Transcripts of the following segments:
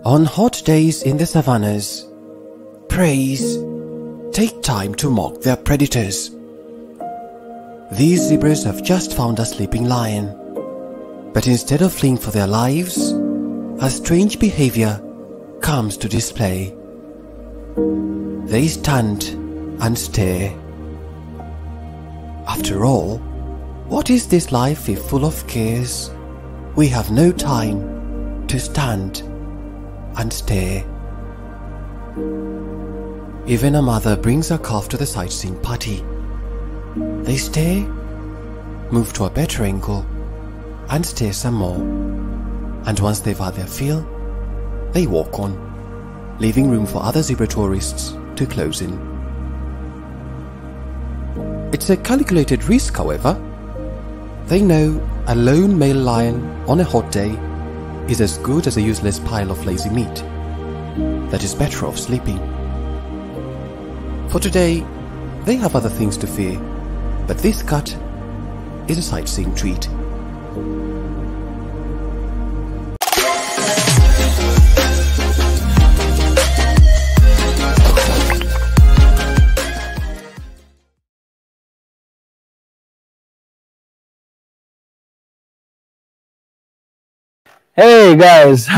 On hot days in the savannas, preys take time to mock their predators. These zebras have just found a sleeping lion, but instead of fleeing for their lives, a strange behavior comes to display. They stand and stare. After all, what is this life if full of cares? We have no time to stand and stare. Even a mother brings her calf to the sightseeing party. They stare, move to a better angle, and stare some more. And once they've had their fill, they walk on, leaving room for other zebra tourists to close in. It's a calculated risk, however. They know a lone male lion on a hot day is as good as a useless pile of lazy meat that is better off sleeping. For today, they have other things to fear, but this cut is a sightseeing treat. Hey guys,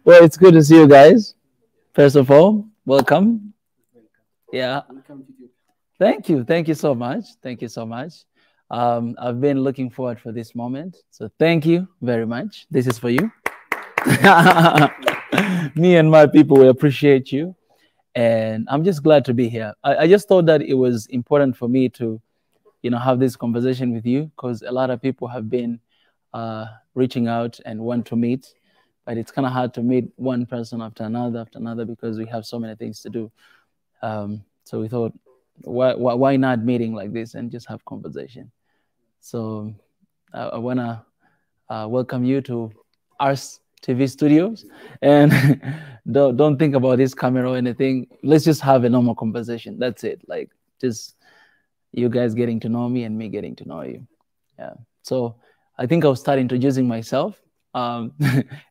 well, it's good to see you guys. First of all, welcome. Yeah, thank you so much. Thank you so much. I've been looking forward for this moment, so thank you very much. This is for you. Me and my people, we appreciate you, and I'm just glad to be here. I just thought that it was important for me to, have this conversation with you, because a lot of people have been reaching out and want to meet, but it's kind of hard to meet one person after another because we have so many things to do. So we thought, why not meeting like this and just have conversation? So I want to welcome you to Ars TV Studios, and don't think about this camera or anything. Let's just have a normal conversation. That's it. Like, just you guys getting to know me and me getting to know you. Yeah. So I think I'll start introducing myself, and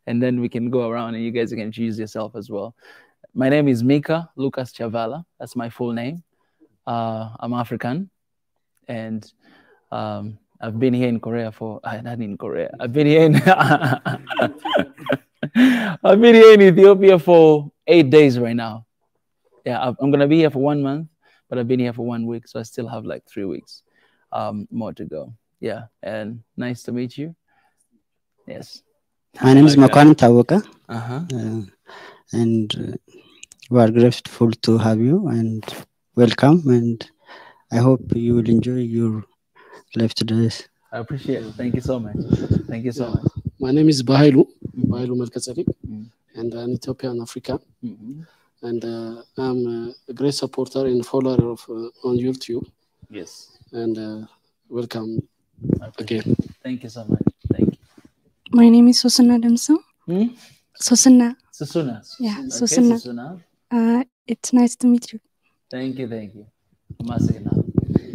then we can go around and you guys can introduce yourself as well. My name is Mika Lucas Chavala. That's my full name. I'm African, and I've been here in Korea not in Korea. I've been here in I've been here in Ethiopia for 8 days right now. Yeah, I'm gonna be here for 1 month, but I've been here for 1 week, so I still have like 3 weeks more to go. Yeah, and nice to meet you. Yes. My name is Makan Tawaka, and we are grateful to have you and welcome. And I hope you will enjoy your life today. I appreciate it. Thank you so much. Thank you so much. My name is Bahailu Melkatsari, and I'm Ethiopian African. And I'm a great supporter and follower of on YouTube. Yes. And welcome again. Thank you so much. Thank you. My name is Susana Demso. Susana. Yeah, okay, Susana. It's nice to meet you. Thank you.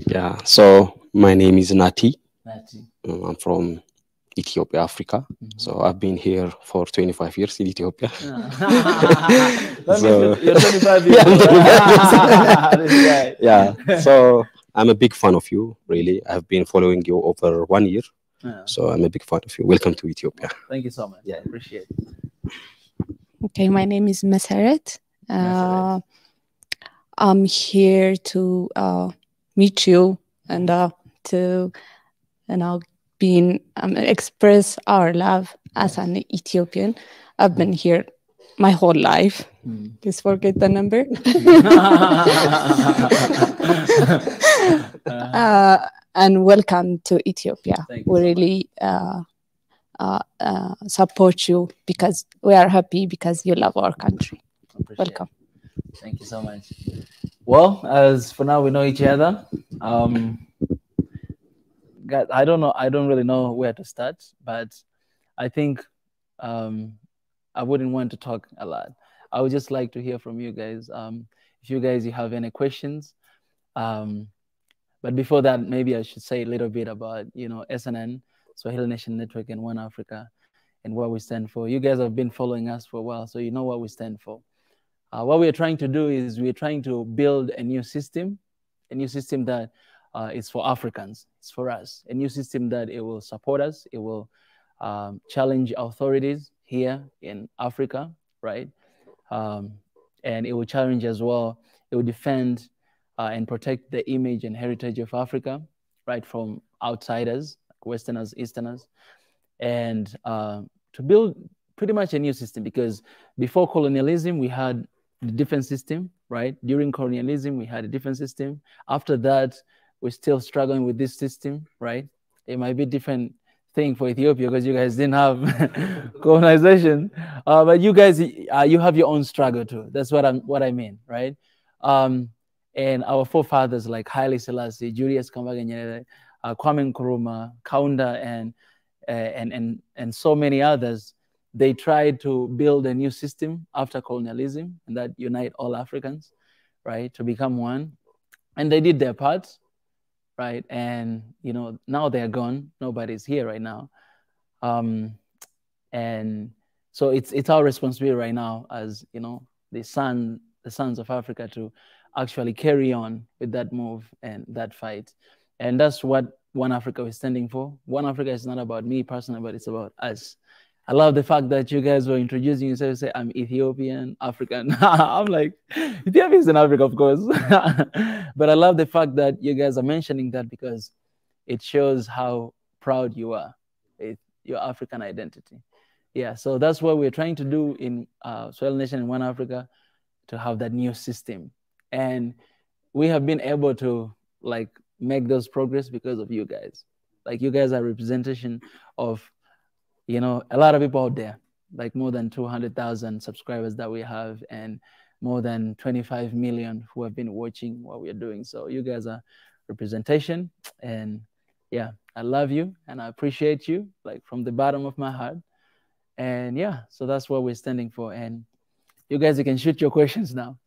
Yeah, so my name is Nati. Nati. I'm from Ethiopia, Africa. So I've been here for 25 years in Ethiopia. So, you're 25 years old. Yeah, so I'm a big fan of you, really. I've been following you over 1 year. So I'm a big fan of you. Welcome to Ethiopia. Thank you so much. Yeah, I appreciate it. Okay, my name is Meseret. I'm here to meet you and to express our love as an Ethiopian. I've been here my whole life. Just forget the number. And welcome to Ethiopia. We really support you because we are happy because you love our country. Welcome. Thank you so much. Well, as for now, we know each other. Guys, I don't really know where to start, but I think I wouldn't want to talk a lot. I would just like to hear from you guys. If you have any questions. But before that, maybe I should say a little bit about, SNN, Swahili Nation Network, and One Africa. and what we stand for. You guys have been following us for a while, so you know what we stand for. What we're trying to do is we're trying to build a new system that is for Africans. It's for us. A new system that it will support us. It will challenge authorities here in Africa, right? And it will challenge as well. It will defend and protect the image and heritage of Africa, right, from outsiders, like Westerners, Easterners, and to build pretty much a new system. Because before colonialism, we had a different system, right? During colonialism, we had a different system. After that, we're still struggling with this system, right? It might be different thing for Ethiopia because you guys didn't have colonization, but you guys, you have your own struggle too. That's what I mean, right? And our forefathers like Haile Selassie, Julius Kambarage Nyerere, Kwame Nkrumah, Kaunda, and so many others, they tried to build a new system after colonialism and that unite all Africans, right, to become one. And they did their part, right? And, you know, now they're gone. Nobody's here right now. And so it's our responsibility right now as, you know, the sons of Africa to actually carry on with that move and that fight. And that's what One Africa is standing for. One Africa is not about me personally, but it's about us. I love the fact that you guys were introducing yourself, say, I'm Ethiopian, African. I'm like, Ethiopia is in Africa, of course. But I love the fact that you guys are mentioning that because it shows how proud you are with your African identity. Yeah, so that's what we're trying to do in Soil Nation in One Africa, to have that new system. And we have been able to like make those progress because of you guys. Like you guys are representation of, you know, a lot of people out there, like more than 200,000 subscribers that we have and more than 25 million who have been watching what we're doing. So you guys are representation. And yeah, I love you and I appreciate you like from the bottom of my heart. And yeah, so that's what we're standing for. And you guys, you can shoot your questions now.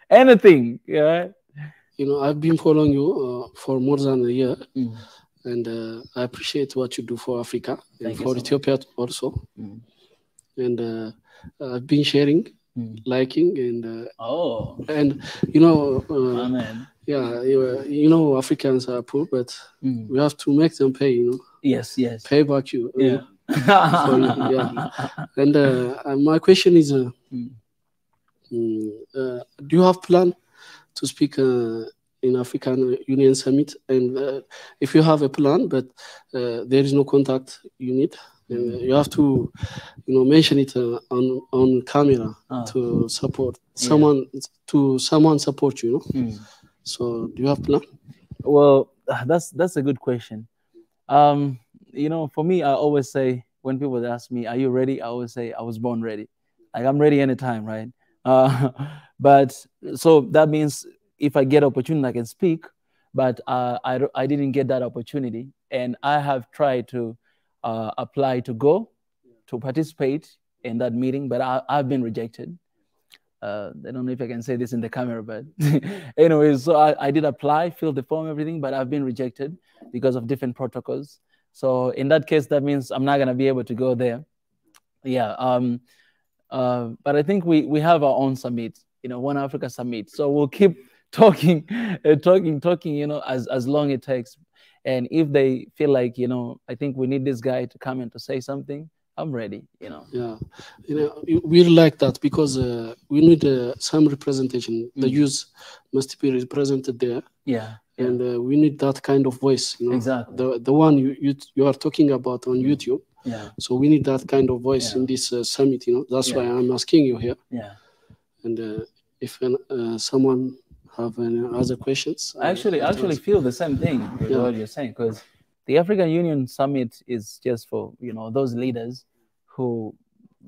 Anything, yeah. You know, I've been following you for more than a year. And I appreciate what you do for Africa and for Ethiopia also. And I've been sharing, liking, and and you know, yeah, you know, Africans are poor, but we have to make them pay. You know, yes, pay back you. Yeah, for you, yeah. And my question is, do you have plan to speak in African Union Summit? And if you have a plan, but there is no contact you need, you have to, you know, mention it on camera to support someone, to someone support you. You know? So do you have plan? Well, that's a good question. You know, for me, I always say when people ask me, "Are you ready?" I always say, "I was born ready." Like I'm ready anytime, right? But so that means if I get opportunity, I can speak, but I didn't get that opportunity. And I have tried to apply to go to participate in that meeting, but I've been rejected. I don't know if I can say this in the camera, but anyways, so I did apply, fill the form, everything, but I've been rejected because of different protocols. So in that case, that means I'm not going to be able to go there. Yeah. But I think we have our own summit, you know, One Africa Summit. So we'll keep talking, you know, as long it takes. And if they feel like, you know, I think we need this guy to come in to say something, I'm ready, you know. Yeah, you know, we like that because we need some representation. The youth must be represented there. Yeah. And we need that kind of voice, you know. Exactly. The one you are talking about on YouTube. Yeah. So we need that kind of voice in this summit, you know. That's why I'm asking you here. Yeah. And if someone have any other questions, I actually feel the same thing with what you're saying, because the African Union Summit is just for, you know, those leaders who,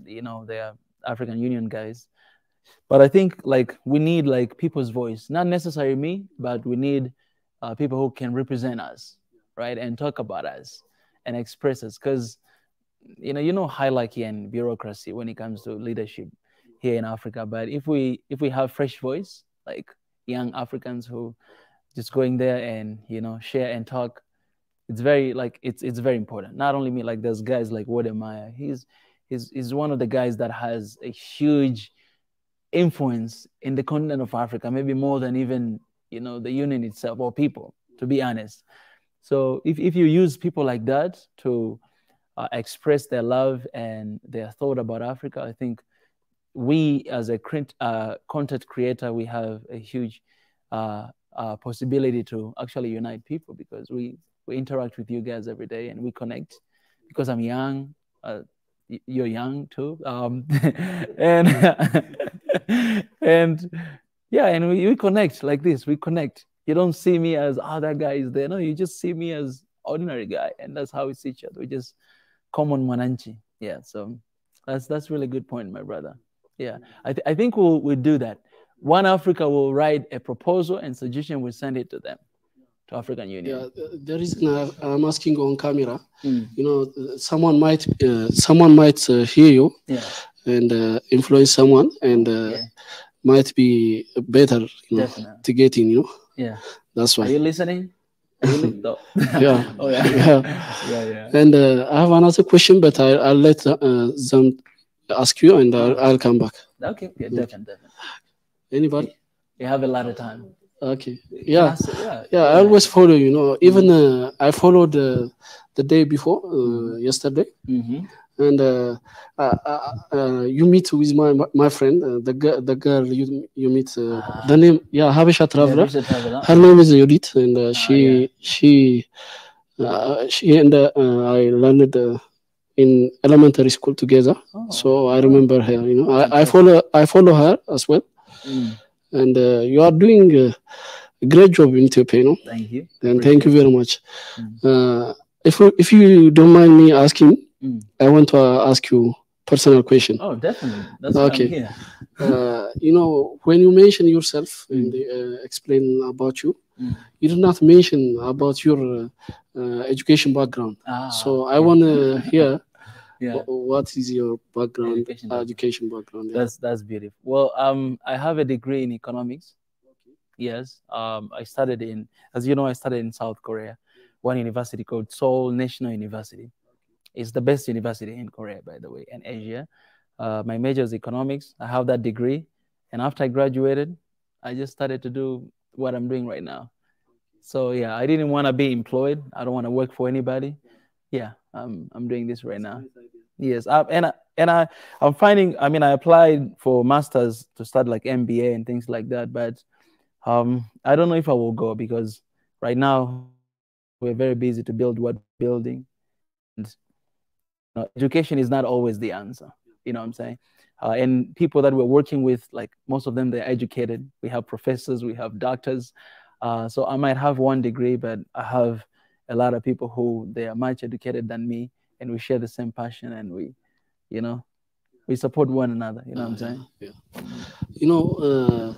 you know, they are African Union guys. But I think like we need like people's voice, not necessarily me, but we need people who can represent us, right, and talk about us and express us, because you know hierarchy and bureaucracy when it comes to leadership here in Africa. But if we have fresh voice, like young Africans who just going there and, you know, share and talk, it's very like it's very important. Not only me, like there's guys like Wodemaya. He's one of the guys that has a huge influence in the continent of Africa, maybe more than even, you know, the union itself or people, to be honest. So if you use people like that to express their love and their thought about Africa, I think we as a content creator, we have a huge possibility to actually unite people, because we interact with you guys every day and we connect. Because I'm young, you're young too, and and yeah, and we connect like this. We connect. You don't see me as, oh, that guy is there. No, you just see me as ordinary guy, and that's how we see each other. We just common mananchi. Yeah, so that's really good point, my brother. Yeah, I think we'll do that. One Africa will write a proposal and suggestion. We'll send it to them, to African Union. Yeah, the reason I'm asking on camera, you know, someone might hear you, yeah, and influence someone, and yeah, might be better, you know, to get in, you know. Yeah, that's why. Are you listening? Yeah. Oh yeah. Yeah. And I have another question, but I'll let them ask you, and I'll come back. Okay. Yeah, definitely. Anybody? You have a lot of time. Okay. Yeah. I always follow. You know, even I followed the day before, yesterday. And you meet with my friend, the girl you meet. The name, yeah, Habesha Traveler. Her name is Judith, and she and I learned in elementary school together. So I remember her. You know, I follow her as well. And you are doing a great job in Ethiopia. You know? Thank you. And thank you very much. If you don't mind me asking, I want to ask you personal question. Oh, definitely. That's okay. I'm here. You know, when you mention yourself and explain about you, you did not mention about your education background. So I want to hear what is your background, education background. Yeah. That's beautiful. Well, I have a degree in economics. Okay. Yes. I studied in, as you know, I studied in South Korea, one university called Seoul National University. It's the best university in Korea, by the way, and Asia. My major is economics. I have that degree. And after I graduated, I just started to do what I'm doing right now. So yeah, I didn't want to be employed. I don't want to work for anybody. Yeah, I'm doing this right now. Yes, I'm finding, I mean, I applied for masters to start like MBA and things like that, but I don't know if I will go, because right now we're very busy to build what we're building. And education is not always the answer. You know what I'm saying? And people that we're working with, like most of them, they're educated. We have professors, we have doctors. So I might have one degree, but I have a lot of people who they are much educated than me, and we share the same passion, and we, you know, we support one another. You know what I'm saying? Yeah. You know,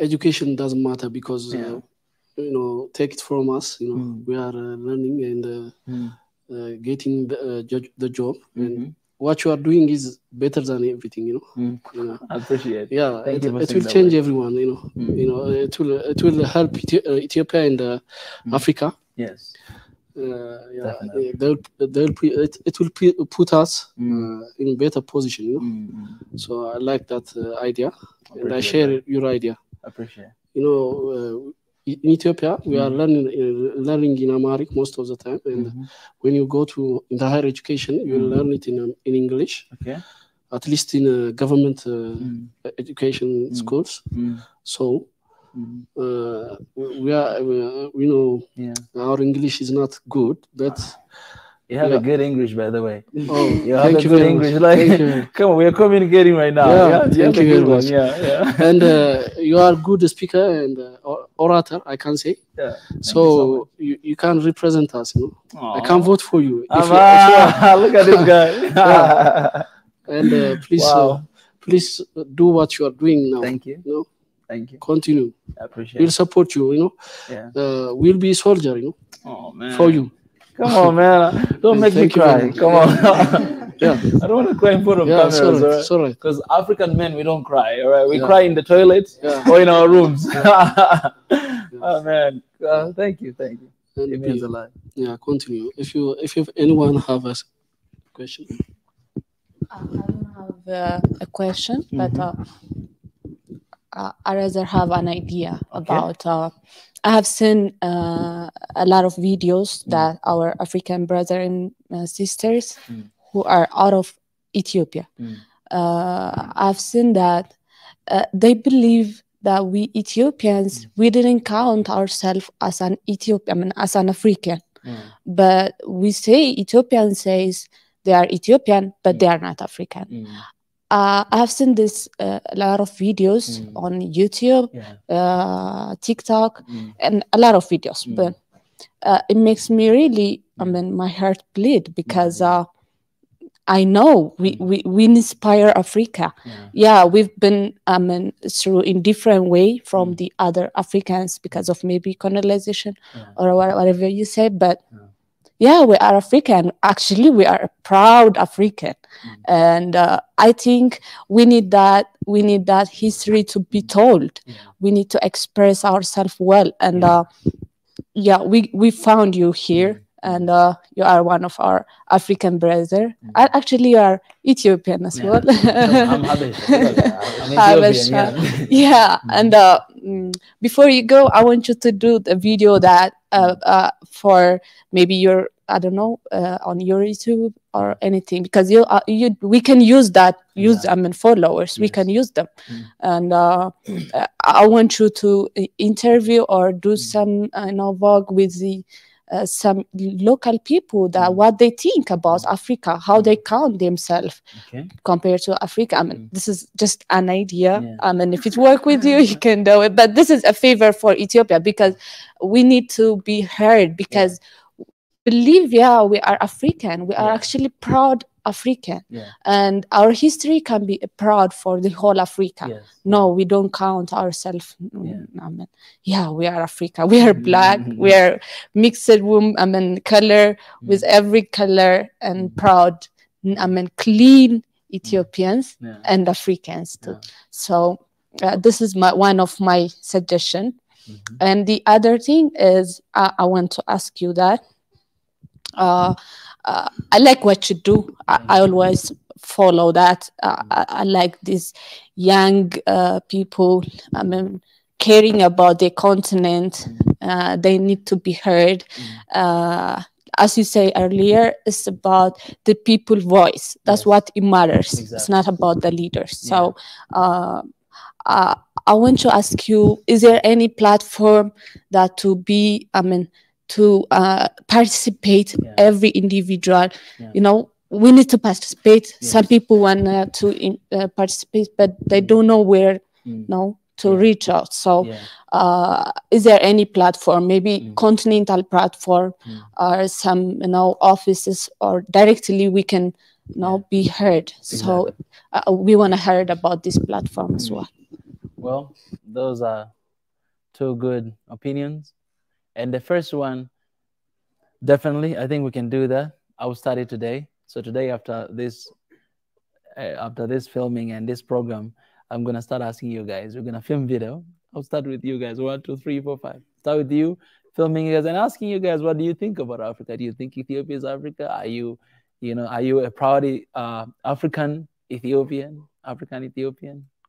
education doesn't matter, because you know, take it from us. You know, we are learning and getting the job, and what you are doing is better than everything. You know. I appreciate it. Yeah, it will change everyone. You know, you know, it will help Ethiopia and Africa. Yes. Yeah, it will put us in better position. You know, so I like that idea, and I share your idea. Appreciate. You know, in Ethiopia, we are learning in Amharic most of the time, and when you go to in the higher education, you learn it in English. Okay. At least in government education schools. So we are, you know, our English is not good, but you have a good English, by the way. Oh, you have a good English. Like, come on, we are communicating right now. Yeah, thank you very much. Yeah. And you are a good speaker and orator, I can say. Yeah. So you can represent us. You know, Aww. I can vote for you. Look at this guy. And please do what you are doing now. Thank you. You know? Thank you. Continue. I appreciate We'll support you, you know. Yeah. We'll be a soldier, you know. Oh, man. For you. Come on, man. Don't make me cry. Come on. Yeah. I don't want to cry in front of cameras. Sorry. Because African men, we don't cry, all right? We cry in the toilet or in our rooms. Oh, man. Thank you. And it means a lot. Yeah, continue. If anyone have a question. I don't have a question, but I rather have an idea about. I have seen a lot of videos that our African brothers and sisters who are out of Ethiopia. I've seen that they believe that we Ethiopians we didn't count ourselves as an Ethiopian, as an African, but we say Ethiopian says they are Ethiopian, but they are not African. I have seen this a lot of videos on YouTube, TikTok, and a lot of videos. But it makes me really, my heart bleed because I know we inspire Africa. Yeah, we've been through in different way from the other Africans because of maybe colonization or whatever you say, but. Yeah, we are African. Actually, we are a proud African, and I think we need that. We need that history to be told. We need to express ourselves well, and we found you here, and you are one of our African brothers. Actually, you are Ethiopian as well. I'm Ethiopian. Yeah, and before you go, I want you to do the video that for maybe your I don't know on your YouTube or anything, because we can use that. Followers. We can use them, and I want you to interview or do some vlog with the some local people that what they think about Africa, how they count themselves compared to Africa. This is just an idea. If it works with you, you can do it. But this is a favor for Ethiopia because we need to be heard because believe, we are African. We are actually proud African. And our history can be proud for the whole Africa. No, we don't count ourselves. We are Africa. We are black. We are mixed color with every color and proud, clean Ethiopians and Africans too. So this is one of my suggestions. And the other thing is I want to ask you that I like what you do. I always follow that. I like these young people. Caring about their continent. They need to be heard. As you say earlier, it's about the people's voice. That's what it matters. Exactly. It's not about the leaders. So I want to ask you: is there any platform that to be? To participate, every individual, we need to participate. Some people want to participate, but they don't know where to reach out. So is there any platform, maybe continental platform or some offices, or directly we can be heard? So we want to hear about this platform as well. Well, those are two good opinions. And the first one, definitely, I think we can do that. I will start it today. So today, after this filming and this program, I'm gonna start asking you guys. We're gonna film video. I'll start with you guys. 1, 2, 3, 4, 5. Start with you, filming you guys and asking you guys, what do you think about Africa? Do you think Ethiopia is Africa? Are you a proud African Ethiopian?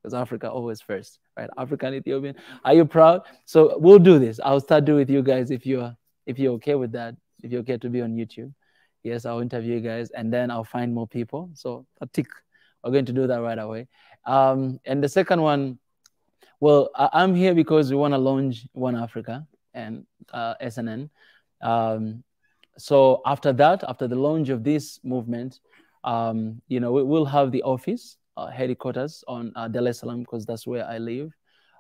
Because Africa always first, right? African Ethiopian. Are you proud? So we'll do this. I'll start doing with you guys if you're okay with that. If you're okay to be on YouTube, yes, I'll interview you guys, and then I'll find more people. So we're going to do that right away. And the second one, well, I'm here because we want to launch One Africa and SNN. So after the launch of this movement, we'll have the office. Headquarters on Dar es Salaam, because that's where I live.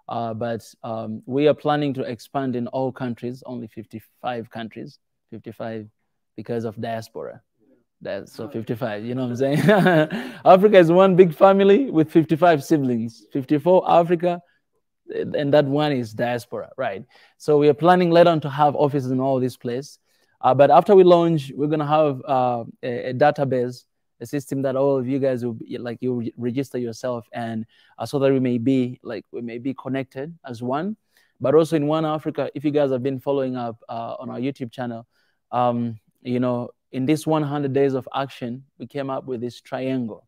But we are planning to expand in all countries, only 55 countries, 55 because of diaspora. So 55, you know what I'm saying? Africa is one big family with 55 siblings, 54 Africa, and that one is diaspora, right? So we are planning later on to have offices in all these places. But after we launch, we're going to have a database, a system that all of you guys will be, you register yourself, and so that we may be connected as one. But also in One Africa, if you guys have been following up on our YouTube channel, you know, in this 100 days of action, we came up with this triangle,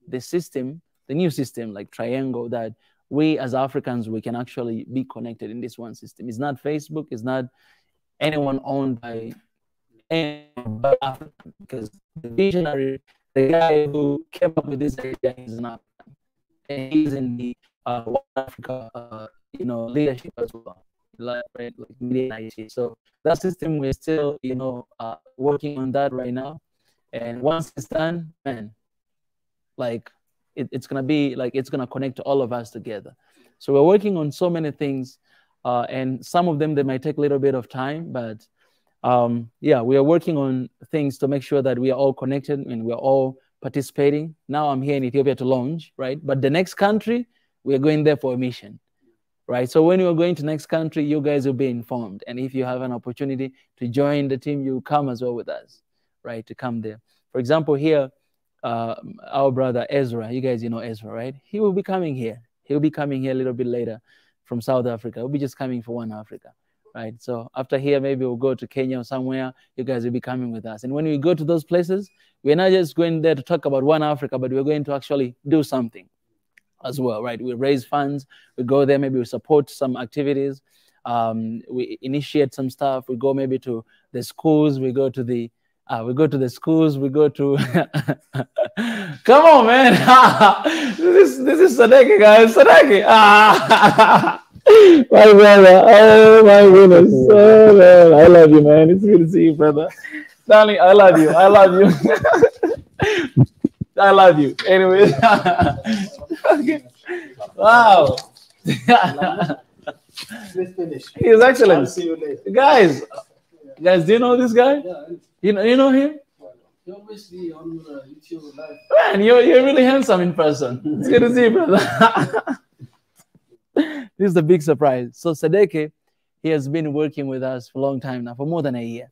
the system, the new system, like triangle, that we as Africans, we can actually be connected in this one system. It's not Facebook, it's not anyone owned by anyone but Africa, because the visionary, the guy who came up with this idea, is an African, and he's in the One Africa, you know, leadership as well, like media and IT. So that system, we're still, you know, working on that right now. And once it's done, man, like it's gonna be like, it's gonna connect all of us together. So we're working on so many things, and some of them, they might take a little bit of time, but yeah, we are working on things to make sure that we are all connected and we're all participating. Now I'm here in Ethiopia to launch, right? But the next country, we are going there for a mission, right? So when you are going to next country, you guys will be informed. And if you have an opportunity to join the team, you come as well with us, right? To come there. For example, here, our brother Ezra, you guys, you know Ezra, right? He will be coming here. He'll be coming here a little bit later from South Africa. He'll be just coming for One Africa, right? So after here, maybe we'll go to Kenya or somewhere. You guys will be coming with us. And when we go to those places, we're not just going there to talk about One Africa, but we're going to actually do something as well, right? We raise funds. We go there, maybe we support some activities. We initiate some stuff. We go maybe to the schools. We go to the schools. We go to. Come on, man! this is Sadeki, guys. Sadeki. My brother. Oh my goodness. Oh man, I love you, man. It's good to see you, brother. Darling, I love you. I love you. I love you. Anyways. Okay. Wow. He's excellent. I'll see you later. Guys, do you know this guy? Yeah. You know him? You're obviously on YouTube live. Man, you're really handsome in person. It's good to see you, brother. This is the big surprise. So Sadeke, he has been working with us for a long time now, for more than a year.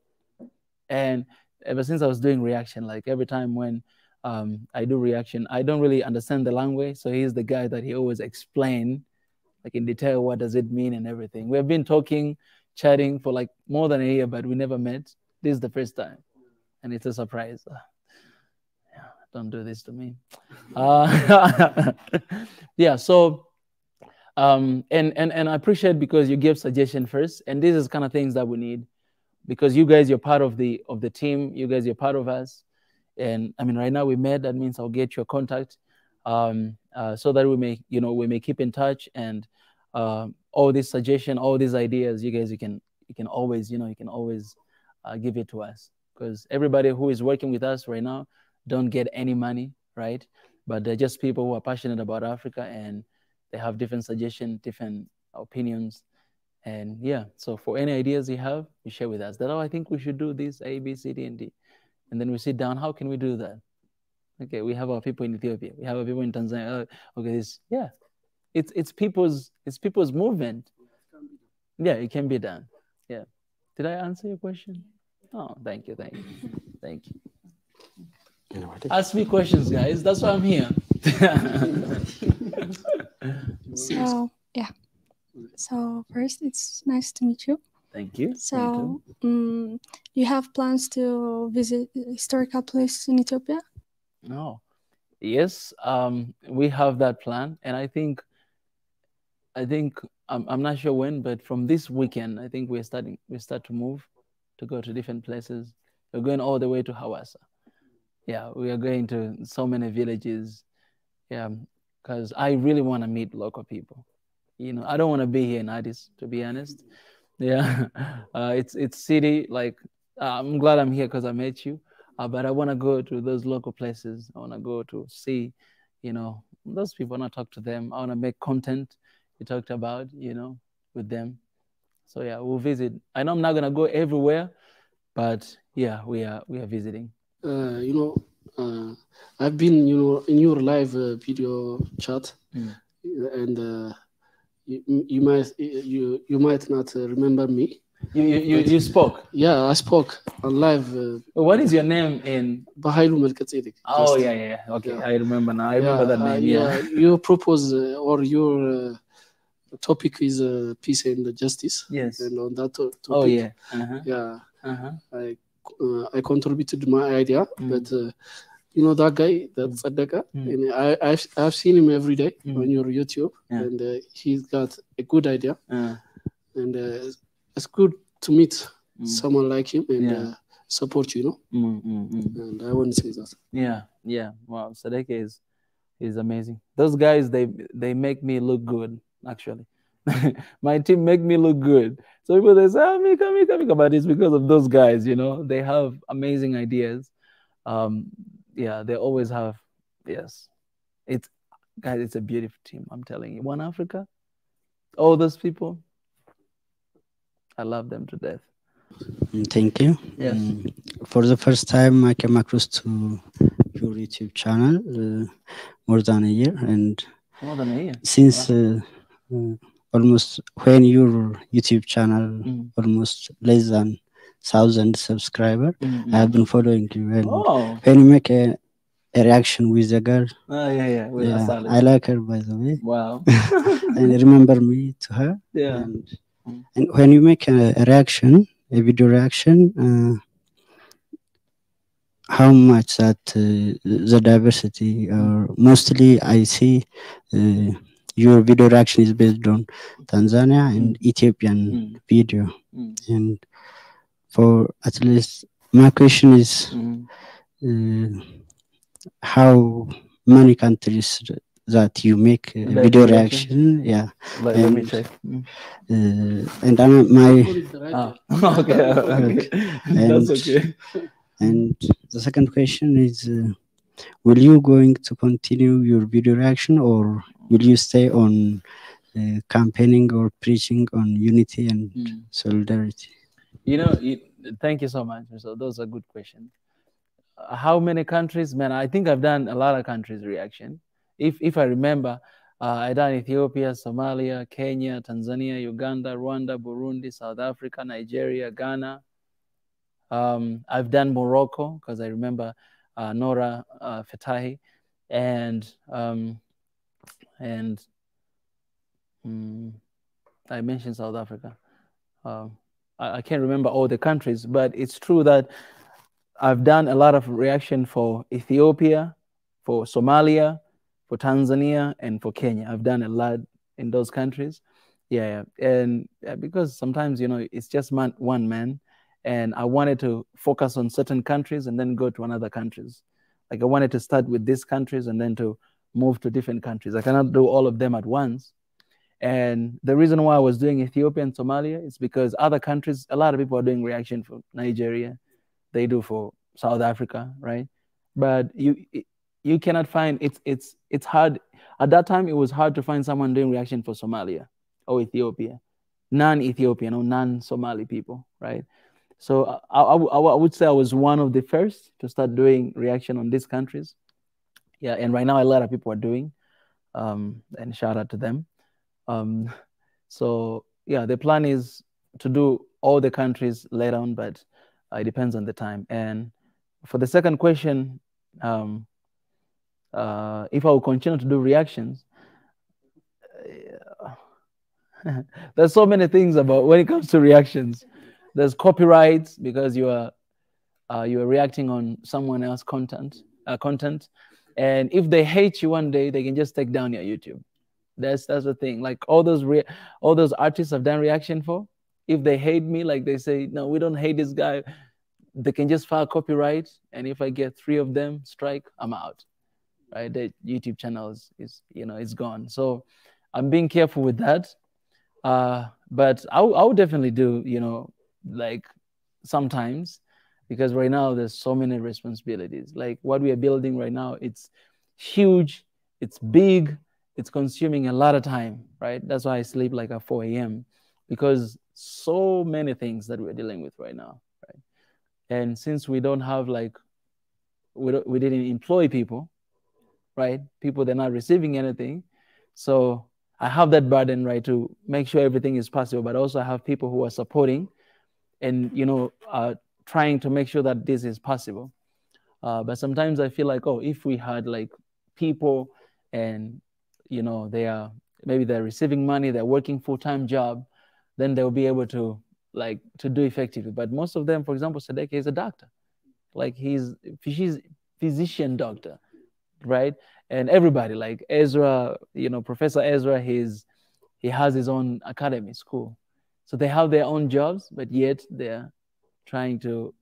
And ever since I was doing reaction, like every time when I do reaction, I don't really understand the language. So he's the guy that he always explain, like in detail, what does it mean and everything. We have been talking, chatting for like more than a year, but we never met. This is the first time. And it's a surprise. Yeah, don't do this to me. Yeah, so, and I appreciate because you gave suggestion first. And this is kind of things that we need. Because you guys, you're part of the team. You guys, you're part of us. And I mean, right now we met. That means I'll get your contact, so that we may keep in touch. And all this suggestion, all these ideas, you guys, you can always give it to us. Because everybody who is working with us right now don't get any money, right? But they're just people who are passionate about Africa and they have different suggestions, different opinions. And yeah, so for any ideas you have, you share with us. That, I think we should do this, A, B, C, D, and D. And then we sit down, how can we do that? Okay, we have our people in Ethiopia. We have our people in Tanzania. Okay, it's people's movement. Yeah, it can be done. Yeah. Did I answer your question? Oh, thank you. Ask me questions, guys. That's why I'm here. So, yeah. So first, it's nice to meet you. Thank you. So, you have plans to visit historical places in Ethiopia? No. Yes, we have that plan, and I think I'm not sure when, but from this weekend, I think we start to move to go to different places. We're going all the way to Hawassa. Yeah, we are going to so many villages. Yeah, because I really want to meet local people. You know, I don't want to be here in Addis, to be honest. Yeah, it's city. Like, I'm glad I'm here because I met you. But I want to go to those local places. I want to go to see, those people. I want to talk to them. I want to make content you talked about, with them. So yeah, we'll visit. I know I'm not gonna go everywhere, but yeah, we are visiting. I've been, in your live video chat, and you might not remember me. You spoke? Yeah, I spoke on live. What is your name in? Bahailu Melkatzedek. Oh, yeah. Okay, yeah. I remember now. I remember that name. Yeah. You propose or your topic is peace and justice. Yes. And on that topic, Oh yeah. yeah, I contributed my idea, but you know that guy, that Sadaka, and I've seen him every day on your YouTube, and he's got a good idea, and it's good to meet someone like him and support you, and I want to say that. Yeah. Wow, Sadaka is amazing. Those guys, they make me look good, actually. My team make me look good. So people, they say, oh, Mika, but it's because of those guys, they have amazing ideas. They always have. Yes, guys, it's a beautiful team, I'm telling you. One Africa, all those people, I love them to death. Thank you. Yes. For the first time, I came across to your YouTube channel more than a year, and more than a year since almost when your YouTube channel almost less than 1,000 subscribers, I have been following you, and when you make a reaction with a girl, I like her, by the way. Wow. And remember me to her. Yeah. And when you make a reaction, a video reaction, how much that the diversity, or mostly I see your video reaction is based on Tanzania and Ethiopian video. And for at least my question is how many countries that you make video reaction? Yeah. Let me check. And my okay. That's okay. And the second question is, will you going to continue your video reaction, or will you stay on campaigning or preaching on unity and solidarity? Thank you so much. So those are good questions. How many countries? Man, I think I've done a lot of countries reaction. If I remember, I done Ethiopia, Somalia, Kenya, Tanzania, Uganda, Rwanda, Burundi, South Africa, Nigeria, Ghana. I've done Morocco because I remember Nora Fetahi, and I mentioned South Africa. I can't remember all the countries, but it's true that I've done a lot of reaction for Ethiopia, for Somalia, for Tanzania, and for Kenya. I've done a lot in those countries. Yeah. And because sometimes, it's just one man, and I wanted to focus on certain countries and then go to another countries. Like I wanted to start with these countries and then to move to different countries. I cannot do all of them at once. And the reason why I was doing Ethiopia and Somalia is because other countries, a lot of people are doing reaction for Nigeria. They do for South Africa, right? But you cannot find, it's hard. At that time, it was hard to find someone doing reaction for Somalia or Ethiopia. Non-Ethiopian or non-Somali people, right? So I would say I was one of the first to start doing reaction on these countries. Yeah, and right now a lot of people are doing, and shout out to them. So yeah, the plan is to do all the countries later on, but it depends on the time. And for the second question, if I will continue to do reactions, there's so many things about when it comes to reactions. There's copyrights because you are reacting on someone else's content, and if they hate you one day, they can just take down your YouTube. That's the thing. Like all those artists I've done reaction for, if they hate me, like they say, no, we don't hate this guy, they can just file copyright, and if I get 3 of them strike, I'm out. Right? The YouTube channel is it's gone. So I'm being careful with that. But I would definitely do, like sometimes, because right now there's so many responsibilities. Like what we are building right now, it's huge, it's big, it's consuming a lot of time, right? That's why I sleep like at 4 a.m. because so many things that we're dealing with right now, right? And since we don't have we didn't employ people, right? People, they're not receiving anything. So I have that burden, right, to make sure everything is possible, but also I have people who are supporting and, trying to make sure that this is possible. But sometimes I feel like, if we had like people and, they are maybe they're receiving money, they're working full-time job, then they'll be able to do effectively. But most of them, for example, Sadek is a doctor, like she's physician doctor, right? And everybody, like Ezra, Professor Ezra, he has his own academy school, so they have their own jobs, but yet they're trying to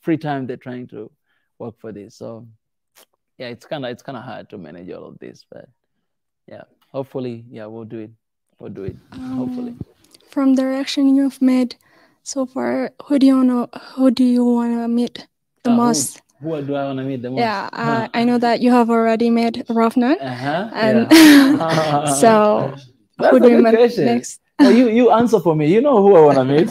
free time, they're trying to work for this. So yeah, it's kind of hard to manage all of this, but yeah, hopefully, yeah, we'll do it. Hopefully. From the reaction you've made so far, who do you want to meet the most? Who do I want to meet the most? Yeah, I know that you have already met Rafnan. And yeah. So that's who do you meet next? Oh, you answer for me. You know who I want to meet.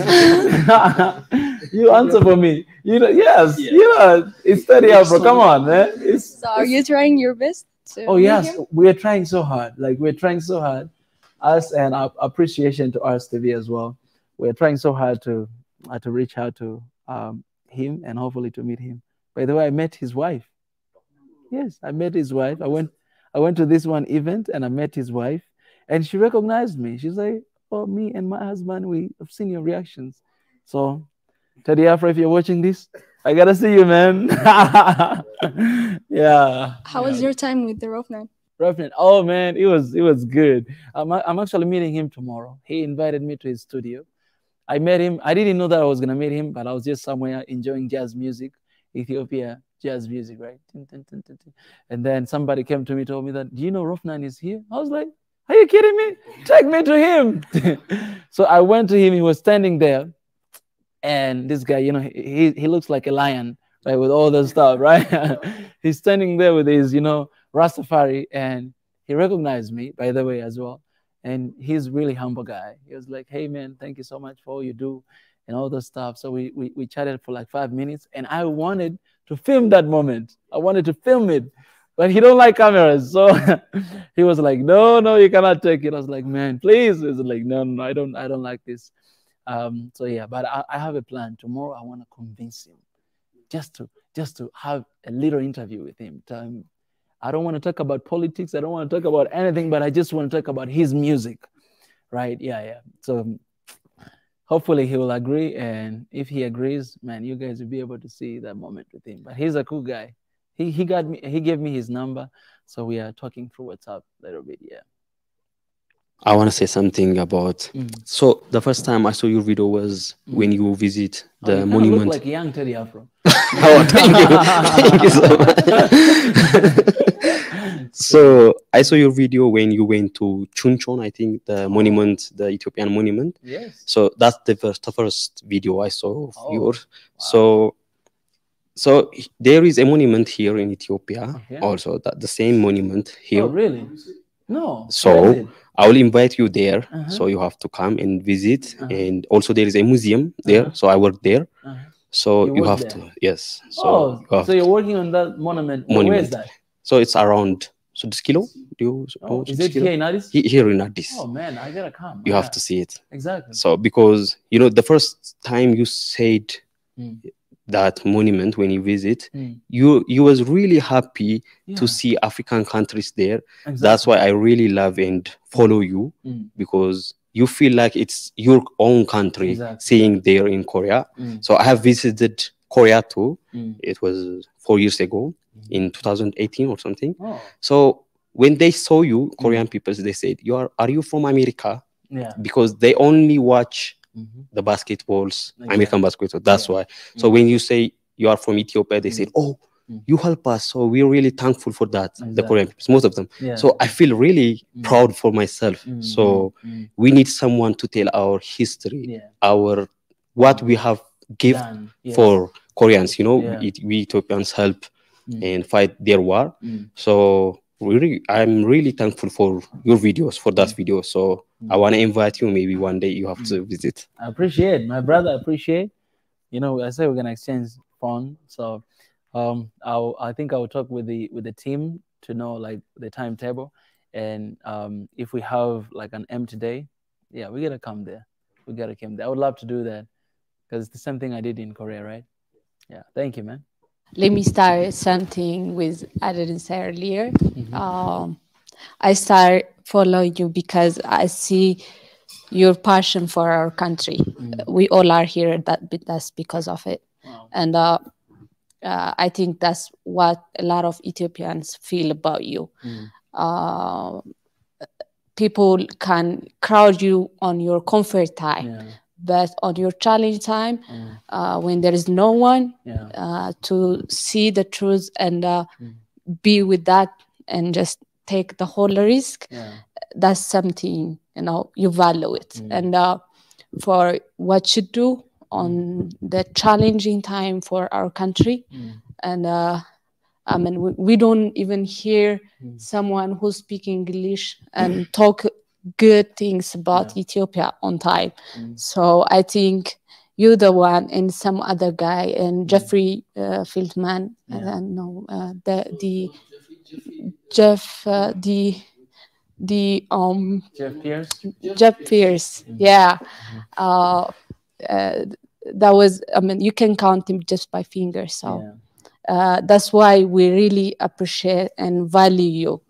You answer for me. Yes. Yeah. It's 30 Afro. Come on, man. So are you trying your best? Oh yes, we're trying so hard. Us and our appreciation to us TV as well. We're trying so hard to reach out to him and hopefully to meet him. By the way, I met his wife. Yes, I met his wife. I went to this one event and I met his wife, and she recognized me. She's like, "Oh, me and my husband, we have seen your reactions." So, Teddy Afro, if you're watching this, I gotta see you, man. Yeah. How was your time with the Rafnan? Oh man, it was good. I'm actually meeting him tomorrow. He invited me to his studio. I met him. I didn't know that I was gonna meet him, but I was just somewhere enjoying jazz music, Ethiopia jazz music, right? And then somebody came to me, told me that, "Do you know Rafnan is here?" I was like, "Are you kidding me? Take me to him." So I went to him. He was standing there, and this guy, he looks like a lion, right, with all the stuff, right? He's standing there with his, Rastafari, and he recognized me, by the way, as well. And he's a really humble guy. He was like, "Hey man, thank you so much for all you do," and all the stuff. So we chatted for like 5 minutes, and I wanted to film that moment. I wanted to film it, but he don't like cameras. So he was like, no, you cannot take it. I was like, "Man, please." He was like, no, I don't like this. So yeah, but I have a plan. Tomorrow I want to convince him just to have a little interview with him. Tell him, I don't want to talk about politics. I don't want to talk about anything, but I just want to talk about his music, right? Yeah. So hopefully he will agree, and if he agrees, man, you guys will be able to see that moment with him. But he's a cool guy. He gave me his number, so we are talking through WhatsApp a little bit. Yeah. I want to say something about. So the first time I saw your video was when you visit the monument. Look like young Teddy Afro. Oh, thank you so much. So I saw your video when you went to Chunchon, I think the monument, the Ethiopian monument. Yes. So that's the first video I saw of yours. Wow. So there is a monument here in Ethiopia, also the same monument here. Oh, really? No. So I will invite you there. So you have to come and visit. And also there is a museum there. So I work there. So you have to, yes. So you're working on that monument. Where is that? So it's around 6 kilo. Is it here in Addis? Here in Addis. Oh man, I gotta come. You have to see it. Exactly. So because the first time you said that monument when you visit, you was really happy to see African countries there. Exactly. That's why I really love and follow you, because you feel like it's your own country, seeing there in Korea. So I have visited Korea too. It was 4 years ago in 2018 or something. So when they saw you, Korean people, they said, are you from America? Yeah. Because they only watch the basketballs, American basketball. That's why. So when you say you are from Ethiopia, they say, "Oh, you help us." So we're really thankful for that. The Korean people, most of them. So I feel really proud for myself. So we need someone to tell our history, what we have given for Koreans. We Ethiopians help and fight their war. So I'm really thankful for your videos, for that video. So I want to invite you. Maybe one day you have to visit. I appreciate, my brother. Appreciate. I say we're gonna exchange phone. So I think I will talk with the team to know like the timetable, and if we have like an empty day, we gotta come there. I would love to do that because it's the same thing I did in Korea, right? Yeah. Thank you, man. Let me start something with I didn't say earlier. I start following you because I see your passion for our country. We all are here. That's because of it. Wow. And I think that's what a lot of Ethiopians feel about you. People can crowd you on your comfort time, but on your challenge time, when there is no one to see the truth and be with that and just take the whole risk, that's something, you know, you value it. And for what you do on the challenging time for our country, and I mean, we don't even hear someone who speaks English and talk good things about Ethiopia on time. So I think you're the one, and some other guy, and Jeffrey Fieldman. I don't know Jeff Pierce. Jeff Pierce. Yeah. That was, I mean, you can count him just by fingers. So that's why we really appreciate and value you.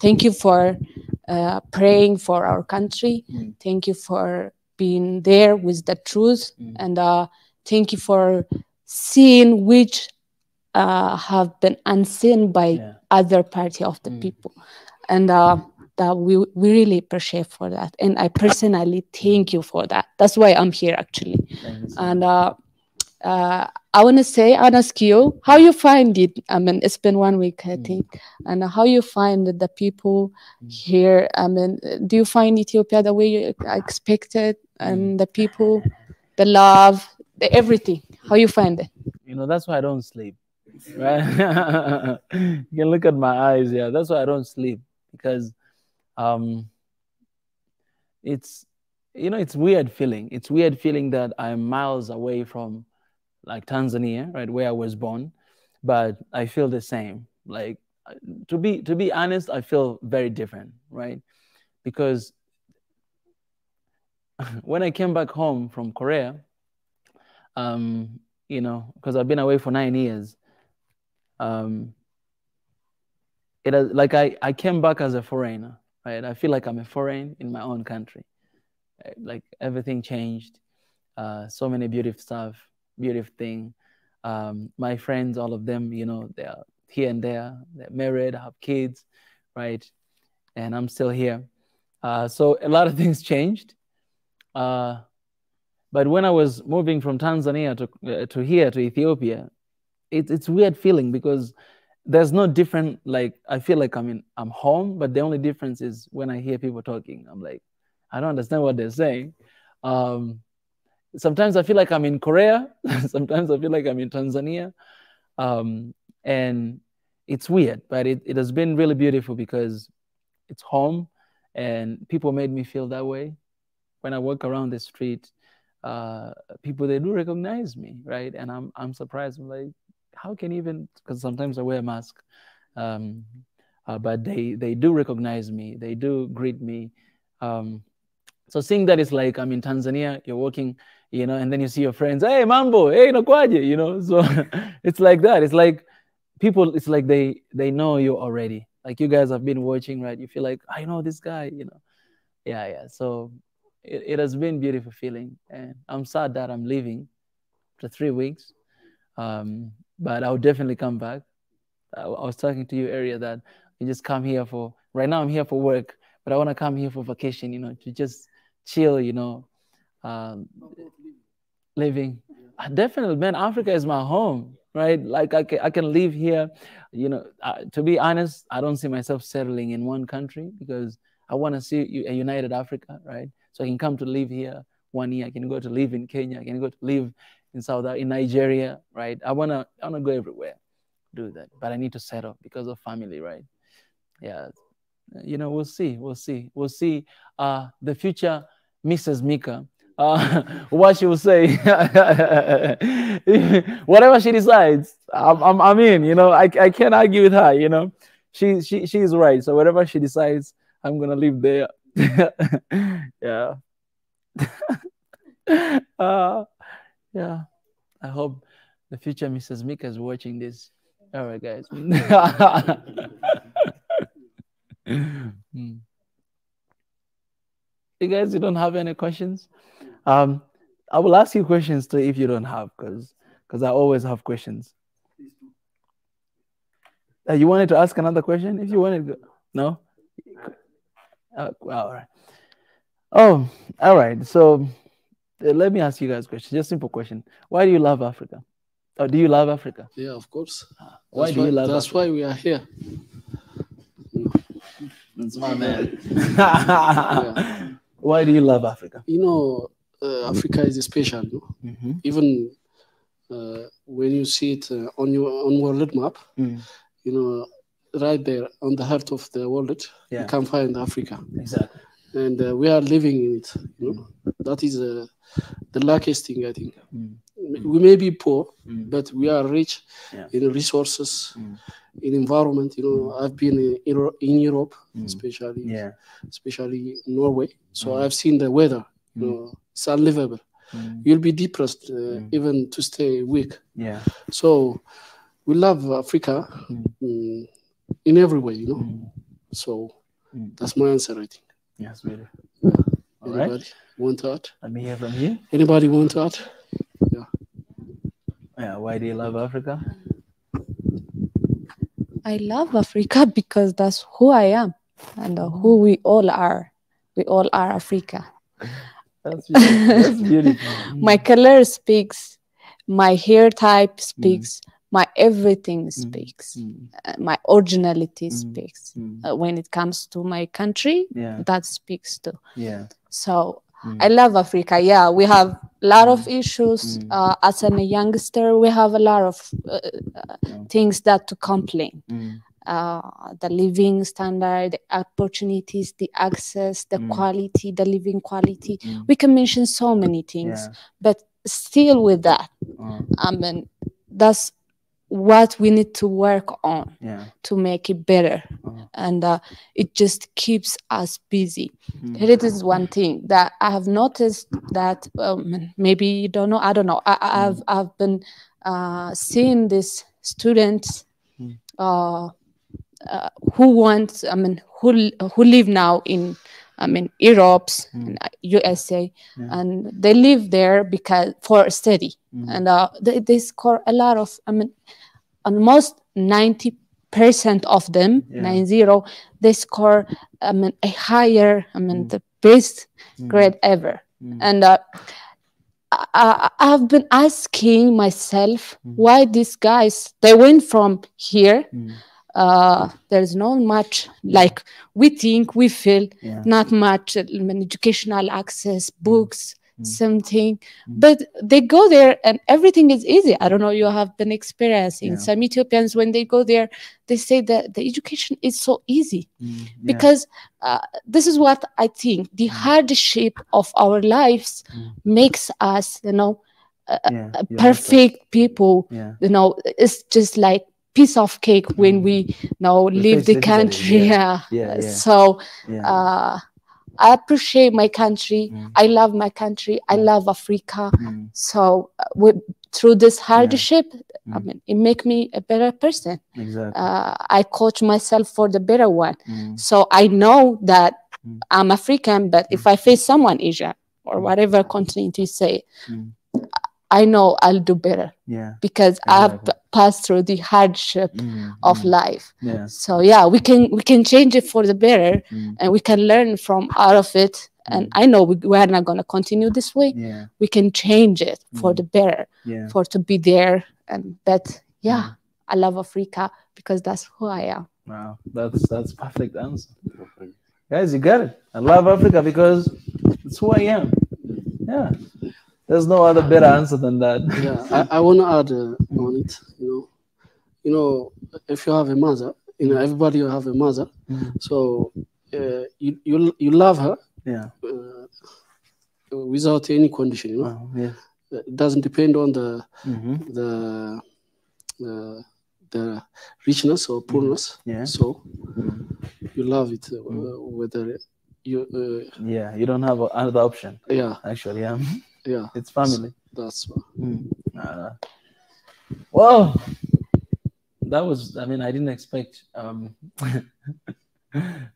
Thank you for praying for our country. Thank you for being there with the truth. And thank you for seeing which have been unseen by other party of the people. And that we really appreciate for that. And I personally thank you for that. That's why I'm here, actually. And I want to ask you, how you find it? I mean, it's been 1 week, I think. And how you find the people here? I mean, do you find Ethiopia the way you expected? And the people, the love, the everything. How you find it? You know, that's why I don't sleep. Right? You can look at my eyes. Yeah, that's why I don't sleep, because it's, you know, it's weird feeling. It's weird feeling that I'm miles away from, like, Tanzania, right, where I was born, but I feel the same. Like, to be honest, I feel very different, right? Because when I came back home from Korea, you know, because I've been away for 9 years, it has, like, I came back as a foreigner, right? I feel like I'm a foreign in my own country. Like, everything changed. So many beautiful stuff, beautiful thing. My friends, all of them, you know, they're here and there. They're married, have kids, right? And I'm still here. So a lot of things changed. But when I was moving from Tanzania to here, to Ethiopia, it's weird feeling, because there's no different, like, I feel like I'm home, but the only difference is when I hear people talking, I'm like, I don't understand what they're saying. Sometimes I feel like I'm in Korea. Sometimes I feel like I'm in Tanzania. And it's weird, but it has been really beautiful, because it's home, and people made me feel that way. When I walk around the street, people, they do recognize me, right? And I'm surprised. I'm like, how can even, because sometimes I wear a mask, but they do recognize me. They do greet me. So seeing that, it's like I'm in Tanzania, you're walking, you know, and then you see your friends, hey, mambo, hey, nakwaje, you know. So it's like that. It's like people, it's like they know you already. Like, you guys have been watching, right? You feel like, I know this guy, you know. Yeah. So it has been beautiful feeling. And I'm sad that I'm leaving for 3 weeks. But I'll definitely come back. I was talking to you earlier that you just come here for, right now I'm here for work, but I want to come here for vacation, you know, to just chill, you know, living. Definitely, man, Africa is my home, right? Like, I can live here, you know. To be honest, I don't see myself settling in one country, because I want to see a united Africa, right? So I can come to live here 1 year. I can go to live in Kenya. I can go to live in Nigeria, right? I wanna go everywhere, do that, but I need to settle because of family, right? Yeah, you know, we'll see. The future Mrs. Mika, what she will say, whatever she decides, I'm in. You know, I can't argue with her. You know, she's right. So whatever she decides, I'm gonna live there. Yeah. Yeah. I hope the future Mrs. Mika is watching this. All right, guys. You guys, you don't have any questions? I will ask you questions too if you don't have, because I always have questions. You wanted to ask another question? If you wanted to, no? All right. Oh, all right. So let me ask you guys a question. Just a simple question. Why do you love Africa? Or do you love Africa? Yeah, of course. Why do you love That's Africa? why we are here. That's my man. Yeah. Why do you love Africa? You know, Africa is special. Even when you see it on world map, you know, right there on the heart of the world, you can find Africa. Exactly. And we are living in it. You know, that is the luckiest thing, I think. We may be poor, but we are rich in resources, in environment. You know, I've been in Europe, especially Norway. So I've seen the weather. You know, it's unlivable. You'll be depressed even to stay weak. Yeah. So we love Africa in every way. You know. So that's my answer, I think. Yes, really. Anybody want to add? Let me hear from you. Anybody want to add? Yeah. Yeah. Why do you love Africa? I love Africa because that's who I am and who we all are. We all are Africa. That's beautiful. That's beautiful. My color speaks. My hair type speaks. My everything speaks. My originality speaks. When it comes to my country, that speaks too. Yeah. So I love Africa. Yeah, we have a lot of issues. As a youngster, we have a lot of things that to complain. The living standard, the opportunities, the access, the quality, the living quality. We can mention so many things, but still with that, I mean, that's what we need to work on to make it better. And it just keeps us busy. It is one thing that I have noticed that maybe you don't know, I don't know. I've been seeing these students who want, I mean, who live now in, I mean, Europe, USA, and they live there because for study, and they score a lot of, I mean, almost 90% of them, 90, they score, I mean, a higher, I mean, the best grade ever, and I've been asking myself why these guys, they went from here. There's not much, like we think, we feel not much educational access, books, something, but they go there and everything is easy. I don't know, you have been experiencing some Ethiopians when they go there, they say that the education is so easy because this is what I think, the hardship of our lives makes us, you know, perfect people. You know, it's just like piece of cake when we now leave the country. So I appreciate my country. I love my country. I love Africa. So through this hardship, I mean, it make me a better person. Exactly. I coach myself for the better one. So I know that I'm African, but if I face someone Asian or whatever continent you say, I know I'll do better because I've passed through the hardship of life. So we can change it for the better, and we can learn from out of it. And I know we are not going to continue this way. We can change it for the better, for to be there. And but I love Africa because that's who I am. Wow, that's perfect answer, guys. You got it. I love Africa because it's who I am. Yeah. There's no other better answer than that. I want to add on it. You know, if you have a mother, you know, everybody will have a mother. So you love her. Without any condition. You know, it doesn't depend on the richness or poorness. So you love it whether you. You don't have another option. Actually, it's family. That's well, that was, I mean, I didn't expect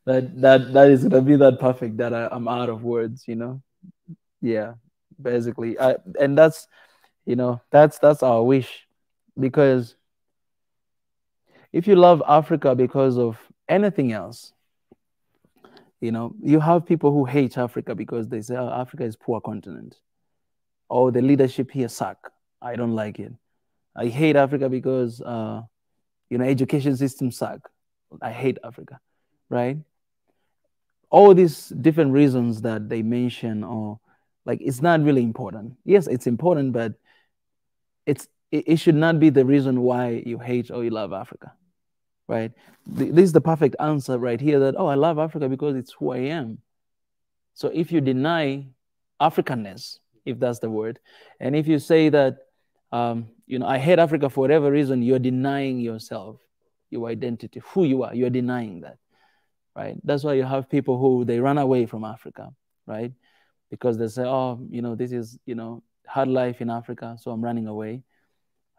that is gonna be that perfect that I'm out of words, you know. Yeah, basically, and that's, you know, that's our wish, because if you love Africa because of anything else, you know, you have people who hate Africa because they say, oh, Africa is poor continent. Oh, the leadership here suck. I don't like it. I hate Africa because, you know, education systems suck. I hate Africa, right? All these different reasons that they mention, or like, it's not really important. Yes, it's important, but it should not be the reason why you hate or you love Africa, right? This is the perfect answer right here, that, oh, I love Africa because it's who I am. So if you deny Africanness, if that's the word, and if you say that, you know, I hate Africa for whatever reason, you're denying yourself, your identity, who you are. You're denying that, right? That's why you have people who, they run away from Africa, right? Because they say, oh, you know, this is, you know, hard life in Africa, so I'm running away.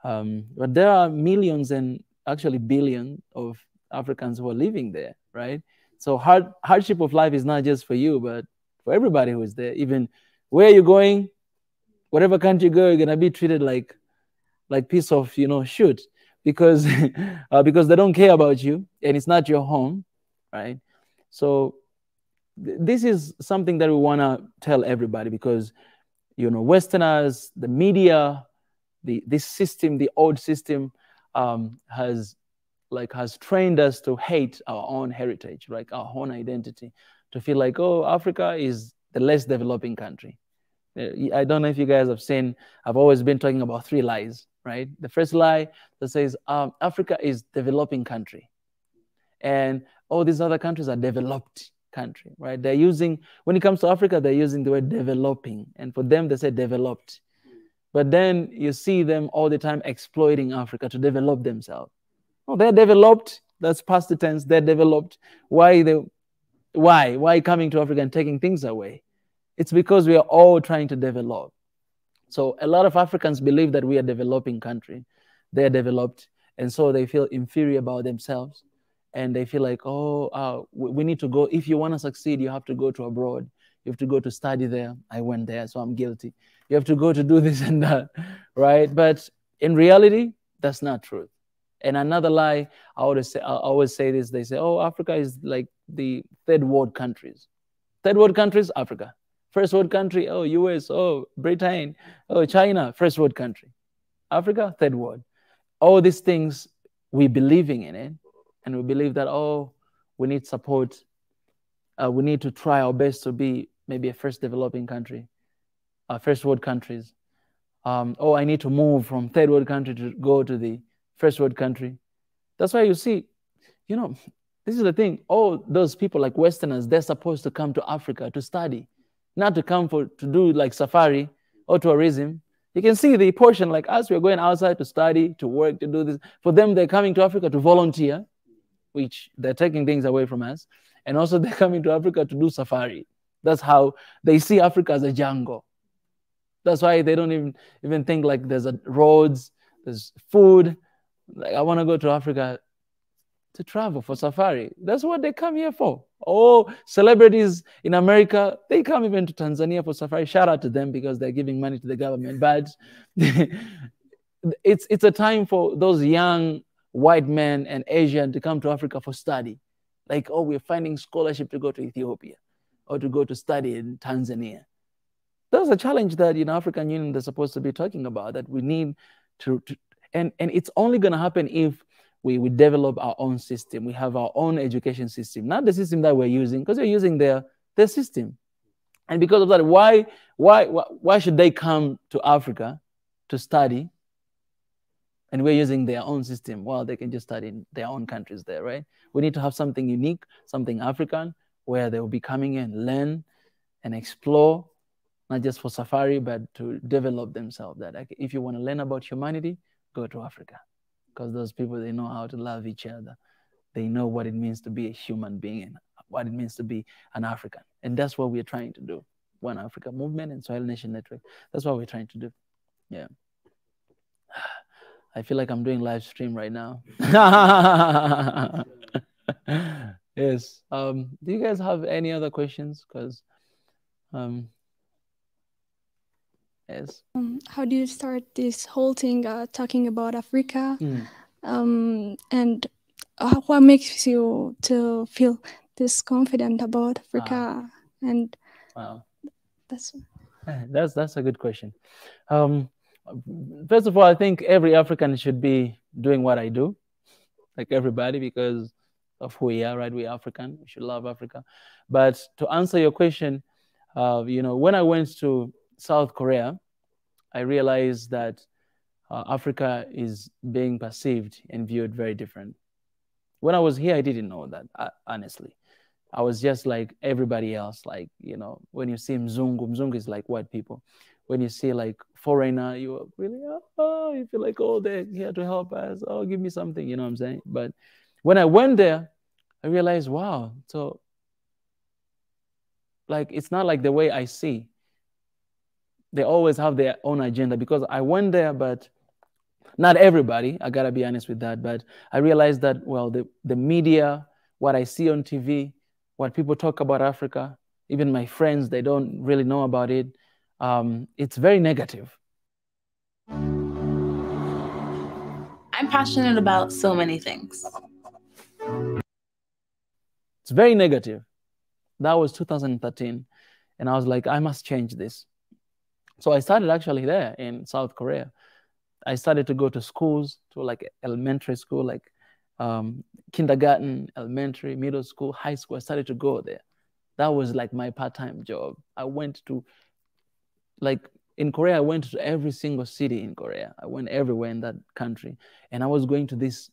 But there are millions and actually billions of Africans who are living there, right? So hardship of life is not just for you, but for everybody who is there. Even where you're going, whatever country you go, you're gonna be treated like piece of, you know, shit, because because they don't care about you and it's not your home, right? So this is something that we wanna tell everybody, because, you know, Westerners, the media, this system, the old system, has trained us to hate our own heritage, like our own identity, to feel like, oh, Africa is the less developing country. I don't know if you guys have seen, I've always been talking about 3 lies, right? The first lie that says Africa is developing country, and all these other countries are developed country, right? They're using, when it comes to Africa, they're using the word developing, and for them, they say developed. But then you see them all the time exploiting Africa to develop themselves. Oh, they're developed. That's past the tense. They're developed. Why coming to Africa and taking things away? It's because we are all trying to develop. So a lot of Africans believe that we are a developing country. They're developed, and so they feel inferior about themselves, and they feel like, oh, we need to go. If you want to succeed, you have to go to abroad. You have to go to study there. I went there, so I'm guilty. You have to go to do this and that, right? But in reality, that's not true. And another lie, I always say this. They say, oh, Africa is like the third world countries. Third world countries, Africa. First world country, oh, US, oh, Britain, oh, China, first world country. Africa, third world. All these things, we're believing in it. And we believe that, oh, we need support. We need to try our best to be maybe a first developing country, first world countries. Oh, I need to move from third world country to go to the first world country. That's why you see, you know, this is the thing. All those people like Westerners, they're supposed to come to Africa to study, not to come to do like safari or tourism. You can see the portion, like us, we're going outside to study, to work, to do this. For them, they're coming to Africa to volunteer, which they're taking things away from us. And also they're coming to Africa to do safari. That's how they see Africa as a jungle. That's why they don't even think like there's roads, there's food. Like, I want to go to Africa to travel for safari. That's what they come here for. Oh, celebrities in America, they come even to Tanzania for safari. Shout out to them because they're giving money to the government. But it's a time for those young white men and Asian to come to Africa for study. Like, oh, we're finding scholarship to go to Ethiopia or to go to study in Tanzania. That's a challenge that, you know, African Union is supposed to be talking about, that we need to and it's only going to happen if we develop our own system. We have our own education system, not the system that we're using, because we're using their system. And because of that, why should they come to Africa to study and we're using their own system? Well, they can just study in their own countries there, right? We need to have something unique, something African, where they will be coming in, learn and explore, not just for safari, but to develop themselves. That if you want to learn about humanity, go to Africa, because those people, they know how to love each other. They know what it means to be a human being and what it means to be an African. And that's what we're trying to do. One Africa Movement and Soil Nation Network. That's what we're trying to do. Yeah. I feel like I'm doing live stream right now. Yeah. Yes. Do you guys have any other questions? Because, yes. How do you start this whole thing talking about Africa? And what makes you to feel this confident about Africa? And Wow. that's a good question. First of all, I think every African should be doing what I do, like everybody, because of who we are, right? We're African. We should love Africa. But to answer your question, when I went to South Korea, I realized that Africa is being perceived and viewed very different. When I was here, I didn't know that, honestly. I was just like everybody else. Like, when you see Mzungu is like white people. When you see like foreigner, you really, you feel like, oh, they're here to help us. Oh, give me something, you know what I'm saying? But when I went there, I realized, wow, so like, it's not like the way I see. They always have their own agenda, because I went there, but not everybody, I gotta be honest with that. But I realized that, well, the media, what I see on TV, what people talk about Africa, even my friends, they don't really know about it. It's very negative. I'm passionate about so many things. It's very negative. That was 2013. And I was like, I must change this. So I started actually there in South Korea. I started to go to schools, to like elementary school, like kindergarten, elementary, middle school, high school. I started to go there. That was like my part-time job. I went to, like in Korea, I went to every single city in Korea. I went everywhere in that country. And I was going to these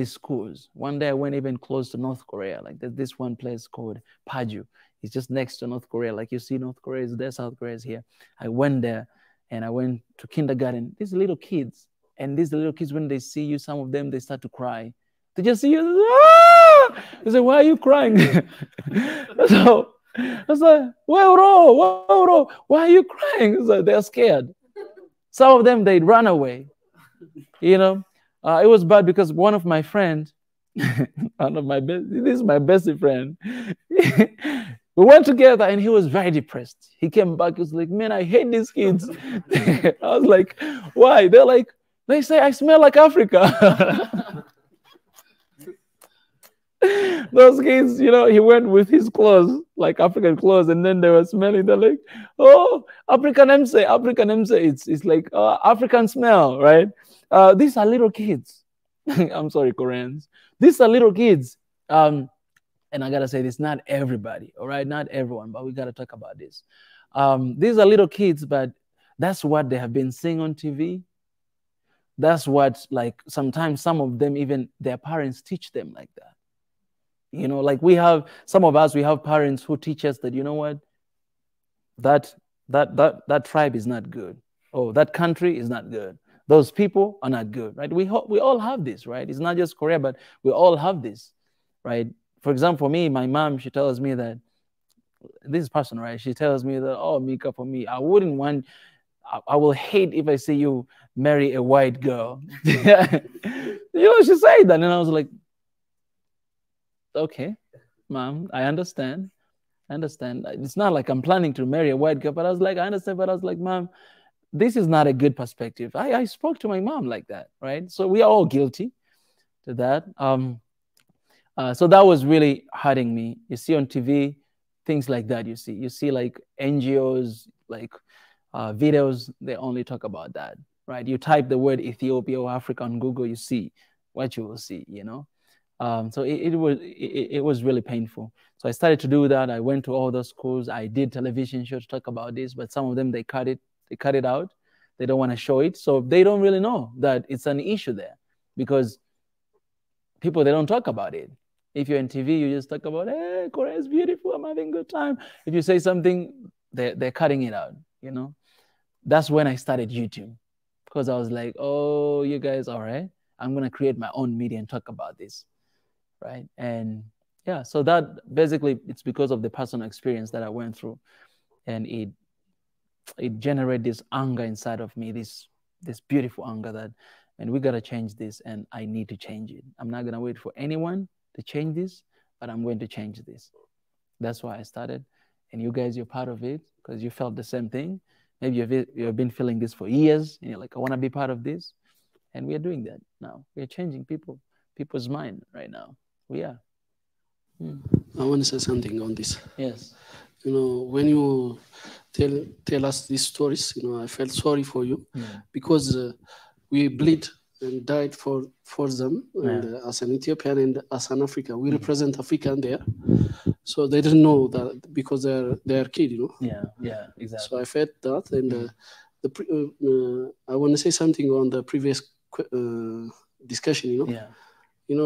schools. One day I went even close to North Korea. Like there's this one place called Paju. It's just next to North Korea. Like you see North Korea is there, South Korea is here. I went there and I went to kindergarten. These little kids, when they see you, some of them, they start to cry. They just see you, they say, why are you crying? So I was like, why are you crying? So they're scared. Some of them, they'd run away. It was bad because one of my friends, this is my best friend. We went together and he was very depressed. He came back, he was like, man, I hate these kids. I was like, why? They're like, they say I smell like Africa. Those kids, he went with his clothes, like African clothes, and then they were smelling. They're like, oh, African MC. It's like African smell, right? These are little kids. I'm sorry, Koreans. These are little kids. And I gotta say this, not everybody, all right? Not everyone, but we gotta talk about this. These are little kids, but that's what they have been seeing on TV. That's what, like, sometimes some of them, even their parents teach them like that. Like some of us, we have parents who teach us that, you know what, that tribe is not good. Oh, that country is not good. Those people are not good, right? We all have this, right? It's not just Korea, but we all have this, right? For example, for me, my mom, she tells me that, this is personal, right? She tells me that, oh, Mika, for me, I will hate if I see you marry a white girl. She said that. And I was like, okay, mom, I understand. It's not like I'm planning to marry a white girl, but I was like, I understand. But I was like, mom, this is not a good perspective. I spoke to my mom like that, right? So we are all guilty to that. So that was really hurting me. You see on TV, things like that. You see like NGOs, like videos, they only talk about that, right? You type the word Ethiopia or Africa on Google, you see what you will see, So it was really painful. So I started to do that. I went to all those schools. I did television shows to talk about this, but some of them, they cut it out. They don't want to show it. So they don't really know that it's an issue there, because people, they don't talk about it. If you're on TV, you just talk about, hey, Korea is beautiful, I'm having a good time. If you say something, they're cutting it out, That's when I started YouTube, because I was like, oh, you guys, all right, I'm going to create my own media and talk about this, right? And yeah, so that basically, it's because of the personal experience that I went through, and it generated this anger inside of me, this beautiful anger that, and we got to change this, and I need to change it. I'm not going to wait for anyone to change this. but I'm going to change this. That's why I started. And you guys, you're part of it because you felt the same thing. Maybe you've been feeling this for years. And you're like, I want to be part of this. And we are doing that now. We are changing people's mind right now. We are. I want to say something on this. Yes. You know, when you tell us these stories, you know, I felt sorry for you because we bleed and died for them. And as an Ethiopian and as an African, we represent African there. So they didn't know that because they're kid, you know. Yeah, exactly. So I felt that, and I want to say something on the previous discussion. You know, you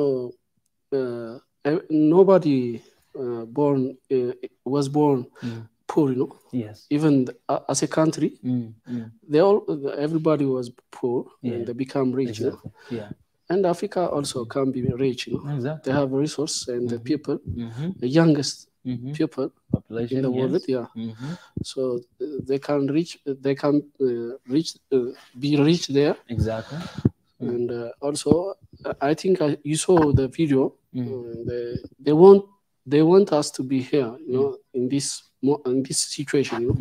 know, nobody was born poor. You know, yes. Even as a country, everybody was poor and they become rich. Exactly. You know? And Africa also can be rich. You know, exactly. They have resources and the people, the youngest people population in the world. So they can reach. They can be rich there. Exactly. And also, I think you saw the video. They want us to be here, you know, in this situation, you know,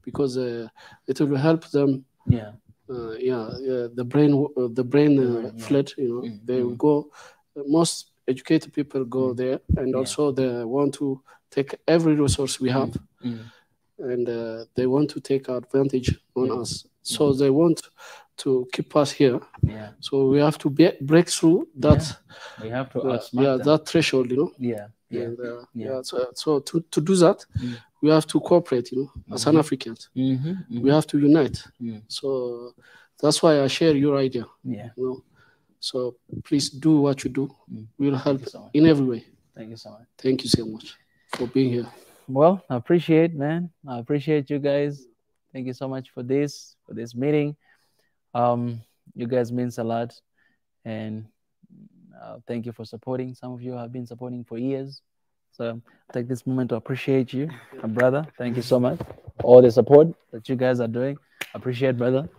because it will help them. The brain flood, you know, they will go. Most educated people go there, and also they want to take every resource we have, and they want to take advantage on us. So they want to keep us here. So we have to break through that. We have to outsmart them. That threshold, you know. So to do that, we have to cooperate, you know, as an Africans. We have to unite. So that's why I share your idea. You know. So please do what you do. We'll help in every way. Thank you so much. Thank you so much for being here. Well, I appreciate, man. I appreciate you guys. Thank you so much for this meeting. You guys means a lot, and thank you for supporting. Some of you have been supporting for years, so I take this moment to appreciate you, my brother. Thank you so much for all the support that you guys are doing. Appreciate, brother.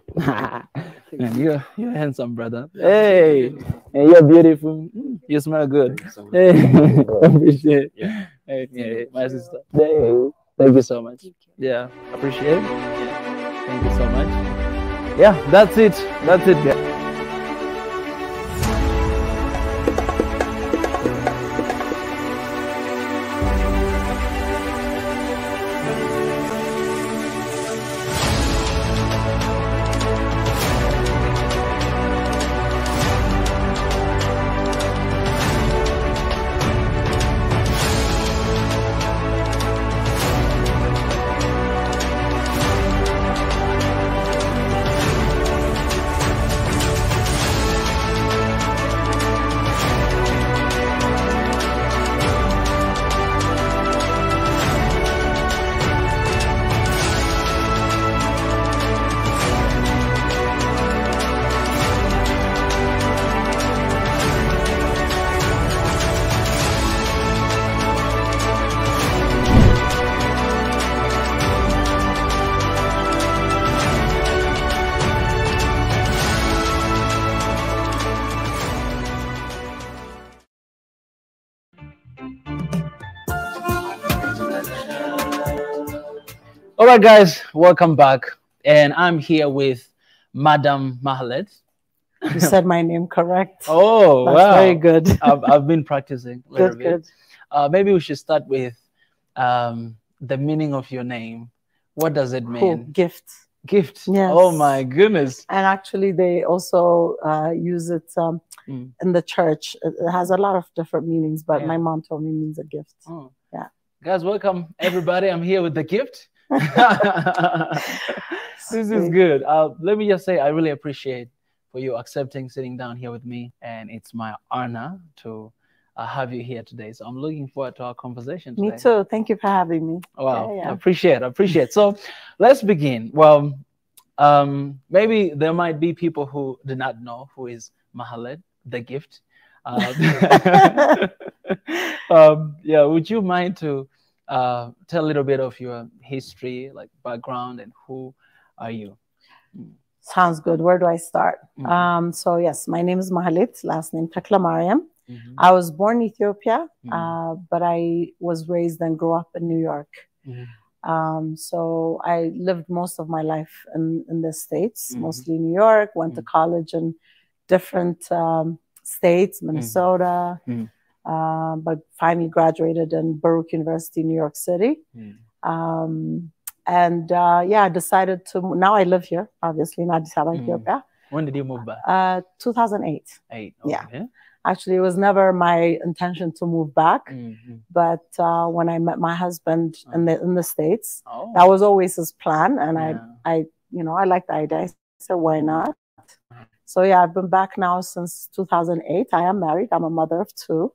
And you're handsome, brother. Hey, and you're beautiful. You smell good. Hey, appreciate. Hey, my sister. Hey, thank you so much. Yeah, appreciate. Thank you so much. Yeah, that's it. That's it, guys. All right, guys, welcome back. And I'm here with Madam Mahalet. You said my name correct. Oh, that's wow. Very good. I've been practicing a little bit. Good. Maybe we should start with the meaning of your name. What does it mean? Gift. Gift. Yes. Oh, my goodness. And actually, they also use it in the church. It has a lot of different meanings, but my mom told me it means a gift. Oh. Yeah. Guys, welcome, everybody. I'm here with the gift. This is good. Let me just say I really appreciate for you accepting sitting down here with me, and it's my honor to have you here today. So I'm looking forward to our conversation today. Me too. Thank you for having me. Wow, I appreciate. So let's begin. Well, maybe there might be people who do not know who is Mahalet, the gift. Would you mind to tell a little bit of your history, like background, and who are you? Sounds good. Where do I start? So yes, my name is Mahalet, last name Takla Mariam. I was born in Ethiopia, but I was raised and grew up in New York. So I lived most of my life in the States, mostly New York, went to college in different states, Minnesota, but finally graduated in Baruch University, New York City. Yeah, I decided to, now I live here, obviously, in Addis Ababa, Ethiopia. When did you move back? 2008. Okay. Yeah. Actually, it was never my intention to move back. But when I met my husband in the States, that was always his plan. And I liked the idea. I said, why not? So yeah, I've been back now since 2008. I am married. I'm a mother of two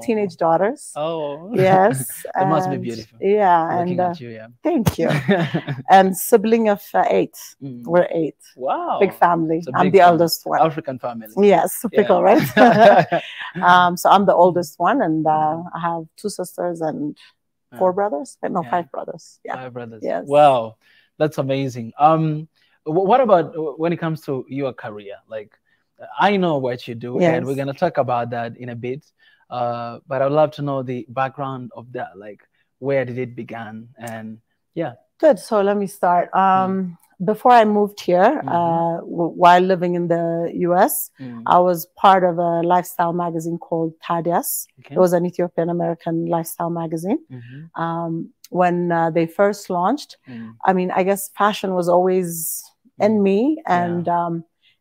teenage daughters. Oh, yes. That must be beautiful. Yeah. Looking at you, yeah. Thank you. And sibling of 8. We're 8. Wow. Big family. I'm big the family. eldest one. African family. Yes, typical, right? So I'm the oldest one, and I have 2 sisters and 4 brothers. No, 5 brothers. Yeah. 5 brothers. Yes. Wow, that's amazing. What about when it comes to your career? Like, I know what you do, and we're gonna talk about that in a bit. But I'd love to know the background of that. Like, where did it begin? And yeah. Good. So let me start. Before I moved here, while living in the US, I was part of a lifestyle magazine called Tadias. It was an Ethiopian American lifestyle magazine. When they first launched, I mean, I guess fashion was always in me, and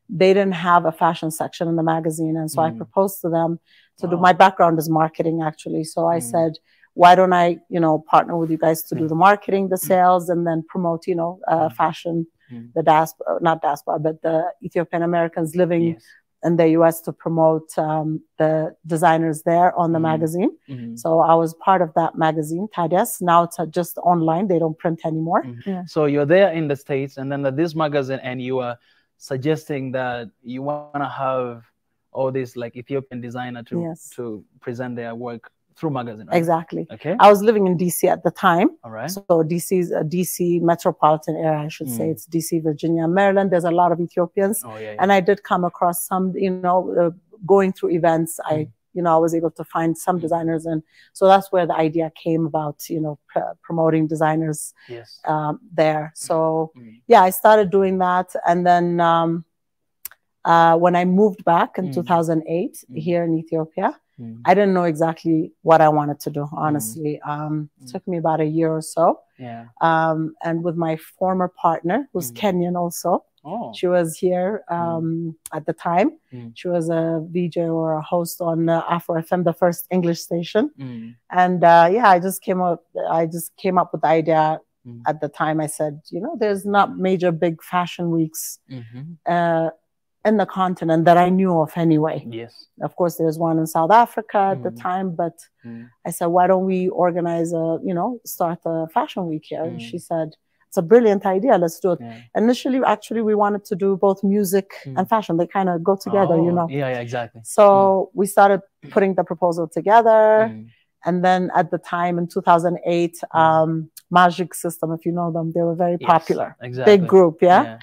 they didn't have a fashion section in the magazine. And so I proposed to them to do, my background is marketing actually. So I said, why don't I, partner with you guys to do the marketing, the sales, and then promote, fashion, the diaspora, not diaspora, but the Ethiopian Americans living in the US, to promote the designers there on the magazine. So I was part of that magazine, Tadias. Now it's just online. They don't print anymore. So you're there in the States, and then this magazine, and you are suggesting that you want to have all these like Ethiopian designer to present their work through magazine, right? Exactly. Okay. I was living in DC at the time. All right. So DC's a DC metropolitan area, I should say. It's DC, Virginia, Maryland. There's a lot of Ethiopians. And I did come across some, going through events. I was able to find some designers. And so that's where the idea came about, promoting designers there. So yeah, I started doing that. And then when I moved back in 2008 here in Ethiopia, I didn't know exactly what I wanted to do, honestly. It took me about a year or so. And with my former partner, who's Kenyan also, she was here at the time. She was a VJ or a host on Afro FM, the first English station. And I just came up with the idea at the time. I said, there's not major big fashion weeks in the continent that I knew of anyway. Yes. Of course, there's one in South Africa at the time, but I said, why don't we organize start a fashion week here? And she said, it's a brilliant idea. Let's do it. Initially, actually, we wanted to do both music and fashion. They kind of go together, Yeah, exactly. So we started putting the proposal together. And then at the time in 2008, Magic System, if you know them, they were very popular. Exactly. Big group, Yeah.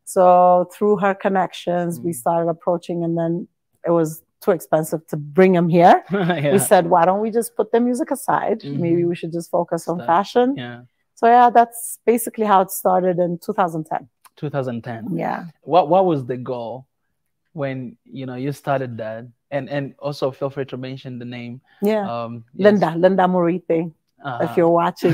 So through her connections, we started approaching, and then it was too expensive to bring them here. We said, why don't we just put the music aside? Maybe we should just focus on fashion. So yeah, that's basically how it started in 2010. 2010. Yeah. What was the goal when you started that? And also feel free to mention the name. Linda Murithi. If you're watching,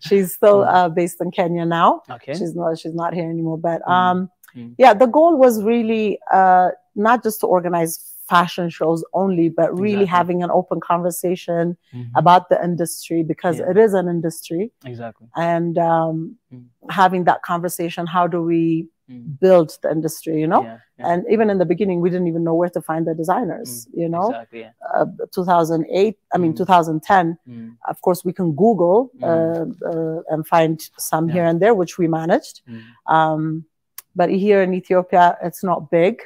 she's still based in Kenya now. She's not here anymore. But the goal was really not just to organize fashion shows only, but really having an open conversation about the industry, because it is an industry. And having that conversation, how do we build the industry, And even in the beginning, we didn't even know where to find the designers, 2008, 2010, of course, we can Google and find some here and there, which we managed. But here in Ethiopia, it's not big.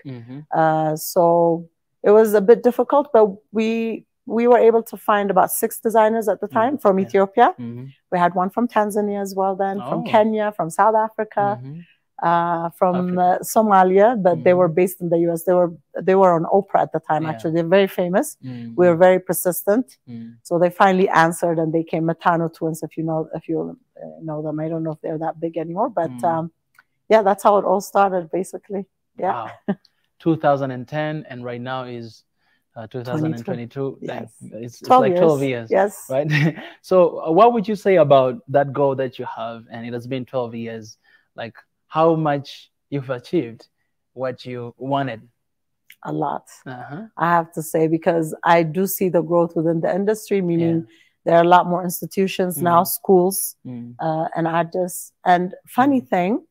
So it was a bit difficult, but we were able to find about 6 designers at the time from Ethiopia. We had one from Tanzania as well then, from Kenya, from South Africa. from Somalia, but they were based in the US. They were on Oprah at the time. Actually, they're very famous. We were very persistent, so they finally answered, and they came Matano twins. If you know them, I don't know if they're that big anymore, but yeah, that's how it all started, basically. Yeah. Wow. 2010, and right now is 2022. Yes. It's like 12 years. Yes. Right. So what would you say about that goal that you have? And it has been 12 years. Like, how much you've achieved what you wanted? A lot. I have to say, because I do see the growth within the industry, meaning there are a lot more institutions now, schools, and artists. And funny thing,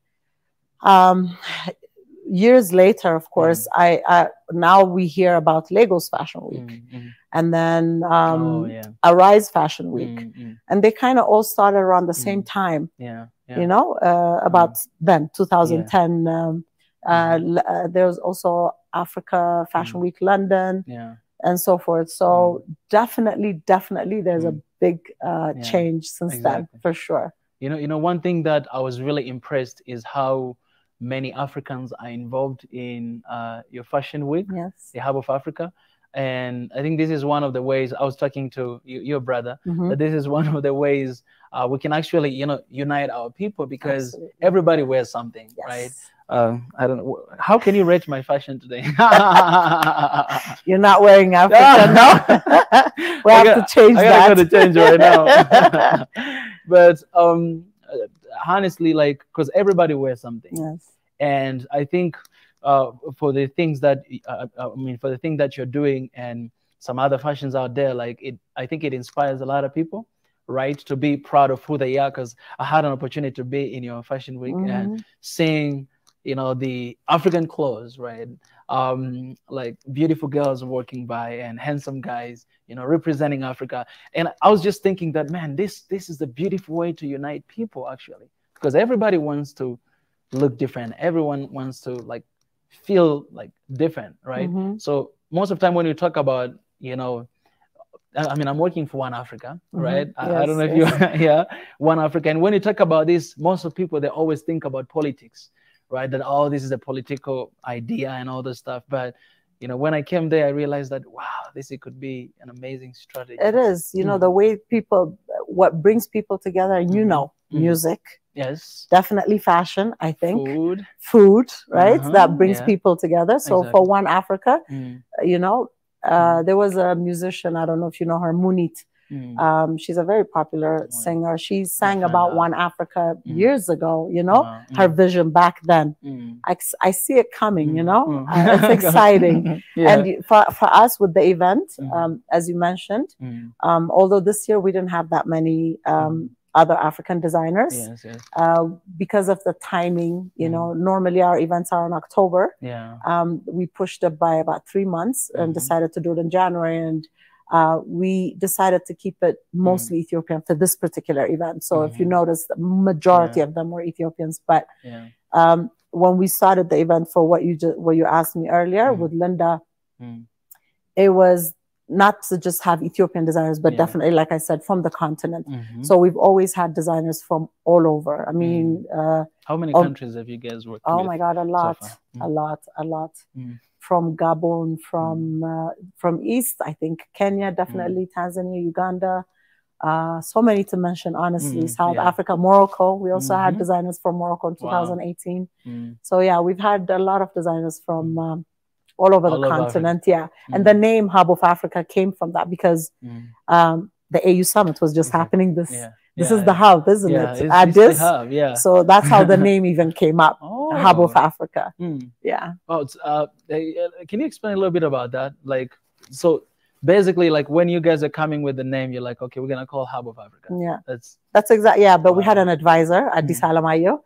years later, of course, now we hear about Lagos Fashion Week, and then Arise Fashion Week, and they kind of all started around the same time. You know, about then 2010. There's also Africa Fashion Week London, and so forth. So definitely, there's a big change since then, for sure. You know, one thing that I was really impressed is how many Africans are involved in your fashion week, the Hub of Africa. And I think this is one of the ways, I was talking to your brother, that this is one of the ways we can actually, you know, unite our people, because everybody wears something, right? I don't know. How can you rate my fashion today? You're not wearing Africa, no? We have to change that. I got to change right now. But honestly, like, because everybody wears something. Yes. And I think for the things that for the thing that you're doing and some other fashions out there, like I think it inspires a lot of people, right, to be proud of who they are. Because I had an opportunity to be in your fashion week and seeing, you know, the African clothes, right? Like beautiful girls walking by and handsome guys, you know, representing Africa. And I was just thinking that, man, this is the beautiful way to unite people, actually, because everybody wants to look different. Everyone wants to like feel like different, right? So most of the time when you talk about, you know, I mean, I'm working for One Africa, right? I don't know if you, One Africa. And when you talk about this, most of people, they always think about politics, right? That, oh, this is a political idea and all this stuff. But, you know, when I came there, I realized that, wow, this could be an amazing strategy. It is, you know, the way people, what brings people together, and you know, music. Yes. Definitely fashion, I think. Food, right? That brings people together. So for One Africa, you know, there was a musician, I don't know if you know her, Munit. She's a very popular singer. She sang about One Africa years ago, you know, her vision back then. I see it coming, you know, it's exciting. And for us with the event, as you mentioned, although this year we didn't have that many other African designers, because of the timing, you know, normally our events are in October. We pushed it by about 3 months and decided to do it in January. And we decided to keep it mostly Ethiopian for this particular event. So if you notice, the majority of them were Ethiopians. But when we started the event for what you asked me earlier with Linda, it was not to just have Ethiopian designers, but definitely, like I said, from the continent. So we've always had designers from all over. I mean, how many countries have you guys worked with? Oh my God, a lot. From Gabon, from East, I think Kenya, definitely Tanzania, Uganda, so many to mention, honestly. South Africa, Morocco. We also had designers from Morocco in 2018. So yeah, we've had a lot of designers from all over the continent. And the name Hub of Africa came from that, because the AU Summit was just happening this is the hub, isn't it? It's the hub, So that's how the name even came up, Hub of Africa. Oh, can you explain a little bit about that? Like, so basically, like when you guys are coming with the name, you're like, okay, we're gonna call Hub of Africa. That's exactly, but we had an advisor, Addis Alamayo.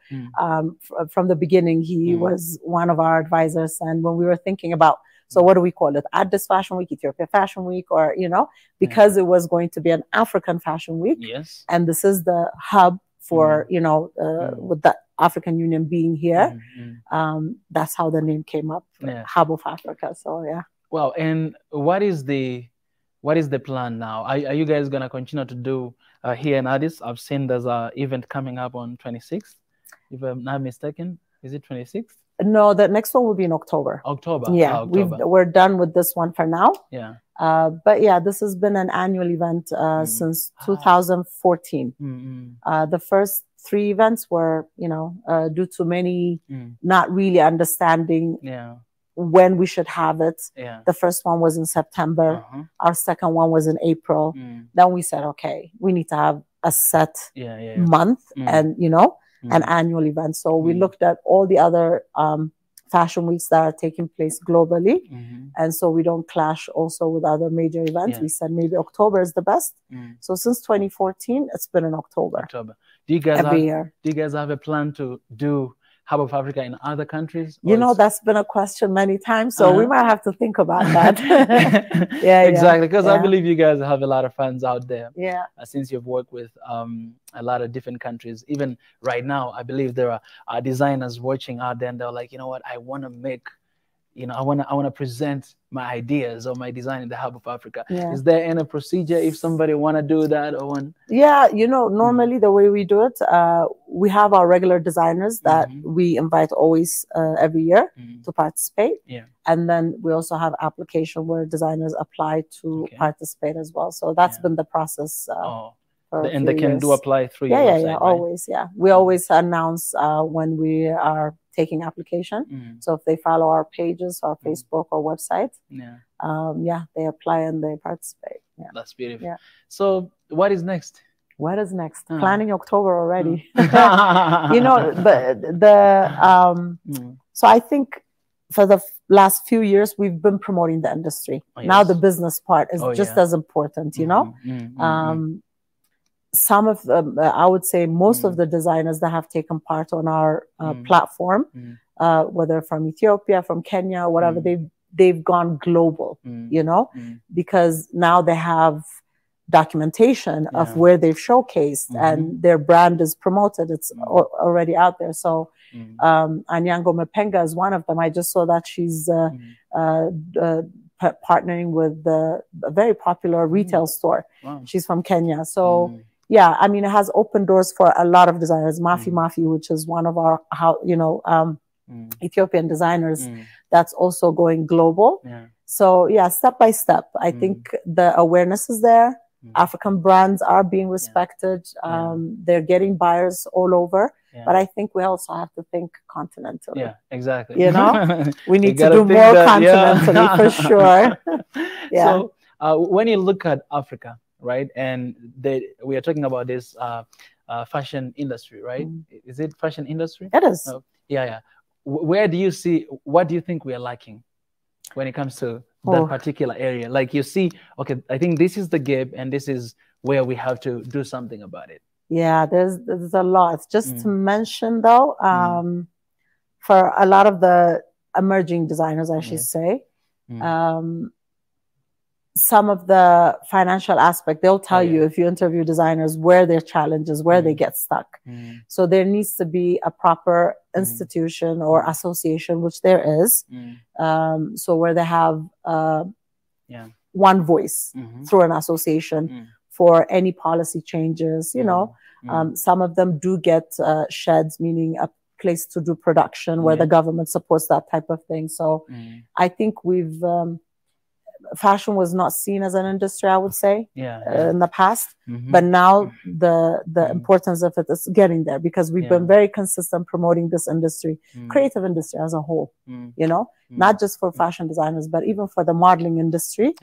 From the beginning, he was one of our advisors. And when we were thinking about, so what do we call it? Addis Fashion Week, Ethiopia Fashion Week, or, you know, because it was going to be an African Fashion Week. And this is the hub for, you know, with the African Union being here. That's how the name came up, Hub of Africa. So, yeah. Wow. And what is the plan now? Are you guys going to continue to do here in Addis? I've seen there's an event coming up on 26th, if I'm not mistaken. Is it 26th? No, the next one will be in October. October. Yeah, October. we're done with this one for now. Yeah. But yeah, this has been an annual event since 2014. The first 3 events were, due to many not really understanding when we should have it. The first one was in September. Our second one was in April. Then we said, okay, we need to have a set month and, an annual event. So we looked at all the other fashion weeks that are taking place globally. And so we don't clash also with other major events. We said maybe October is the best. So since 2014, it's been in October. Do you guys every year. Do you guys have a plan to do Hub of Africa in other countries? That's been a question many times, so we might have to think about that. Exactly, because I believe you guys have a lot of fans out there. Since you've worked with a lot of different countries, even right now, I believe there are designers watching out there, and they're like, you know what, I want to make, I want to present my ideas or my design in the Hub of Africa. Is there any procedure if somebody want to do that or want? Normally the way we do it, we have our regular designers that we invite always every year to participate. And then we also have application where designers apply to participate as well. So that's been the process. And they can apply through your website, right? Always. We always announce when we are taking application. So if they follow our pages, our Facebook or website, they apply and they participate. That's beautiful. So what is next? What is next? Planning October already. So I think for the last few years we've been promoting the industry. Now the business part is just as important. Some of them, I would say most of the designers that have taken part on our platform, whether from Ethiopia, from Kenya, whatever, they've gone global, because now they have documentation of where they've showcased and their brand is promoted. It's already out there. So Anyango Mapenga is one of them. I just saw that she's partnering with a very popular retail store. She's from Kenya. So it has opened doors for a lot of designers. Mafi, which is one of our Ethiopian designers, that's also going global. So step by step, I think the awareness is there. African brands are being respected. They're getting buyers all over. But I think we also have to think continentally. Exactly. We need to do more continentally for sure. So when you look at Africa, right, and we are talking about this fashion industry, right? Is it fashion industry? It is. Where do you see, what do you think we are lacking when it comes to that particular area? Like you see, okay, I think this is the gap and this is where we have to do something about it. There's a lot. Just to mention though, for a lot of the emerging designers, I should say, some of the financial aspect, they'll tell you if you interview designers where their challenges, where they get stuck. So there needs to be a proper institution or association, which there is. So where they have one voice through an association for any policy changes. Some of them do get sheds, meaning a place to do production where the government supports that type of thing. So I think fashion was not seen as an industry, I would say, in the past. But now the importance of it is getting there, because we've been very consistent promoting this industry, creative industry as a whole, not just for fashion designers, but even for the modeling industry.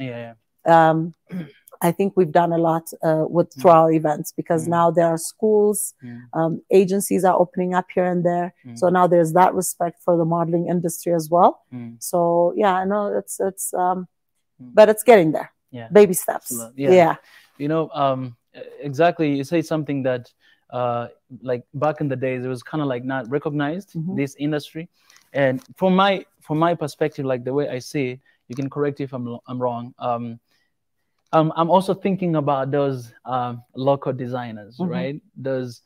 I think we've done a lot through our events, because now there are schools, agencies are opening up here and there. So now there's that respect for the modeling industry as well. So I know it's but it's getting there. Baby steps. Exactly. You say something that like back in the days, it was kind of like not recognized, this industry. And from my perspective, like the way I see it, you can correct if I'm wrong. I'm also thinking about those local designers, right? There's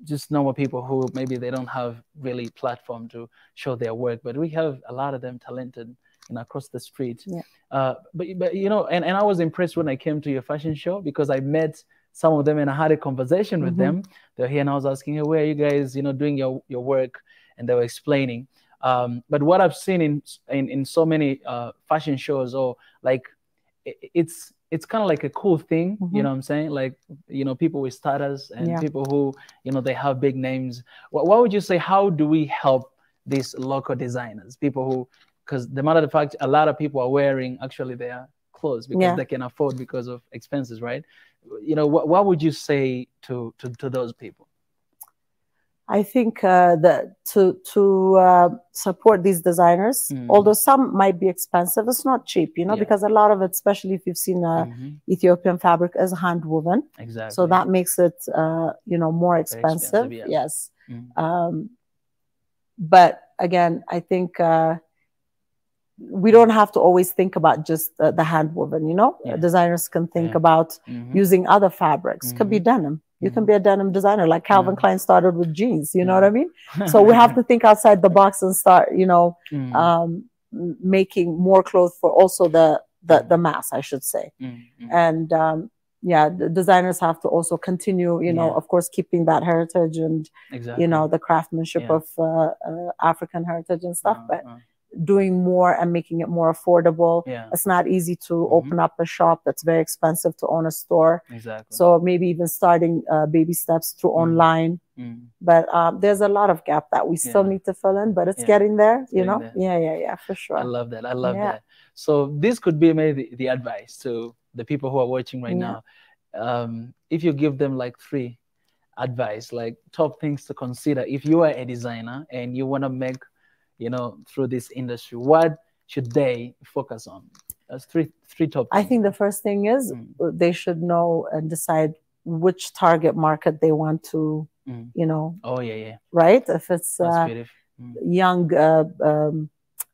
just normal people who maybe they don't have really platform to show their work, but we have a lot of them talented across the street. But and I was impressed when I came to your fashion show, because I met some of them and I had a conversation with them. They're here and I was asking, hey, where are you guys doing your work? and they were explaining. But what I've seen in so many fashion shows, or like it's kind of like a cool thing, you know what I'm saying? Like, you know, people with status and people who, you know, they have big names. What would you say? How do we help these local designers? People who, because the matter of fact, a lot of people are wearing actually their clothes because they can afford because of expenses, right? You know, what would you say to those people? I think that to support these designers, although some might be expensive, it's not cheap, you know, because a lot of it, especially if you've seen Ethiopian fabric, is hand woven. Exactly. So that makes it, you know, more expensive. Yes. But again, I think we don't have to always think about just the hand woven, you know. Designers can think about using other fabrics. Could be denim. You can be a denim designer, like Calvin Klein started with jeans, you know what I mean? So we have to think outside the box and start, you know, making more clothes for also the mass, I should say. And yeah, the designers have to also continue, you know, of course, keeping that heritage and, you know, the craftsmanship of African heritage and stuff, but doing more and making it more affordable. It's not easy to open up a shop. That's very expensive to own a store. So maybe even starting baby steps through online. But there's a lot of gap that we still need to fill in, but it's getting there, you know? Yeah, for sure. I love that. I love that. So this could be maybe the advice to the people who are watching right now. If you give them like 3 advice, like top things to consider, if you are a designer and you want to make, you know, through this industry, what should they focus on? That's three top things. I think the first thing is they should know and decide which target market they want to, you know. Right? If it's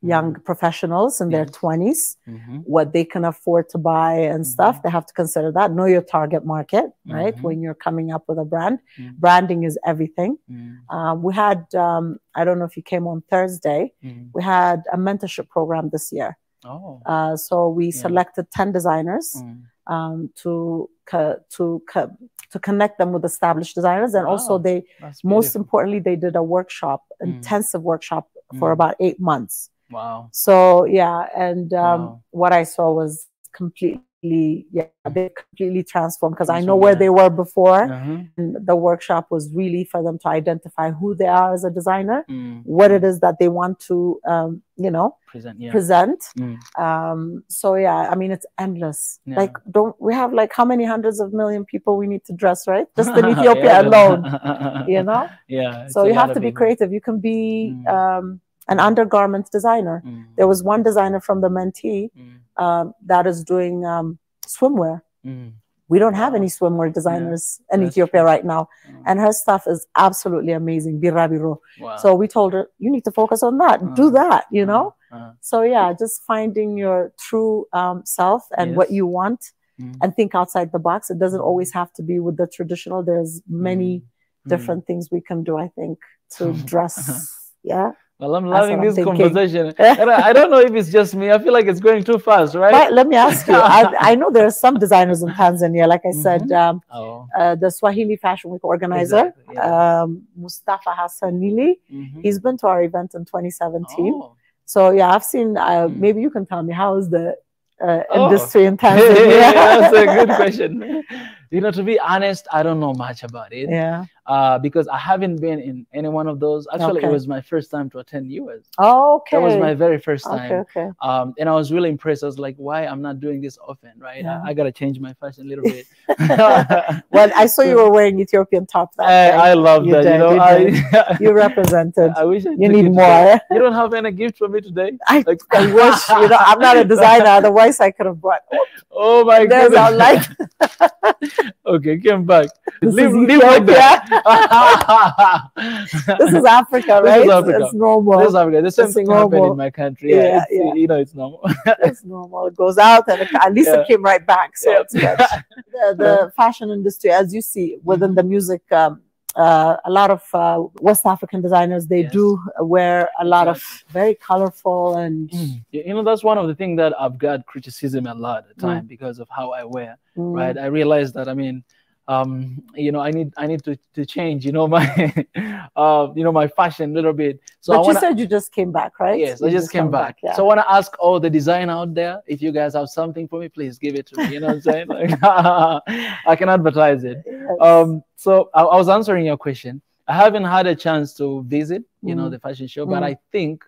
young professionals in their 20s, what they can afford to buy and stuff, they have to consider that. Know your target market, right? When you're coming up with a brand. Branding is everything. We had, I don't know if you came on Thursday, we had a mentorship program this year. So we selected 10 designers to connect them with established designers. And also they, most importantly, they did a workshop, intensive workshop for about 8 months. So yeah, and what I saw was completely, they completely transformed, because I know where they were before. And the workshop was really for them to identify who they are as a designer, what it is that they want to, you know, present. So yeah, I mean, it's endless. Like, we have like how many hundreds of million people we need to dress, right? Just in Ethiopia alone, you know? So you have to be creative. You can be an undergarment designer. There was one designer from the Mentee that is doing swimwear. We don't have any swimwear designers in Ethiopia right now. And her stuff is absolutely amazing. Birabiro. So we told her, you need to focus on that. Do that, you know? So yeah, just finding your true self and what you want, and think outside the box. It doesn't always have to be with the traditional. There's many different things we can do, I think, to dress. Well, I'm loving this conversation. And I don't know if it's just me. I feel like it's going too fast, right? But let me ask you. I know there are some designers in Tanzania. Like I said, the Swahili Fashion Week organizer, Mustafa Hassan Nili, he's been to our event in 2017. So yeah, I've seen, maybe you can tell me, how is the industry in Tanzania? That's a good question. You know, to be honest, I don't know much about it. Because I haven't been in any one of those. Actually, it was my first time to attend US. That was my very first time. And I was really impressed. I was like, why I'm not doing this often, right? I got to change my fashion a little bit. Well, I saw you were wearing Ethiopian top. I love that. You know, you represented. I wish you need more. You don't have any gift for me today? I wish. You know, I'm not a designer. Otherwise, I could have brought. Oh my goodness! Like. Okay, come back. Leave like that. This is Africa, right? This is Africa. It's normal. This is Africa. The same thing happened in my country. You know, it's normal. It's normal. It goes out, and at least it came right back. So it's good. The fashion industry, as you see within the music, a lot of West African designers, they do wear a lot of very colorful and you know, that's one of the things that I've got criticism a lot of the time because of how I wear, right? I realized that, I mean, you know, I need to change, you know, my you know, my fashion a little bit. So but you said you just came back, right? Yes, you I just came back. Yeah. So I want to ask all the design out there, if you guys have something for me, please give it to me. You know what I'm saying? Like, I can advertise it. Yes. So I was answering your question. I haven't had a chance to visit, you know, the fashion show, but I think,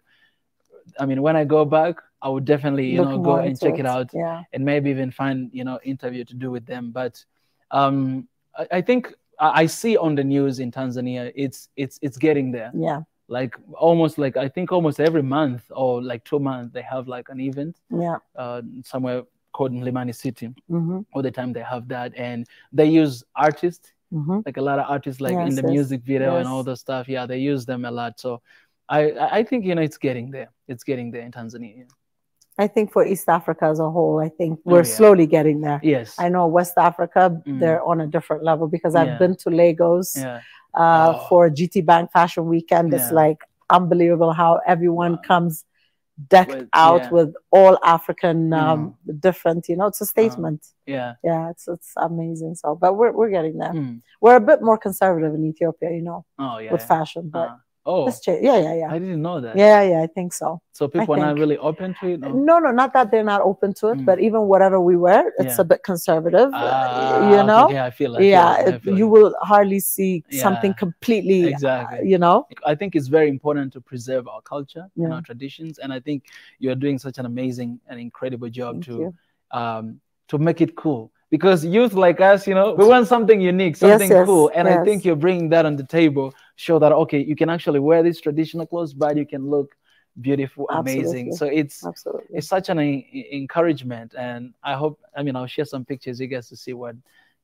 I mean, when I go back, I would definitely, you know, go and check it out, and maybe even find, you know, interview to do with them. But I think I see on the news in Tanzania, it's getting there. Yeah. Like almost like, I think almost every month or like 2 months, they have like an event. Yeah. Somewhere called Mlimani City. All the time they have that, and they use artists, like a lot of artists, like in the music video and all the stuff. Yeah, they use them a lot. So I think, you know, it's getting there. It's getting there in Tanzania. I think for East Africa as a whole, I think we're slowly getting there. Yes. I know West Africa, they're on a different level, because I've been to Lagos for GT Bank Fashion Weekend. It's like unbelievable how everyone comes decked out with all African different, you know, it's a statement. Yeah, it's amazing. So, but we're getting there. We're a bit more conservative in Ethiopia, you know, with fashion, but let's change. Yeah. I didn't know that. Yeah, I think so. So people are not really open to it? No, not that they're not open to it, but even whatever we wear, it's a bit conservative, you know? Okay, I feel like you will hardly see something completely, you know? I think it's very important to preserve our culture and our traditions, and I think you're doing such an amazing and incredible job to make it cool. Because youth like us, you know, we want something unique, something cool. And I think you're bringing that on the table, show that, okay, you can actually wear these traditional clothes, but you can look beautiful, amazing. So it's such an encouragement. And I hope, I mean, I'll share some pictures, you guys to see what,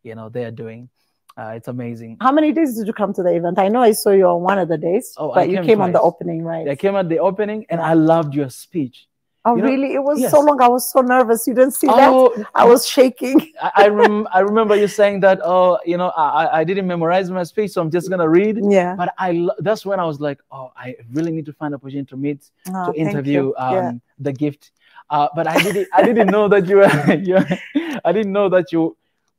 you know, they're doing. It's amazing. How many days did you come to the event? I know I saw you on one of the days, but you came on the opening, right? I came at the opening, and I loved your speech. Oh, you really? It was so long. I was so nervous. You didn't see that? I was shaking. I remember you saying that, oh, you know, I didn't memorize my speech, so I'm just going to read. Yeah. But that's when I was like, oh, I really need to find an opportunity to meet, to interview the gift. But I didn't know that you were, I didn't know that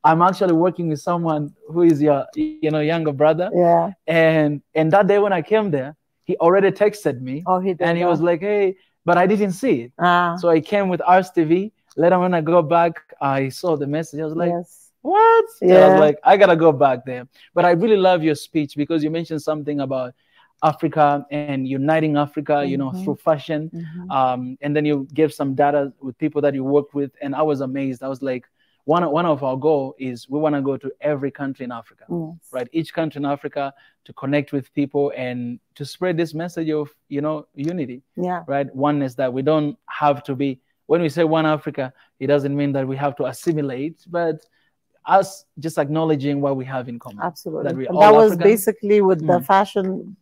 I'm actually working with someone who is your, you know, younger brother. Yeah. And that day when I came there, he already texted me. Oh, he did. And he was like, hey, but I didn't see it. So I came with Ars TV. Later when I go back, I saw the message. I was like, what? Yeah. I was like, I got to go back there. But I really love your speech, because you mentioned something about Africa and uniting Africa, you know, through fashion. And then you gave some data with people that you work with. And I was amazed. I was like, one of our goals is we want to go to every country in Africa, right? Each country in Africa, to connect with people and to spread this message of, you know, unity, right? Oneness, that we don't have to be, when we say one Africa, it doesn't mean that we have to assimilate, but us just acknowledging what we have in common. Absolutely. That was African. Basically with the fashion.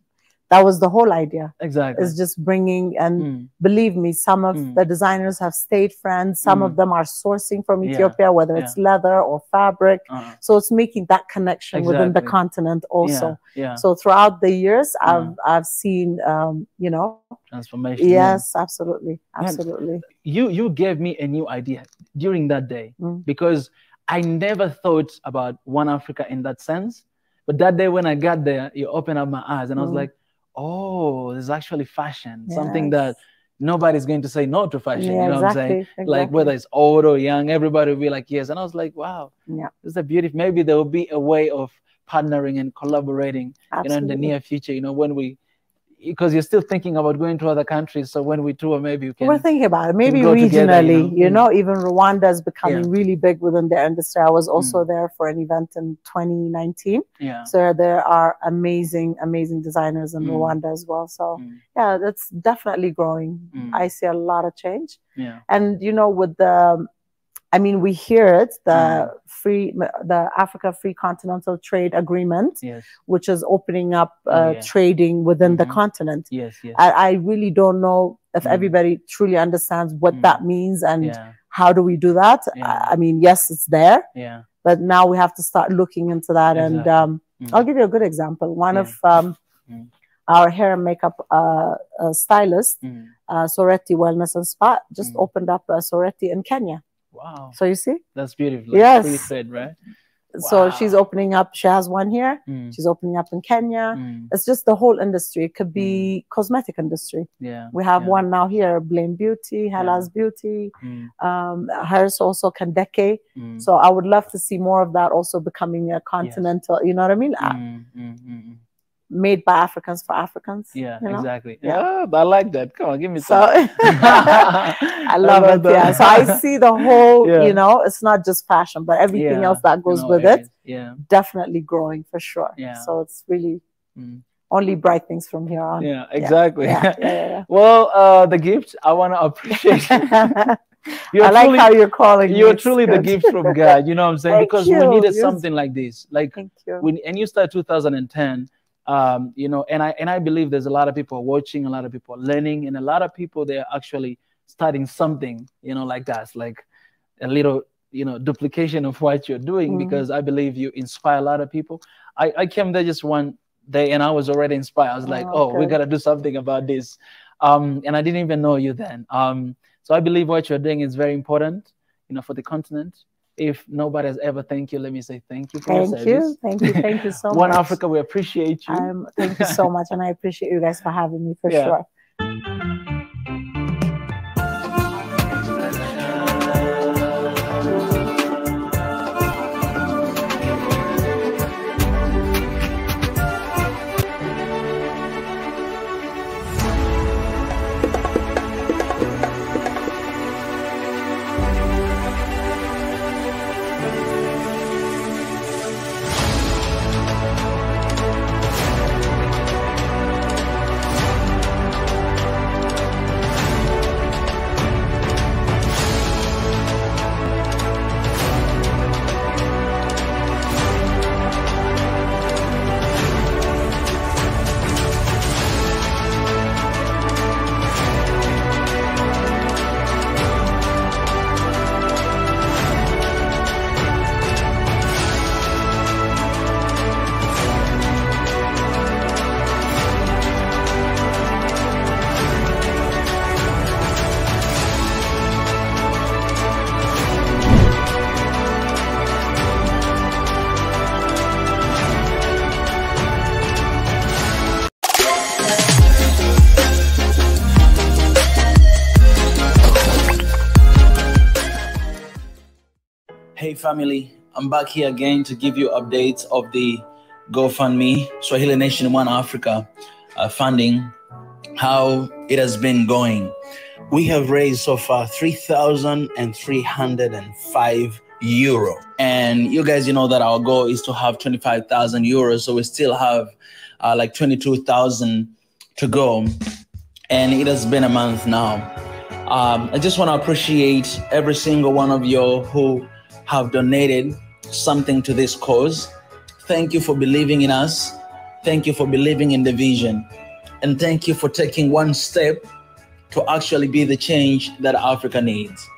That was the whole idea. Exactly. It's just bringing, and believe me, some of the designers have stayed friends. Some of them are sourcing from Ethiopia, whether it's leather or fabric. So it's making that connection within the continent also. So throughout the years, I've seen, you know, transformation. Yes, absolutely. Absolutely. You gave me a new idea during that day, because I never thought about One Africa in that sense. But that day when I got there, you opened up my eyes, and I was like, oh, there's actually fashion, something that nobody's going to say no to fashion. You know what I'm saying? Like whether it's old or young, everybody will be like, yes. And I was like, wow, this is a beauty. Maybe there will be a way of partnering and collaborating, you know, in the near future, you know, when we, because you're still thinking about going to other countries. So when we tour, maybe we can. We're thinking about it. Maybe regionally, you know, even Rwanda is becoming really big within their industry. I was also there for an event in 2019. So there are amazing designers in Rwanda as well. So yeah, that's definitely growing. I see a lot of change. And you know, with the, I mean, we hear it, the Africa Free Continental Trade Agreement, which is opening up trading within the continent. I really don't know if everybody truly understands what that means and how do we do that. I mean, yes, it's there, but now we have to start looking into that. And I'll give you a good example. One of our hair and makeup stylist, Soretti Wellness and Spa, just opened up Soretti in Kenya. Wow. So you see? That's beautiful. Like yes. free trade, right? So she's opening up. She has one here. She's opening up in Kenya. It's just the whole industry. It could be cosmetic industry. Yeah. We have one now here, Blame Beauty, Hela's Beauty. Hers also Kandeke. So I would love to see more of that also becoming a continental, you know what I mean? Made by Africans for Africans. Yeah, you know? exactly. Yeah. I like that. Come on, give me So some. I love it. Yeah. So I see the whole, you know, it's not just fashion, but everything else that goes with it. Yeah. Definitely growing for sure. Yeah. So it's really only bright things from here on. Yeah, exactly. Yeah. Well, the gift, I want to appreciate. I like how you're calling me. You're truly the gift from God. You know what I'm saying? Because we needed something like this. Like, and you started 2010. You know, and I believe there's a lot of people watching, a lot of people learning, and a lot of people they're actually starting something, you know, like that, like a little, you know, duplication of what you're doing, because I believe you inspire a lot of people. I came there just one day and I was already inspired. I was like, we got to do something about this. And I didn't even know you then. So I believe what you're doing is very important, you know, for the continent. If nobody has ever thanked you, let me say thank you for your service. Thank you so much. One Africa, we appreciate you. Thank you so much, and I appreciate you guys for having me for sure. Hey family, I'm back here again to give you updates of the GoFundMe Swahili Nation One Africa funding, how it has been going. We have raised so far 3,305 euro. And you guys, you know that our goal is to have 25,000 euros. So we still have like 22,000 to go. And it has been a month now. I just want to appreciate every single one of you who have donated something to this cause. Thank you for believing in us. Thank you for believing in the vision. And thank you for taking one step to actually be the change that Africa needs.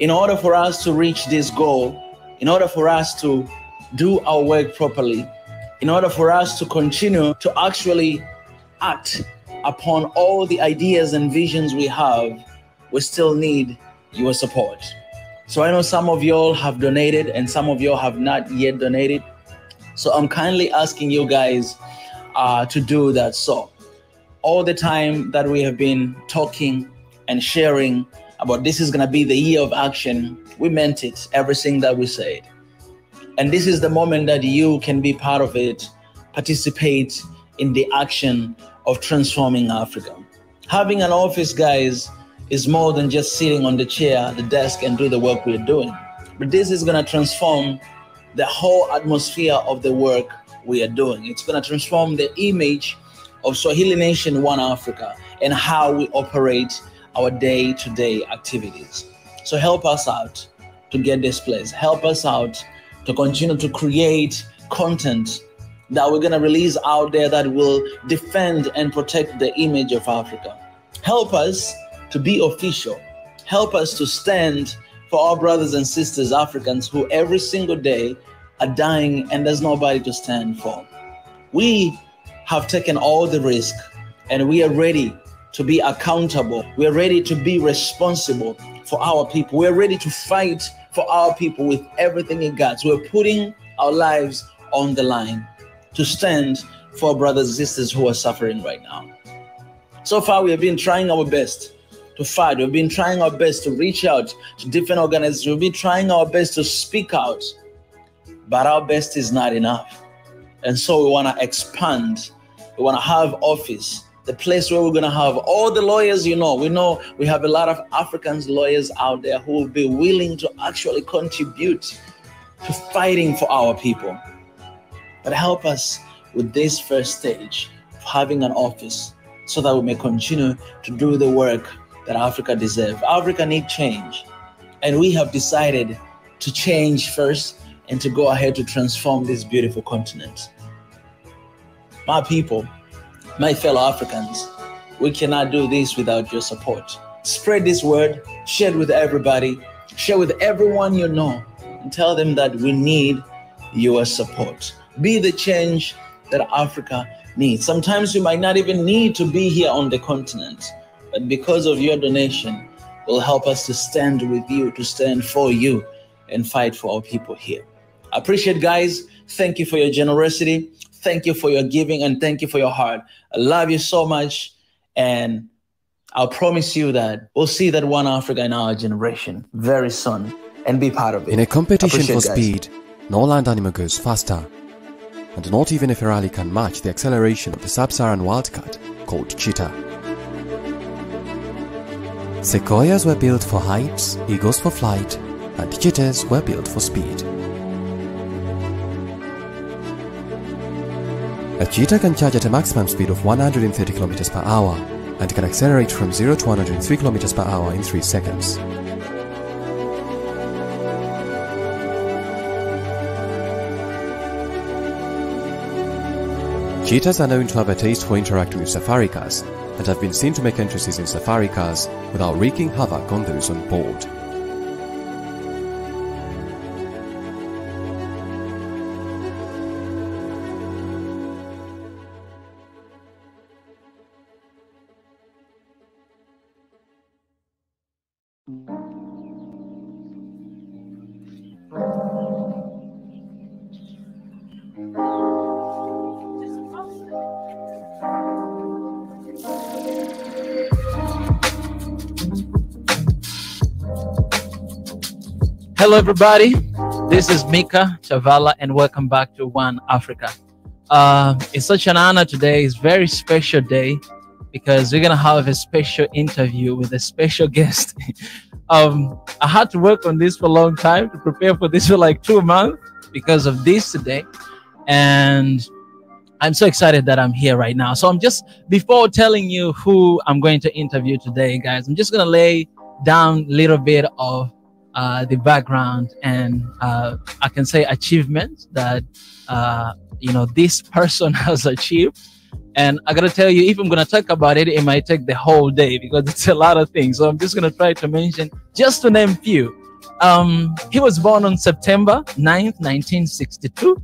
In order for us to reach this goal, in order for us to do our work properly, in order for us to continue to actually act upon all the ideas and visions we have, we still need your support. So I know some of y'all have donated and some of y'all have not yet donated. So I'm kindly asking you guys to do that. So all the time that we have been talking and sharing about this is going to be the year of action, we meant it, everything that we said. And this is the moment that you can be part of it, participate in the action of transforming Africa. Having an office, guys, is more than just sitting on the chair, the desk, and do the work we're doing. But this is going to transform the whole atmosphere of the work we are doing. It's going to transform the image of Swahili Nation One Africa and how we operate our day-to-day activities. So help us out to get this place. Help us out to continue to create content that we're going to release out there that will defend and protect the image of Africa. Help us to be official. Help us to stand for our brothers and sisters, Africans, who every single day are dying and there's nobody to stand for. We have taken all the risk and we are ready to be accountable. We are ready to be responsible for our people. We are ready to fight for our people with everything it got. We're putting our lives on the line to stand for our brothers and sisters who are suffering right now. So far, we have been trying our best to fight. We've been trying our best to reach out to different organizations. We've been trying our best to speak out, but our best is not enough. And so we want to expand. We want to have office, the place where we're going to have all the lawyers, we know we have a lot of African lawyers out there who will be willing to actually contribute to fighting for our people. But help us with this first stage of having an office so that we may continue to do the work that Africa deserves. Africa needs change. And we have decided to change first and to go ahead to transform this beautiful continent. My people, my fellow Africans, we cannot do this without your support. Spread this word, share it with everybody, share with everyone you know, and tell them that we need your support. Be the change that Africa needs. Sometimes you might not even need to be here on the continent, but because of your donation, will help us to stand with you, to stand for you, and fight for our people here. I appreciate, guys. Thank you for your generosity. Thank you for your giving, and thank you for your heart. I love you so much, and I'll promise you that we'll see that one Africa in our generation very soon, and be part of it. In a competition for speed, no land animal goes faster, and not even a Ferrari can match the acceleration of the sub-Saharan wildcat called cheetah. Sequoias were built for heights, eagles for flight, and cheetahs were built for speed. A cheetah can charge at a maximum speed of 130 km per hour and can accelerate from 0 to 103 km per hour in 3 seconds. Cheetahs are known to have a taste for interacting with safari cars and have been seen to make entrances in safari cars without wreaking havoc on those on board. Hello, everybody. This is Mika, Chavala, and welcome back to One Africa. It's such an honor today. It's a very special day because we're going to have a special interview with a special guest. I had to work on this for a long time, to prepare for this for like 2 months because of this today. And I'm so excited that I'm here right now. So before telling you who I'm going to interview today, guys, I'm just going to lay down a little bit of the background and I can say achievements that this person has achieved. And I gotta tell you, if I'm gonna talk about it, it might take the whole day because it's a lot of things. So I'm just gonna try to mention, just to name a few. He was born on September 9th, 1962.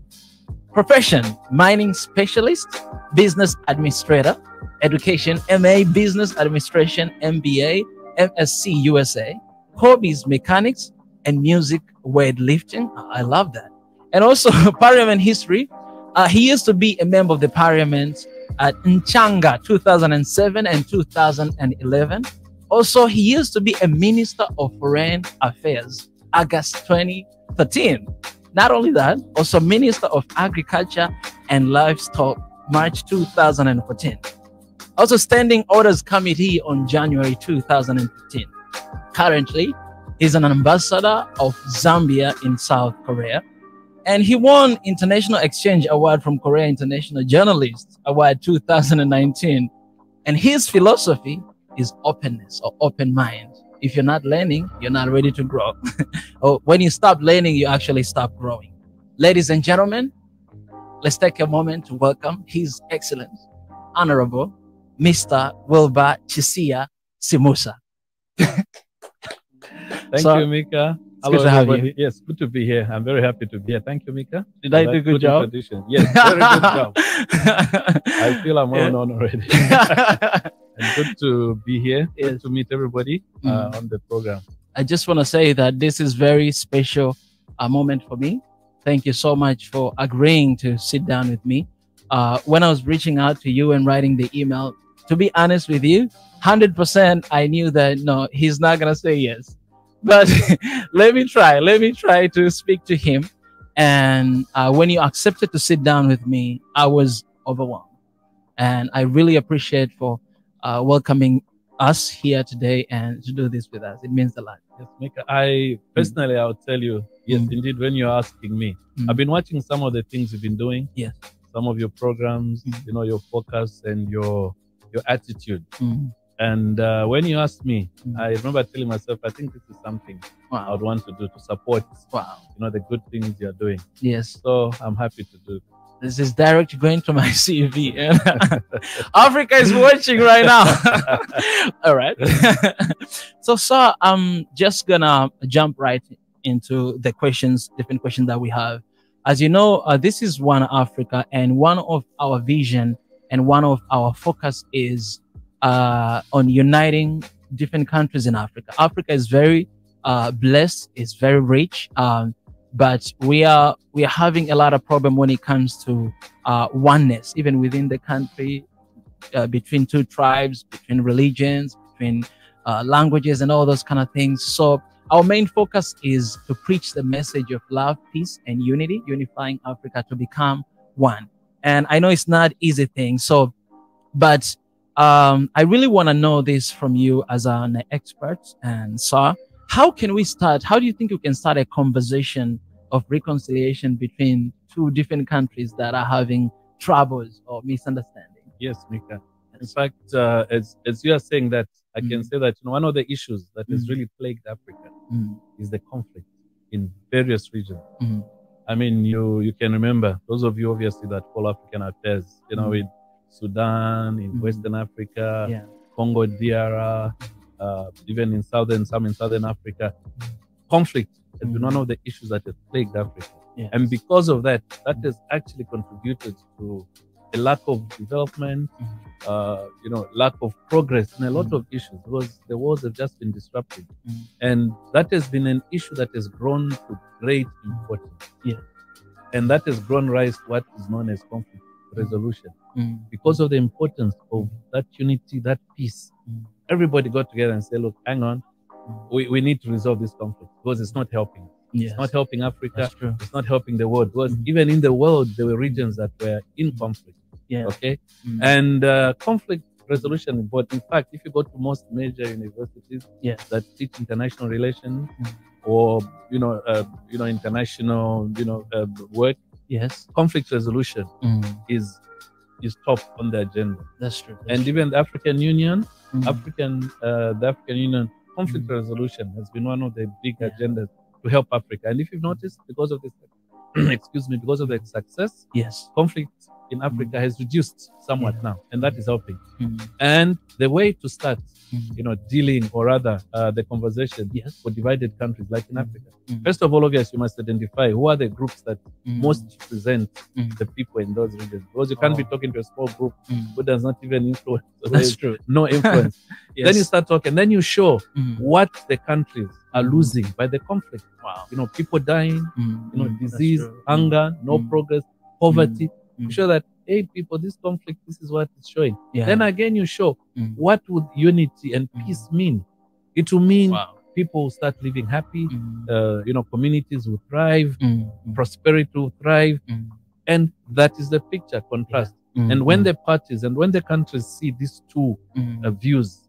Profession, mining specialist, business administrator. Education, MA, business administration, MBA, MSc USA. Hobbies, mechanics, and music, weightlifting. I love that. And also parliament history. He used to be a member of the parliament at Nchanga 2007 and 2011. Also, he used to be a minister of foreign affairs, August 2013. Not only that, also minister of agriculture and livestock, March 2014. Also standing orders committee on January 2015. Currently, he's an ambassador of Zambia in South Korea. And he won International Exchange Award from Korea International Journalist Award 2019. And his philosophy is openness or open mind. If you're not learning, you're not ready to grow. Or when you stop learning, you actually stop growing. Ladies and gentlemen, let's take a moment to welcome His Excellence, Honorable Mr. Wilbur Chisia Simusa. Thank you, Mika. Hello, everybody. Yes, good to be here. I'm very happy to be here. Thank you, Mika. Did I do a good job? Yes, very good job. I feel I'm on already. And good to be here. Yes. Good to meet everybody on the program. I just want to say that this is very special moment for me. Thank you so much for agreeing to sit down with me. When I was reaching out to you and writing the email, to be honest with you, 100% I knew that no, he's not gonna say yes. But let me try to speak to him. And when you accepted to sit down with me, I was overwhelmed. And I really appreciate for welcoming us here today and to do this with us. It means a lot. Yes, Mika, I personally, I'll tell you, yes, indeed, when you're asking me, I've been watching some of the things you've been doing. Yes. Some of your programs, you know, your focus and your attitude. And when you asked me, I remember telling myself, I think this is something I would want to do to support, you know, the good things you're doing. Yes. So I'm happy to do. This is direct going to my CV. Africa is watching right now. All right. So, sir, I'm just gonna jump right into the different questions that we have. As you know, this is One Africa, and one of our vision and one of our focus is on uniting different countries in Africa. Africa is very blessed, it's very rich, but we are having a lot of problem when it comes to oneness, even within the country, between two tribes, between religions, between languages, and all those kind of things. So our main focus is to preach the message of love, peace, and unity, unifying Africa to become one. And I know it's not an easy thing. So, but I really want to know this from you as an expert. And so, how can we start? How do you think we can start a conversation of reconciliation between two different countries that are having troubles or misunderstanding? Yes, Mika. In fact, as you are saying that, I can say that, you know, one of the issues that has really plagued Africa is the conflict in various regions. I mean, you can remember, those of you obviously that follow African affairs, you know, in Sudan, in Western Africa, Congo, DR, even in some in Southern Africa, conflict has been one of the issues that has plagued Africa. And because of that, that has actually contributed to a lack of development, you know, lack of progress in a lot of issues, because the wars have just been disrupted. And that has been an issue that has grown to great importance. And that has grown rise to what is known as conflict resolution. Because of the importance of that unity, that peace, everybody got together and said, look, hang on, we need to resolve this conflict because it's not helping. It's not helping Africa. It's not helping the world. Because even in the world, there were regions that were in conflict. Okay. And conflict resolution, but in fact, if you go to most major universities that teach international relations or international work, conflict resolution is top on the agenda. That's true. And even the African Union, the African Union conflict resolution has been one of the big agendas to help Africa. And if you've noticed, because of this, because of the success, conflict in Africa has reduced somewhat now, and that is helping. And the way to start, dealing, or rather, the conversation for divided countries like in Africa. First of all, obviously, you must identify who are the groups that most represent the people in those regions, because you can't be talking to a small group who does not even influence. That's true. No influence. Then you start talking. Then you show what the countries are losing by the conflict. People dying, disease, hunger, no progress, poverty. You show that, hey, people, this conflict, this is what it's showing. Then again, you show what would unity and peace mean. It will mean people will start living happy, communities will thrive, prosperity will thrive. And that is the picture, contrast. And when the parties and when the countries see these two views,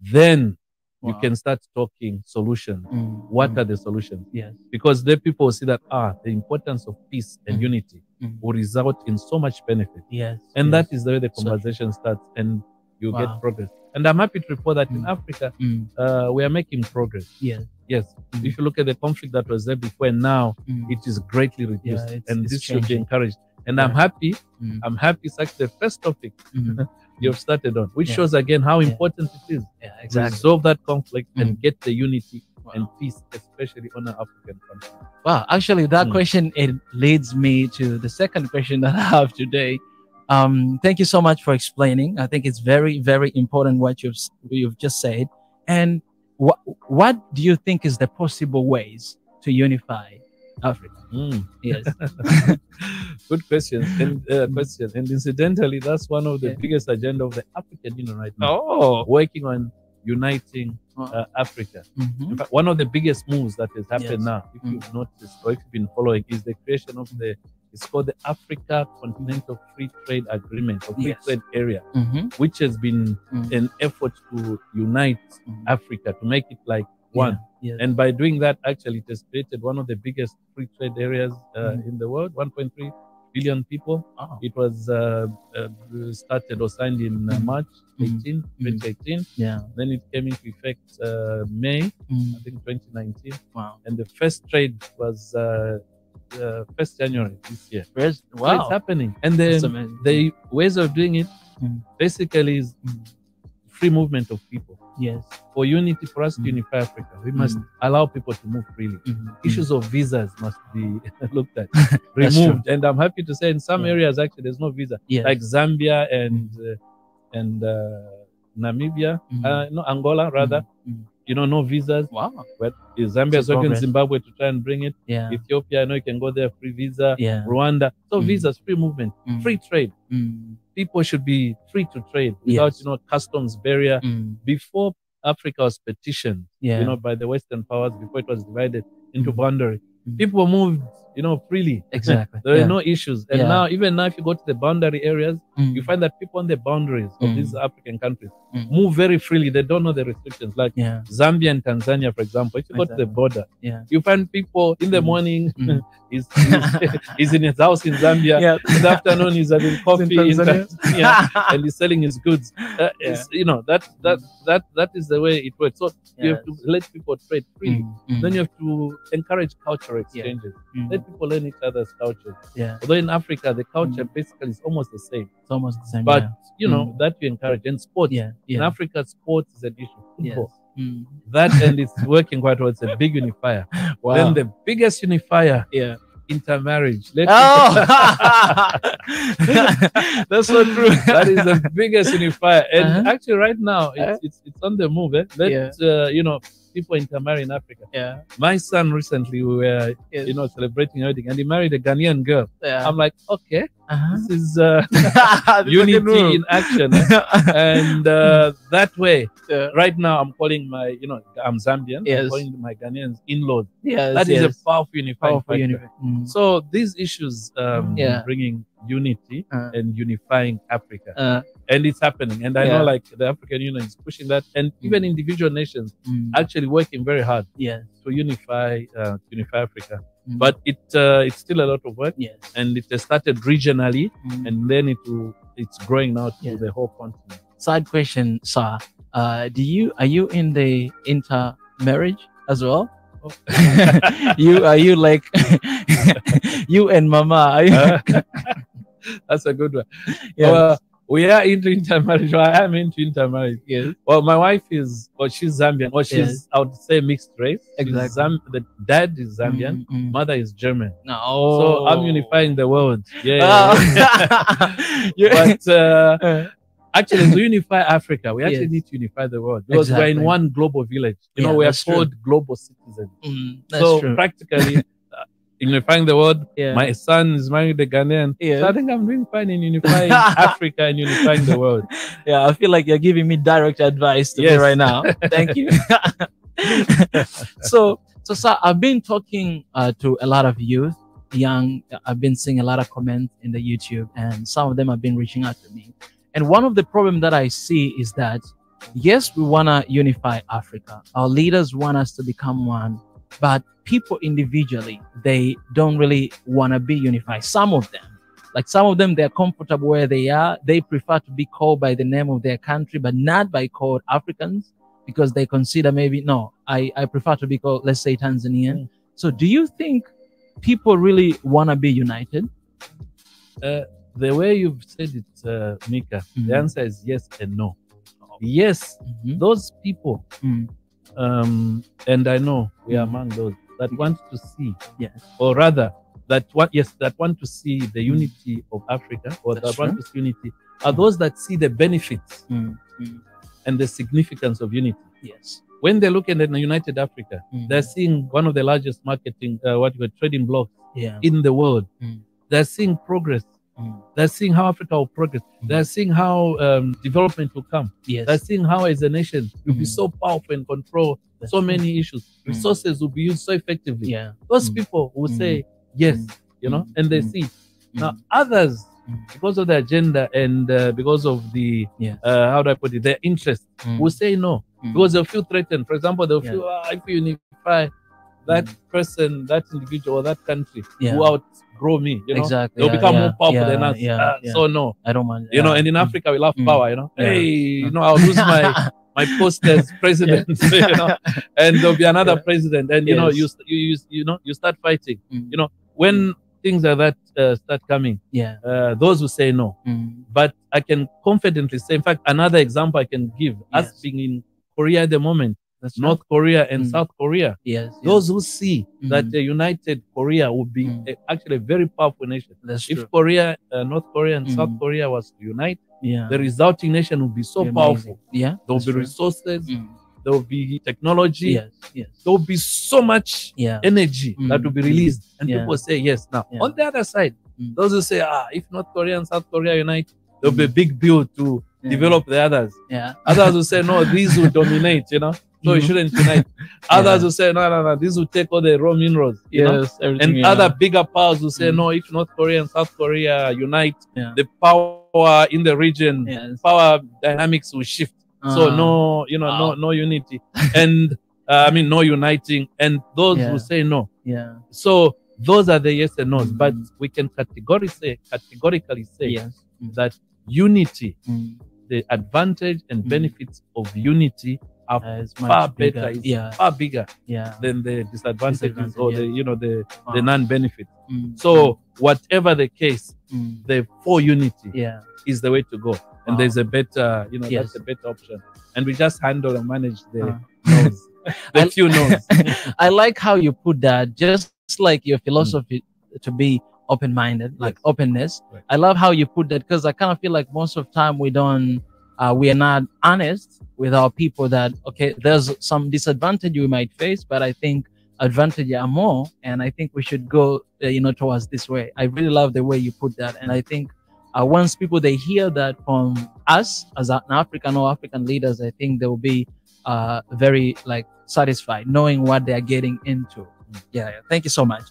then you can start talking solutions. What are the solutions? Because the people see that the importance of peace and unity will result in so much benefit. And that is the way the conversation starts, and you get progress. And I'm happy to report that in Africa, we are making progress. Yes. If you look at the conflict that was there before and now, it is greatly reduced, and this should be encouraged. And I'm happy. I'm happy. It's actually the first topic you've started on, which shows again how important it is to resolve that conflict and get the unity and peace, especially on our African country. Wow, actually, that question, it leads me to the second question that I have today. Thank you so much for explaining. I think it's very, very important what you've just said. And what do you think is the possible ways to unify Africa? Yes. Good question. And incidentally, that's one of the biggest agenda of the African Union right now. Working on uniting Africa. In fact, one of the biggest moves that has happened now, if you've noticed or if you've been following, is the creation of it's called the Africa Continental Free Trade Agreement, or Free Trade Area, which has been an effort to unite Africa, to make it like one. And by doing that, actually, it has created one of the biggest free trade areas in the world, 1.3 billion people. It was started or signed in March 2018. Then it came into effect May, I think 2019. And the first trade was 1st January this year. So it's happening. And the ways of doing it basically is free movement of people. For unity, for us to unify Africa, we must allow people to move freely. Issues of visas must be looked at, removed. And I'm happy to say in some areas, actually, there's no visa. Like Zambia and Namibia, no, Angola, rather. You know, no visas. But Zambia is working in Zimbabwe to try and bring it. Ethiopia, I know you can go there, free visa. Rwanda. So visas, free movement, free trade. People should be free to trade without, customs barrier. Before Africa was petitioned, by the Western powers, before it was divided into boundary, people moved, freely. Exactly. There are no issues. And now, even now, if you go to the boundary areas, you find that people on the boundaries of these African countries move very freely. They don't know the restrictions. Like Zambia and Tanzania, for example, if you go to the border, you find people in the morning, he's in his house in Zambia. In the afternoon, he's having coffee in Tanzania, and he's selling his goods. That is the way it works. So you have to let people trade freely. Then you have to encourage cultural exchanges. Let people learn each other's cultures. Although in Africa, the culture basically is almost the same. It's almost the same. But that you encourage. And sports. In Africa, sports is an issue. Football. That, and it's working quite well. It's a big unifier. Then the biggest unifier, intermarriage. That's so true. That is the biggest unifier. And actually, right now, it's on the move. People intermarry in Africa. My son recently, we were, celebrating a wedding, and he married a Ghanaian girl. I'm like, okay, this is unity in action. And that way, right now, I'm calling my, I'm Zambian. I'm calling my Ghanaians in-laws. That is a powerful unifying factor. So these issues, bringing unity and unifying Africa. And it's happening. And I know, like, the African Union is pushing that, and even individual nations actually working very hard to unify Africa. But it's still a lot of work, and it has started regionally, and then it's growing now to the whole continent. Side question, sir. Are you in the intermarriage as well? Are you like you and Mama? That's a good one. We are into intermarriage. I am into intermarriage. Well, my wife she's Zambian. She's, I would say, mixed race. Exactly. The dad is Zambian, mother is German. So I'm unifying the world. But actually, to unify Africa, we actually need to unify the world, because we're in one global village. We are called global citizens. So practically, unifying the world. My son is married a Ghanaian. So I think I'm doing fine in unifying Africa and unifying the world. I feel like you're giving me direct advice to me right now. Thank you. So sir, I've been talking to a lot of youth, young. I've been seeing a lot of comments in the YouTube, and some of them have been reaching out to me. And one of the problems that I see is that, yes, we want to unify Africa. Our leaders want us to become one, but people individually, they don't really want to be unified. Some of them, they're comfortable where they are. They prefer to be called by the name of their country, but not by called Africans, because they consider I prefer to be called, let's say, Tanzanian. So do you think people really want to be united? The way you've said it, Mika, the answer is yes and no. Yes, those people, and I know we are among those that want to see, or rather that want to see the unity of Africa, or that want to see unity, are those that see the benefits and the significance of unity. when they're looking at the United Africa, they're seeing one of the largest marketing, trading blocks in the world. They're seeing progress. They're seeing how Africa will progress. They're seeing how development will come. They're seeing how, as a nation, we'll be so powerful and control so many issues. Resources will be used so effectively. Those people will say yes, you know, and they see. Now, others, because of the agenda and because of the, how do I put it, their interest, will say no. Because they'll feel threatened. For example, they'll feel, if you unify that person, that individual, or that country, who outgrow me, you know, they'll become more powerful than us. So no, I don't mind. You know, and in Africa we love power. You know, hey, you know, I'll lose my post as president, you know, and there'll be another president, and you know, you start fighting. You know, when things like that start coming, those who say no. But I can confidently say, in fact, another example I can give, us being in Korea at the moment. North Korea and South Korea. Those who see that the united Korea would be actually a very powerful nation. If Korea, North Korea and South Korea was to unite, the resulting nation would be so powerful. There will be resources, there will be technology, there will be so much energy that will be released. And people say yes. Now, on the other side, those who say, if North Korea and South Korea unite, there will be a big bill to develop the others. Others will say, no, these will dominate, you know. So we shouldn't unite. Others will say, no, this will take all the raw minerals. You know? And other bigger powers will say, no, if North Korea and South Korea unite, the power in the region, power dynamics will shift. So no, you know, no unity. And I mean, no uniting. And those will say no. So those are the yes and no's. But we can categorically say that unity, the advantage and benefits of unity are far better, far bigger than the disadvantages or the, you know, the non-benefits. So whatever the case, the for unity is the way to go. And there's a better, you know, that's a better option. And we just handle and manage the no's, the few no's. I like how you put that, just like your philosophy to be open-minded, like openness. I love how you put that, because I kind of feel like most of the time we are not honest with our people that, okay, there's some disadvantage we might face, but I think advantage are more, and I think we should go, you know, towards this way. I really love the way you put that, and I think once people, they hear that from us as an African or African leaders, I think they will be very like satisfied knowing what they are getting into. Thank you so much.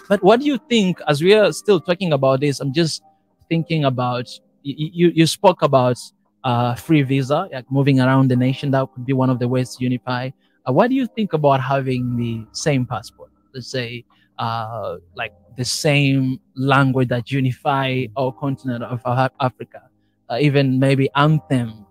But what do you think, as we are still talking about this, I'm just thinking about, you spoke about free visa, like moving around the nation. That could be one of the ways to unify. What do you think about having the same passport? Let's say, like the same language that unify our continent of Africa, even maybe anthem,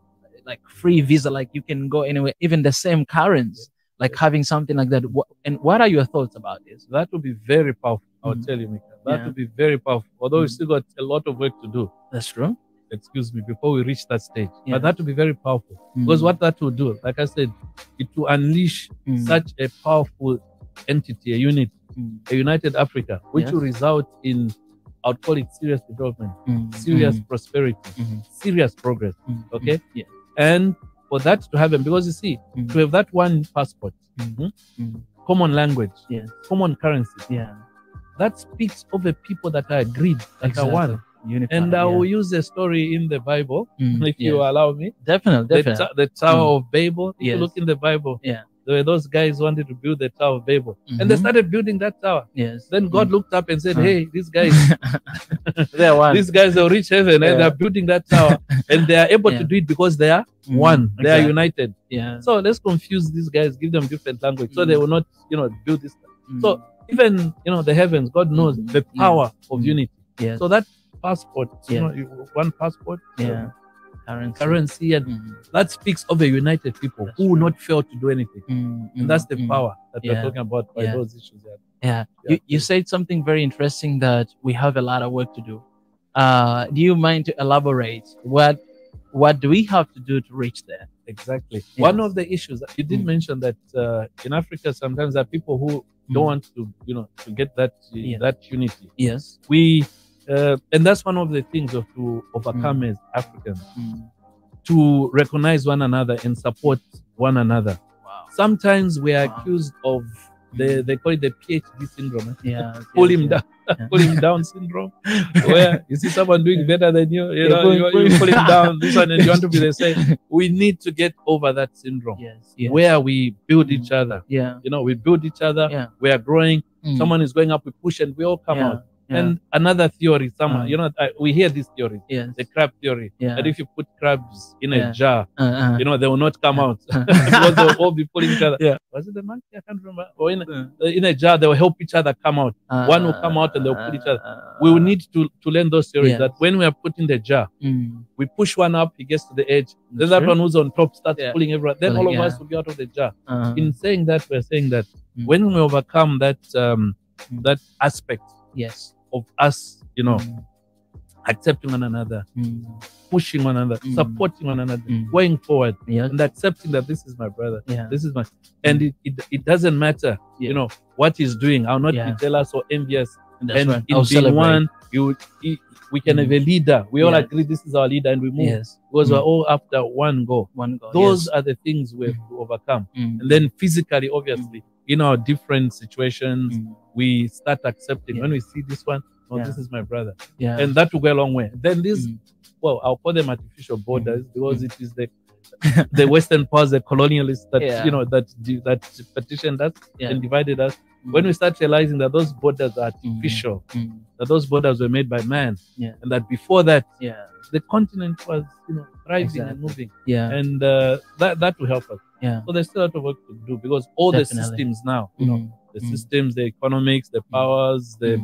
like free visa, like you can go anywhere, even the same currency, like having something like that. And what are your thoughts about this? That would be very powerful. I'll tell you, Mika. That would be very powerful. Although we still got a lot of work to do. That's true. Excuse me, before we reach that stage. But that would be very powerful. Because what that will do, like I said, it will unleash such a powerful entity, a unit, a united Africa, which will result in, I would call it serious development, serious prosperity, serious progress. Okay? And for that to happen, because you see, to have that one passport, common language, common currency, that speaks of the people that are agreed, that are one. Unified, and I will use a story in the Bible, if you allow me. Definitely. The Tower of Babel. If you look in the Bible, there were those guys who wanted to build the Tower of Babel, and they started building that tower. Then God looked up and said, "Hey, these guys, they're one. These guys will reach heaven, and they're building that tower, and they are able to do it because they are one. They are united. So let's confuse these guys, give them different language, so they will not, you know, build this. So even, you know, the heavens, God knows the power of unity. So that passport, you know, one passport, currency, and that speaks of a united people who will not fail to do anything. And that's the power that we're talking about by those issues. You said something very interesting, that we have a lot of work to do. Do you mind to elaborate? What do we have to do to reach there? Exactly. One of the issues that you did mention, that in Africa sometimes there are people who don't want to, you know, to get that that unity. We and that's one of the things to overcome as Africans, to recognize one another and support one another. sometimes we are accused of they call it the PhD syndrome. Yeah, pull him down, pull him down syndrome. Where you see someone doing better than you, you pull him down. This one, and you want to be the same. We need to get over that syndrome. Where we build each other. We build each other. We are growing. Someone is going up, we push, and we all come out. And another theory, we hear this theory, the crab theory, that if you put crabs in a jar, they will not come out because they will all be pulling each other. Was it the monkey? I can't remember. Or in a jar, they will help each other come out. One will come out and they will pull each other. We will need to learn those theories that when we are put in the jar, we push one up, he gets to the edge. Then that one who's on top starts pulling everyone. Then all of us will be out of the jar. In saying that, we're saying that when we overcome that that aspect of us, accepting one another, pushing one another, supporting one another, going forward, and accepting that this is my brother, this is my, and it doesn't matter, what he's doing. I'll not be jealous or envious. And right. in being one, we can have a leader. We all agree this is our leader, and we move because we're all after one goal. Those are the things we have to overcome, and then physically, obviously, in our different situations, we start accepting. When we see this one, this is my brother, and that will go a long way. Then this, I'll call them artificial borders because it is the Western powers, the colonialists that that petitioned us and divided us. When we start realizing that those borders are artificial, that those borders were made by man, and that before that, the continent was thriving and moving, and that will help us. So there's still a lot of work to do because all the systems now, the systems, the economics, the powers, the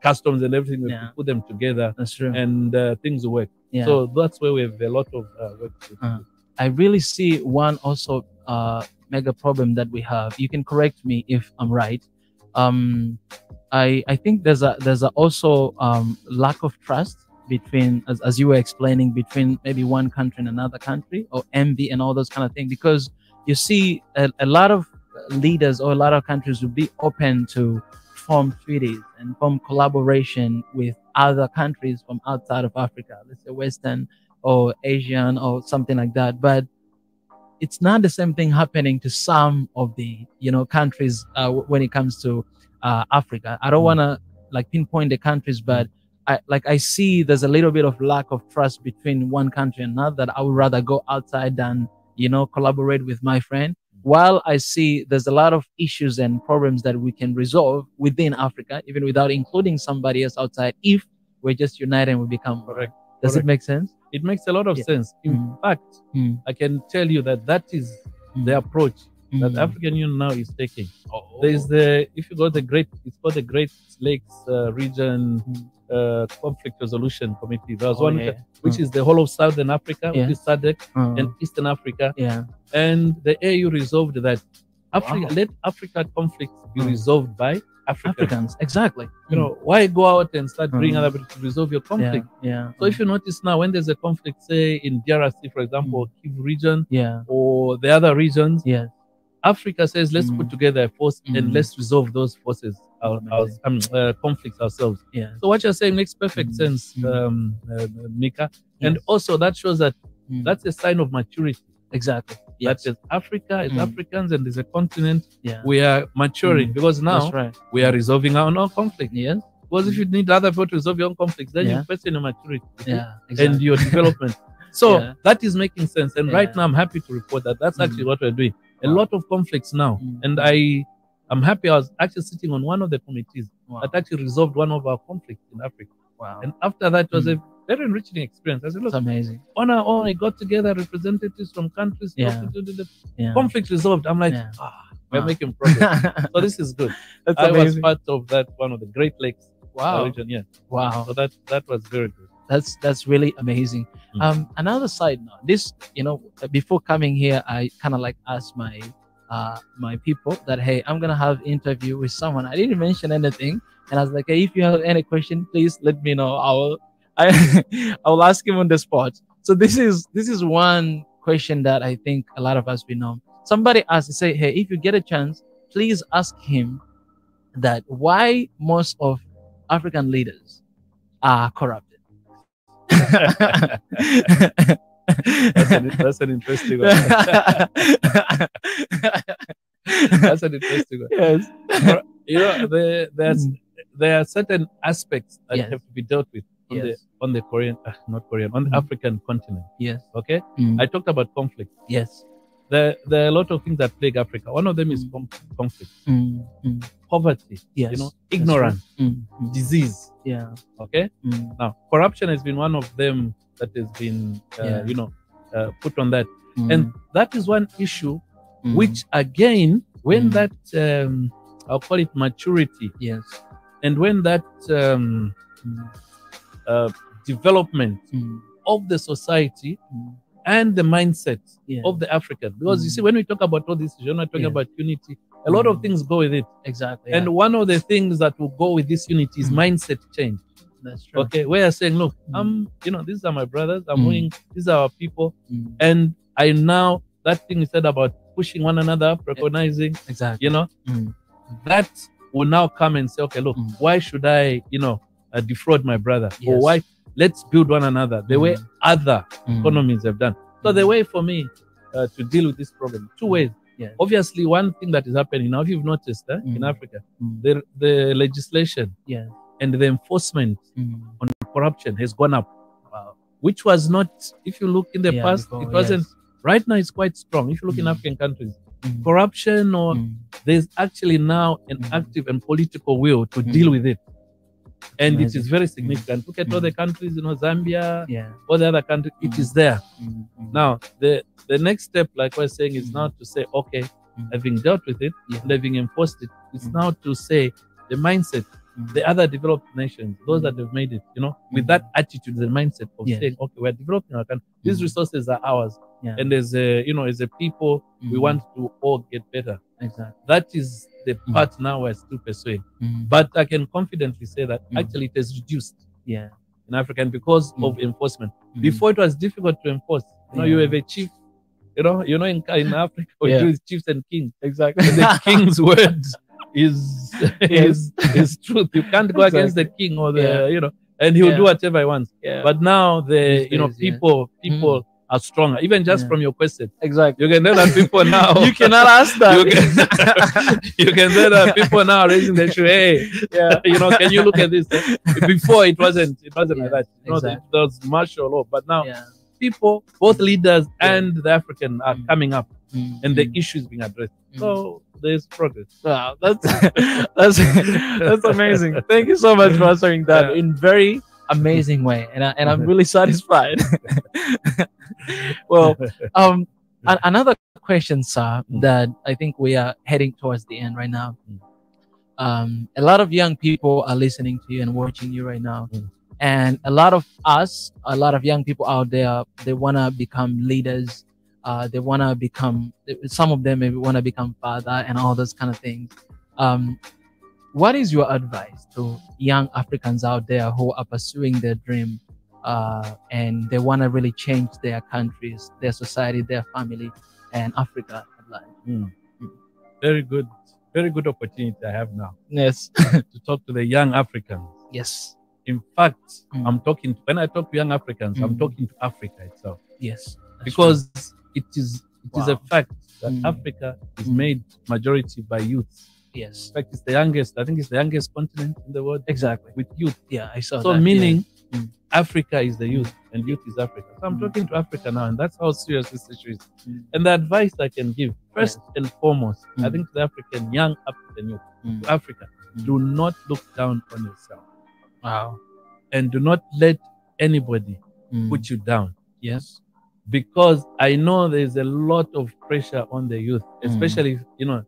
customs, and everything, we have to put them together. That's true. And things work. So that's where we have a lot of work to do. I really see one also mega problem that we have. You can correct me if I'm right. I think there's also lack of trust between, as you were explaining, between maybe one country and another country, or envy and all those kind of things, because you see a lot of leaders or a lot of countries would be open to form treaties and form collaboration with other countries from outside of Africa, let's say Western or Asian or something like that. But it's not the same thing happening to some of the countries when it comes to Africa. I don't want to pinpoint the countries, but I see there's a little bit of lack of trust between one country and another, that I would rather go outside than collaborate with my friend. While I see there's a lot of issues and problems that we can resolve within Africa, even without including somebody else outside, if we're just united and we become correct. Does it make sense? It makes a lot of sense. In fact, I can tell you that is the approach that the African Union now is taking. There's if you go it's called the Great Lakes Region Conflict Resolution Committee. There was one which is the whole of Southern Africa, which is SADC, and Eastern Africa. And the AU resolved that let Africa conflicts be resolved by Africans. Exactly. Why go out and start bringing other people to resolve your conflict? So if you notice now, when there's a conflict, say in DRC, for example, Kivu region, or the other regions, Africa says, let's put together a force and let's resolve those forces, conflicts ourselves. So what you're saying makes perfect sense, Mika. And also that shows that that's a sign of maturity. Exactly. That is Africa, is Africans, and there's a continent. We are maturing because now we are resolving our own conflict. Because if you need other people to resolve your own conflicts, then you question your maturity and your development. So that is making sense. And right now, I'm happy to report that that's actually what we're doing. A lot of conflicts now. And I'm happy I was actually sitting on one of the committees that actually resolved one of our conflicts in Africa. And after that, it was a very enriching experience. I said, look, it's amazing. On our own, I got together representatives from countries, the conflict resolved. I'm like, we're making progress. So this is good. I was part of that, one of the Great Lakes region. So that was very good. That's really amazing. Another side note, this, before coming here, I kind of asked my my people that, hey, I'm gonna have interview with someone. I didn't mention anything, and I was like, hey, if you have any question, please let me know. I will ask him on the spot. So this is one question that I think a lot of us we know. Somebody asked to say, hey, if you get a chance, please ask him that why most of African leaders are corrupted. That's an interesting one. That's an interesting one. Yes. You know, there are certain aspects that Yes. have to be dealt with on the Korean, not Korean, on the African continent. Yes. Okay. I talked about conflict. Yes. There are a lot of things that plague Africa. One of them is conflict, poverty, Yes. you know, ignorance, disease. Yeah. Okay. Now, corruption has been one of them that has been, you know, put on that, and that is one issue, which again, when that I'll call it maturity, yes, and when that development of the society and the mindset of the African, because you see, when we talk about all this, you're not talking about unity. A lot of things go with it. Exactly. And one of the things that will go with this unity is mindset change. That's true. Okay, where you're saying, look, you know, these are my brothers. I'm doing. These are our people, and I now that thing you said about pushing one another up, recognizing, exactly, you know, that will now come and say, okay, look, why should I, you know, defraud my brother, or why? Let's build one another the way other economies have done. So the way for me to deal with this problem, two ways. Obviously, one thing that is happening now, if you've noticed in Africa, the legislation and the enforcement on corruption has gone up, which was not, if you look in the past, before, it wasn't. Right now, it's quite strong. If you look in African countries, corruption, or there's actually now an active and political will to deal with it. And it is very significant. Look at other countries, you know, Zambia, all the other countries, it is there. Now, the next step, like I was saying, is now to say, okay, having dealt with it, and having enforced it, it's now to say the mindset, the other developed nations, those that have made it, you know, with that attitude, the mindset of saying, okay, we're developing our country. These resources are ours. And as a, you know, as a people, we want to all get better. Exactly. That is the part now we're still pursuing. But I can confidently say that actually it has reduced in Africa, and because of enforcement. Before it was difficult to enforce. You know, you have a chief, you know, in Africa, we do with chiefs and kings. Exactly. And the king's word is truth. You can't go against the king or the, you know, and he'll do whatever he wants. But now the, you know, people are stronger, even just from your question. Exactly. You can tell that people now. You cannot ask that. You can tell that people now raising their shoe. Hey, you know, can you look at this? Before it wasn't like that. You know, there was martial law, but now people, both leaders and the African, are coming up, and the issues being addressed. So there's progress. Wow, that's amazing. Thank you so much for answering that in very amazing way, and I'm really satisfied. Well, another question, sir, that I think we are heading towards the end right now. A lot of young people are listening to you and watching you right now, and a lot of young people out there, they want to become leaders. They want to become, some of them maybe want to become father and all those kind of things. What is your advice to young Africans out there who are pursuing their dream, and they want to really change their countries, their society, their family, and Africa at large? Very good opportunity I have now. Yes. To talk to the young Africans. Yes. In fact, when I talk to young Africans, I'm talking to Africa itself. Yes. Because it is a fact that Africa is made majority by youth. Yes. In fact, it's the youngest. I think it's the youngest continent in the world. Exactly. With youth. Yeah, I saw that. So meaning Africa is the youth, and youth is Africa. So I'm talking to Africa now, and that's how serious this issue is. And the advice I can give, first and foremost, I think to the young African youth, to Africa, do not look down on yourself. Wow. And do not let anybody put you down. Yes. Because I know there's a lot of pressure on the youth, especially, you know,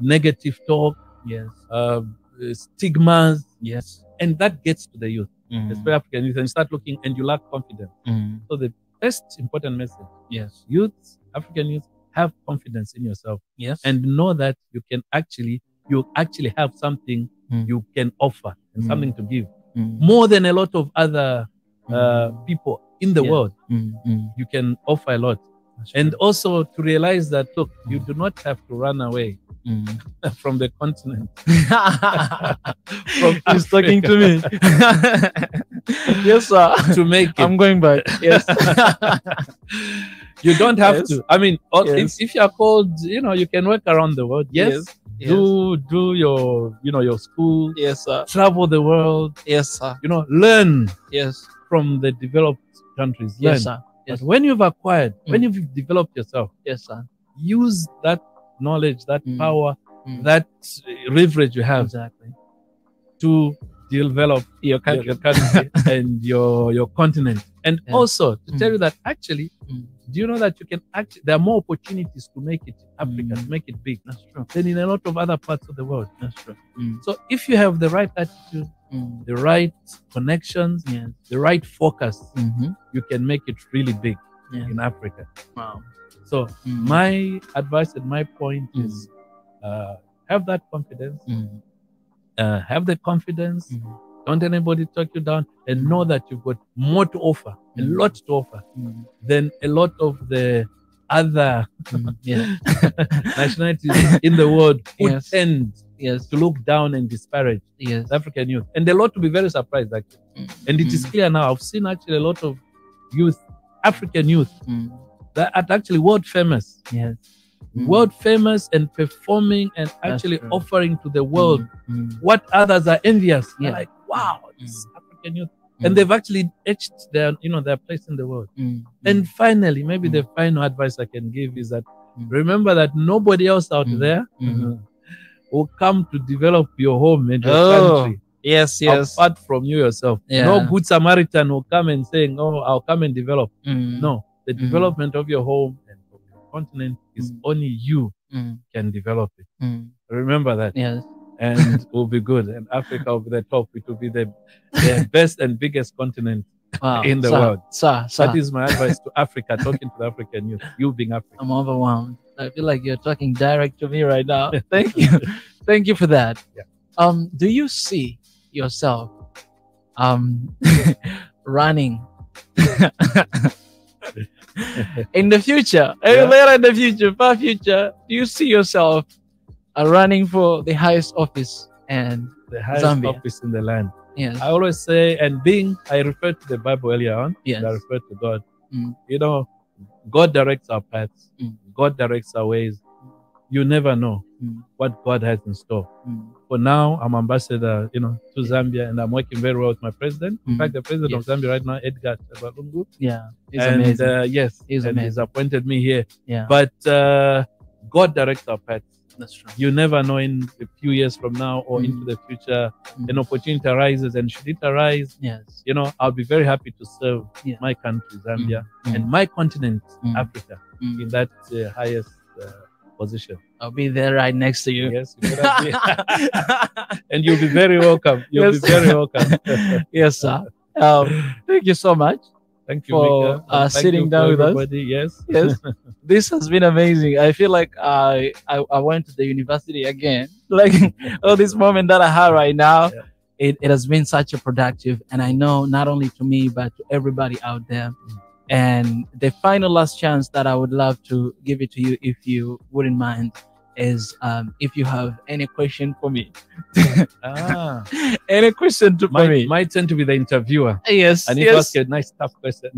negative talk, stigmas, and that gets to the youth, especially African youth, and start looking, and you lack confidence. So the first important message, youth, African youth, have confidence in yourself, and know that you actually have something you can offer and something to give, more than a lot of other people in the world. You can offer a lot. And also to realize that, look, you do not have to run away from the continent. He's talking to me. Yes, sir. To make it. I'm going back. Yes. You don't have to. I mean, Yes. if you are called, you can work around the world. Yes. Do your, your school. Yes, sir. Travel the world. Yes, sir. Learn. Yes. From the developed countries. Learn. Yes, sir. Yes. But when you've acquired, when you've developed yourself, yes, sir. Use that knowledge, that power, that leverage you have to develop your country and your continent. And also to tell you that actually, do you know that you can there are more opportunities to make it Africa, to make it big. That's true. Than in a lot of other parts of the world. That's true. So if you have the right attitude, the right connections, the right focus, you can make it really big in Africa. Wow. So my advice and my point is have that confidence, have the confidence, don't let anybody talk you down, and know that you've got more to offer, a lot to offer than a lot of the other nationalities in the world who tend to look down and disparage African youth. And a lot to be very surprised actually. And it is clear now, I've seen actually a lot of youth, African youth, that are actually world famous. Yes. World famous and performing and actually offering to the world what others are envious. They're like, wow, this African youth. And they've actually etched their place in the world. And finally, maybe the final advice I can give is that remember that nobody else out there will come to develop your home and your country. Yes. Apart from you yourself. No good Samaritan will come and saying, oh, I'll come and develop. No, the development of your home and of your continent is only you can develop it. Remember that. Yes. And it will be good. And Africa will be the top. It will be the best and biggest continent in the world. That is my advice to Africa, talking to the African youth. You being African. I'm overwhelmed. I feel like you're talking direct to me right now. Thank you. Thank you for that. Yeah. Do you see yourself running in the future, later in the future, far future? Do you see yourself running for the highest office in the highest Zambia? Office in the land? Yes. I always say, and I referred to the Bible earlier on. Yes. I referred to God. God directs our paths. God directs our ways. You never know what God has in store. For now, I'm ambassador, to Zambia, and I'm working very well with my president. In fact, the president of Zambia right now, Edgar Chavala. Yeah, he's amazing. He's amazing. He's appointed me here. Yeah. But God directs our paths. That's true. You never know, in a few years from now or into the future, an opportunity arises, and should it arise, I'll be very happy to serve my country, Zambia, and my continent, Africa, in that highest position. I'll be there right next to you. Yes, you better be. And you'll be very welcome. You'll be very welcome. Yes, sir. Thank you so much. Thank you, for Mika. sitting down with us. Yes. This has been amazing. I feel like I went to the university again. Like all this moment that I have right now, it has been such a productive, and I know not only to me but to everybody out there. And the final last chance that I would love to give it to you, if you wouldn't mind, is if you have any question for me. Any question for me. My turn to be the interviewer. Yes. I need to ask you a nice tough question.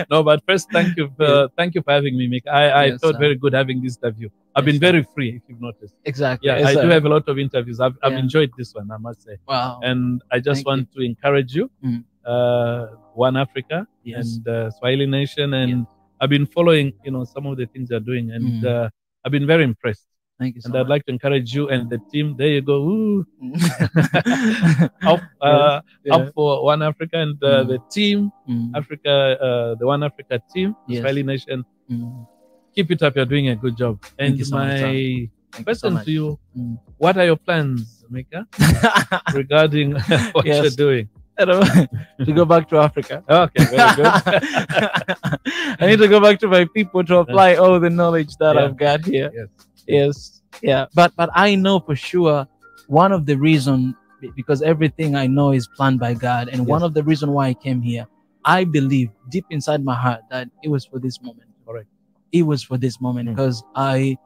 No, but first, thank you for having me, Mika. I felt very good having this interview. I've been very free, if you've noticed. Exactly. Yeah, I do have a lot of interviews. I've enjoyed this one, I must say. Wow. And I just want to encourage you, One Africa and Swahili Nation, and I've been following, some of the things you're doing, and I've been very impressed. Thank you so much. I'd like to encourage you and the team. There you go. Woo. Up for One Africa and the team, Africa, the One Africa team, the Swahili Nation. Keep it up. You're doing a good job. And my question to you, what are your plans, Mika, regarding what you're doing? To go back to Africa. Okay, very good. I need to go back to my people to apply all the knowledge that I've got here. Yes. Yeah. But I know for sure one of the reasons, because everything I know is planned by God, and one of the reasons why I came here, I believe deep inside my heart that it was for this moment. Correct. It was for this moment, because I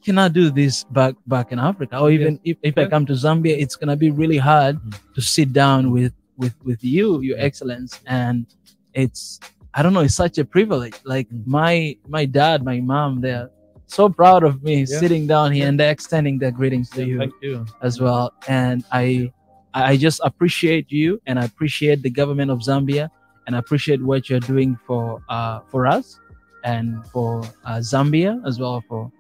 cannot do this back in Africa, or even if I come to Zambia, it's gonna be really hard to sit down with with you, Your Excellence, and it's, I don't know, it's such a privilege. Like my dad, my mom, they're so proud of me sitting down here, and they're extending their greetings to you, thank you as well. And I just appreciate you, and I appreciate the government of Zambia, and I appreciate what you're doing for us and for Zambia as well, for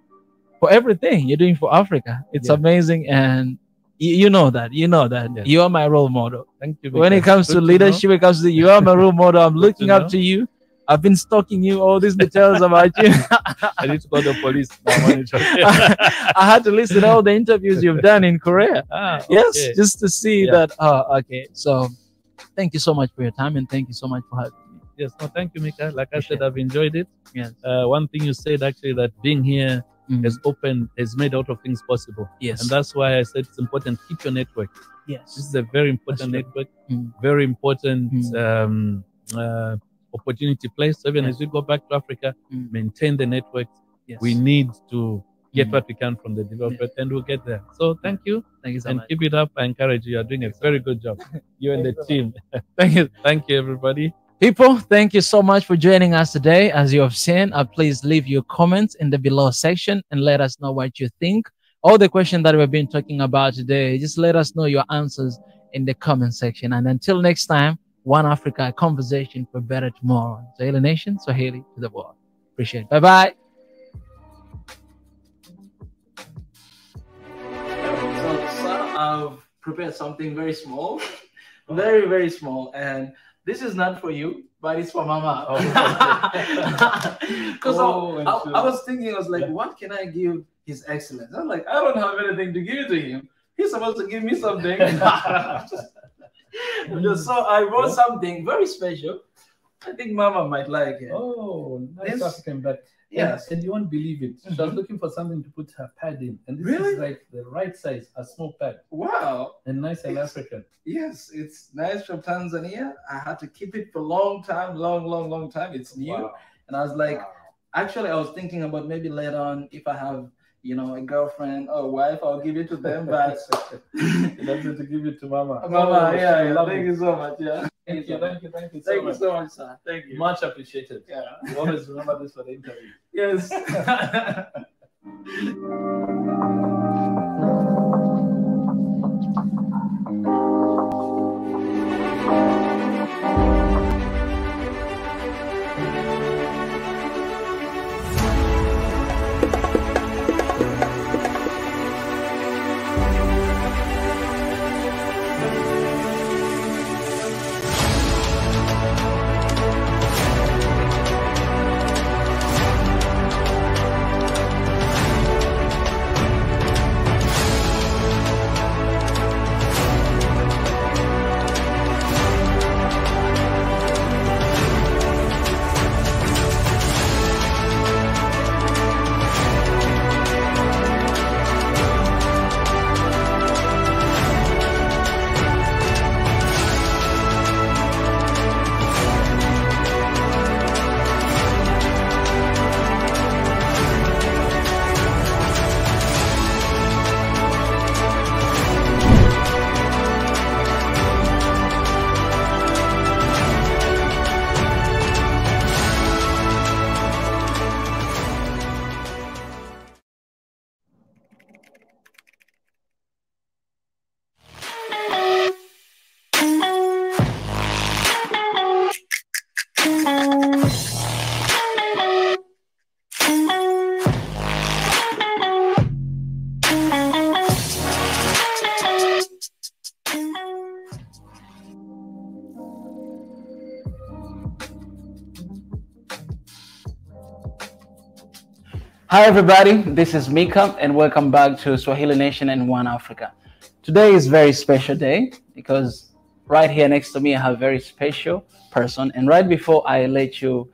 everything you're doing for Africa. It's amazing, and you know that. You are my role model. Thank you. When it comes to leadership, it comes to you are my role model. I'm looking up to you. I've been stalking you, all these details about you. I need to call the police. I had to listen to all the interviews you've done in Korea. Yes, just to see that. Okay, so thank you so much for your time, and thank you so much for having me. Yes, no, thank you, Mika. Like I said, I've enjoyed it. Yes. One thing you said, actually, that being here has made a lot of things possible. Yes. And that's why I said it's important. Keep your network. Yes. This is a very important network. Very important opportunity place. So even as we go back to Africa, maintain the network. Yes. We need to get what we can from the development, and we'll get there. So thank you. Thank you so and much. Keep it up. I encourage you. You're doing a very good job. You and the team. Thank you. Thank you, everybody. People, thank you so much for joining us today. As you have seen, please leave your comments in the below section and let us know what you think. All the questions that we've been talking about today, just let us know your answers in the comment section. And until next time, One Africa, a conversation for better tomorrow. Swahili Nation, Swahili to the world. Appreciate it. Bye-bye. So I've prepared something very small, very, very small. And this is not for you, but it's for Mama. Because I was thinking, I was like, what can I give His Excellence? I'm like, I don't have anything to give to him. He's supposed to give me something. So I wrote something very special. I think Mama might like it. Oh, nice African bag. Yes. And you won't believe it. She was looking for something to put her pad in. And this is like the right size, a small pad. Wow. And nice and African. Yes, it's nice from Tanzania. I had to keep it for a long time, long time. It's new. Wow. And I was like, actually, I was thinking about maybe later on, if I have, a girlfriend or a wife, I'll give it to them. But that's it to give it to Mama. Mama, thank you so much. Yeah. Thank you Thank you so much, sir. Thank you. Much appreciated. Yeah. You always remember this for the interview. Yes. Hi everybody, this is Mika and welcome back to Swahili Nation and One Africa. Today is a very special day because right here next to me I have a very special person, and right before I let you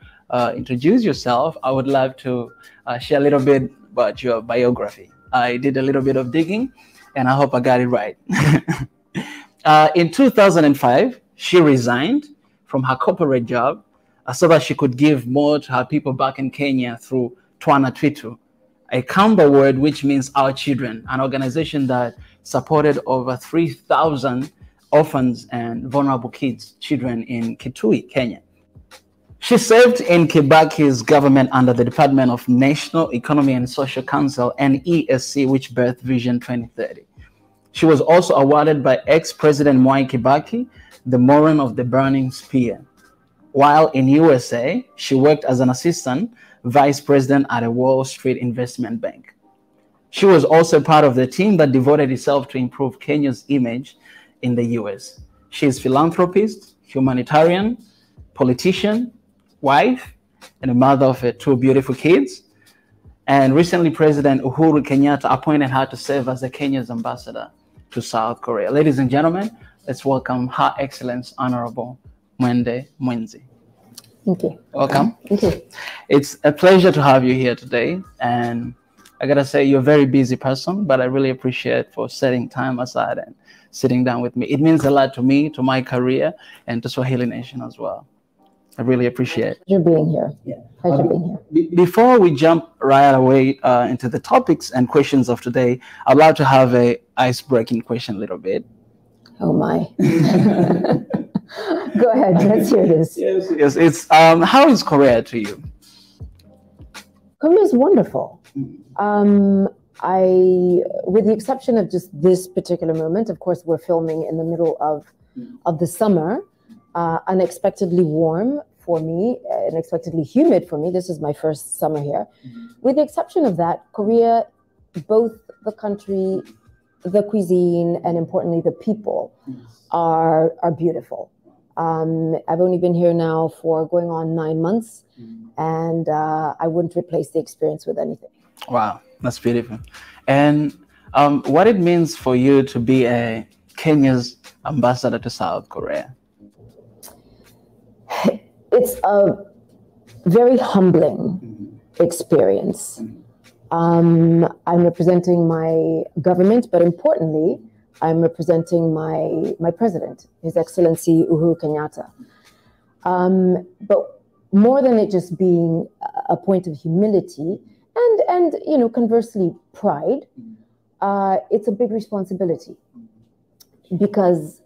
introduce yourself, I would love to share a little bit about your biography. I did a little bit of digging and I hope I got it right. In 2005, she resigned from her corporate job so that she could give more to her people back in Kenya through Twana Twitu, a Kamba word which means our children, an organization that supported over 3,000 orphans and vulnerable children in Kitui, Kenya. She served in Kibaki's government under the Department of National Economy and Social Council, NESC, which birthed Vision 2030. She was also awarded by ex-President Mwai Kibaki the Moran of the Burning Spear. While in USA, she worked as an assistant vice president at a Wall Street investment bank. She was also part of the team that devoted itself to improve Kenya's image in the US. She is philanthropist, humanitarian, politician, wife, and a mother of 2 beautiful kids. And recently, President Uhuru Kenyatta appointed her to serve as Kenya's ambassador to South Korea. Ladies and gentlemen, let's welcome Her Excellence Honorable Mwende Mwenzi. Thank you. Welcome. Thank you. It's a pleasure to have you here today. And I gotta say, you're a very busy person, but I really appreciate for setting time aside and sitting down with me. It means a lot to me, to my career, and to Swahili Nation as well. I really appreciate it. Pleasure being here. Yeah. Pleasure being here. Before we jump right away into the topics and questions of today, I'd love to have a ice-breaking question a little bit. Oh my. Go ahead, let's hear this. Yes. It's how is Korea to you? Korea is wonderful. With the exception of just this particular moment, of course, we're filming in the middle of the summer, unexpectedly warm for me, unexpectedly humid for me. This is my first summer here. With the exception of that, Korea, both the country, the cuisine, and importantly, the people are beautiful. I've only been here now for going on 9 months, and I wouldn't replace the experience with anything. Wow, that's beautiful. And what it means for you to be a Kenya's ambassador to South Korea? It's a very humbling experience. I'm representing my government, but importantly, I'm representing my president, His Excellency Uhuru Kenyatta. But more than it just being a point of humility and conversely pride, it's a big responsibility because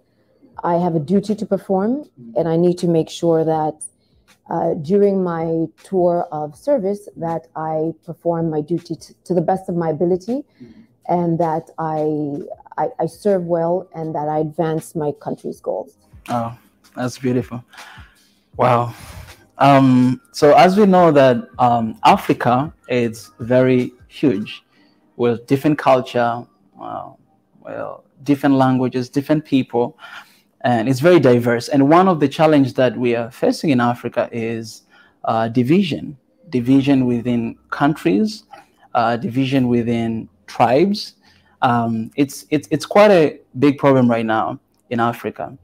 I have a duty to perform, and I need to make sure that during my tour of service that I perform my duty to the best of my ability, and that I serve well, and that I advance my country's goals. Oh, that's beautiful. Wow. So as we know that Africa is very huge with different culture, different languages, different people, and it's very diverse. And one of the challenges that we are facing in Africa is division within countries, division within tribes. It's quite a big problem right now in Africa.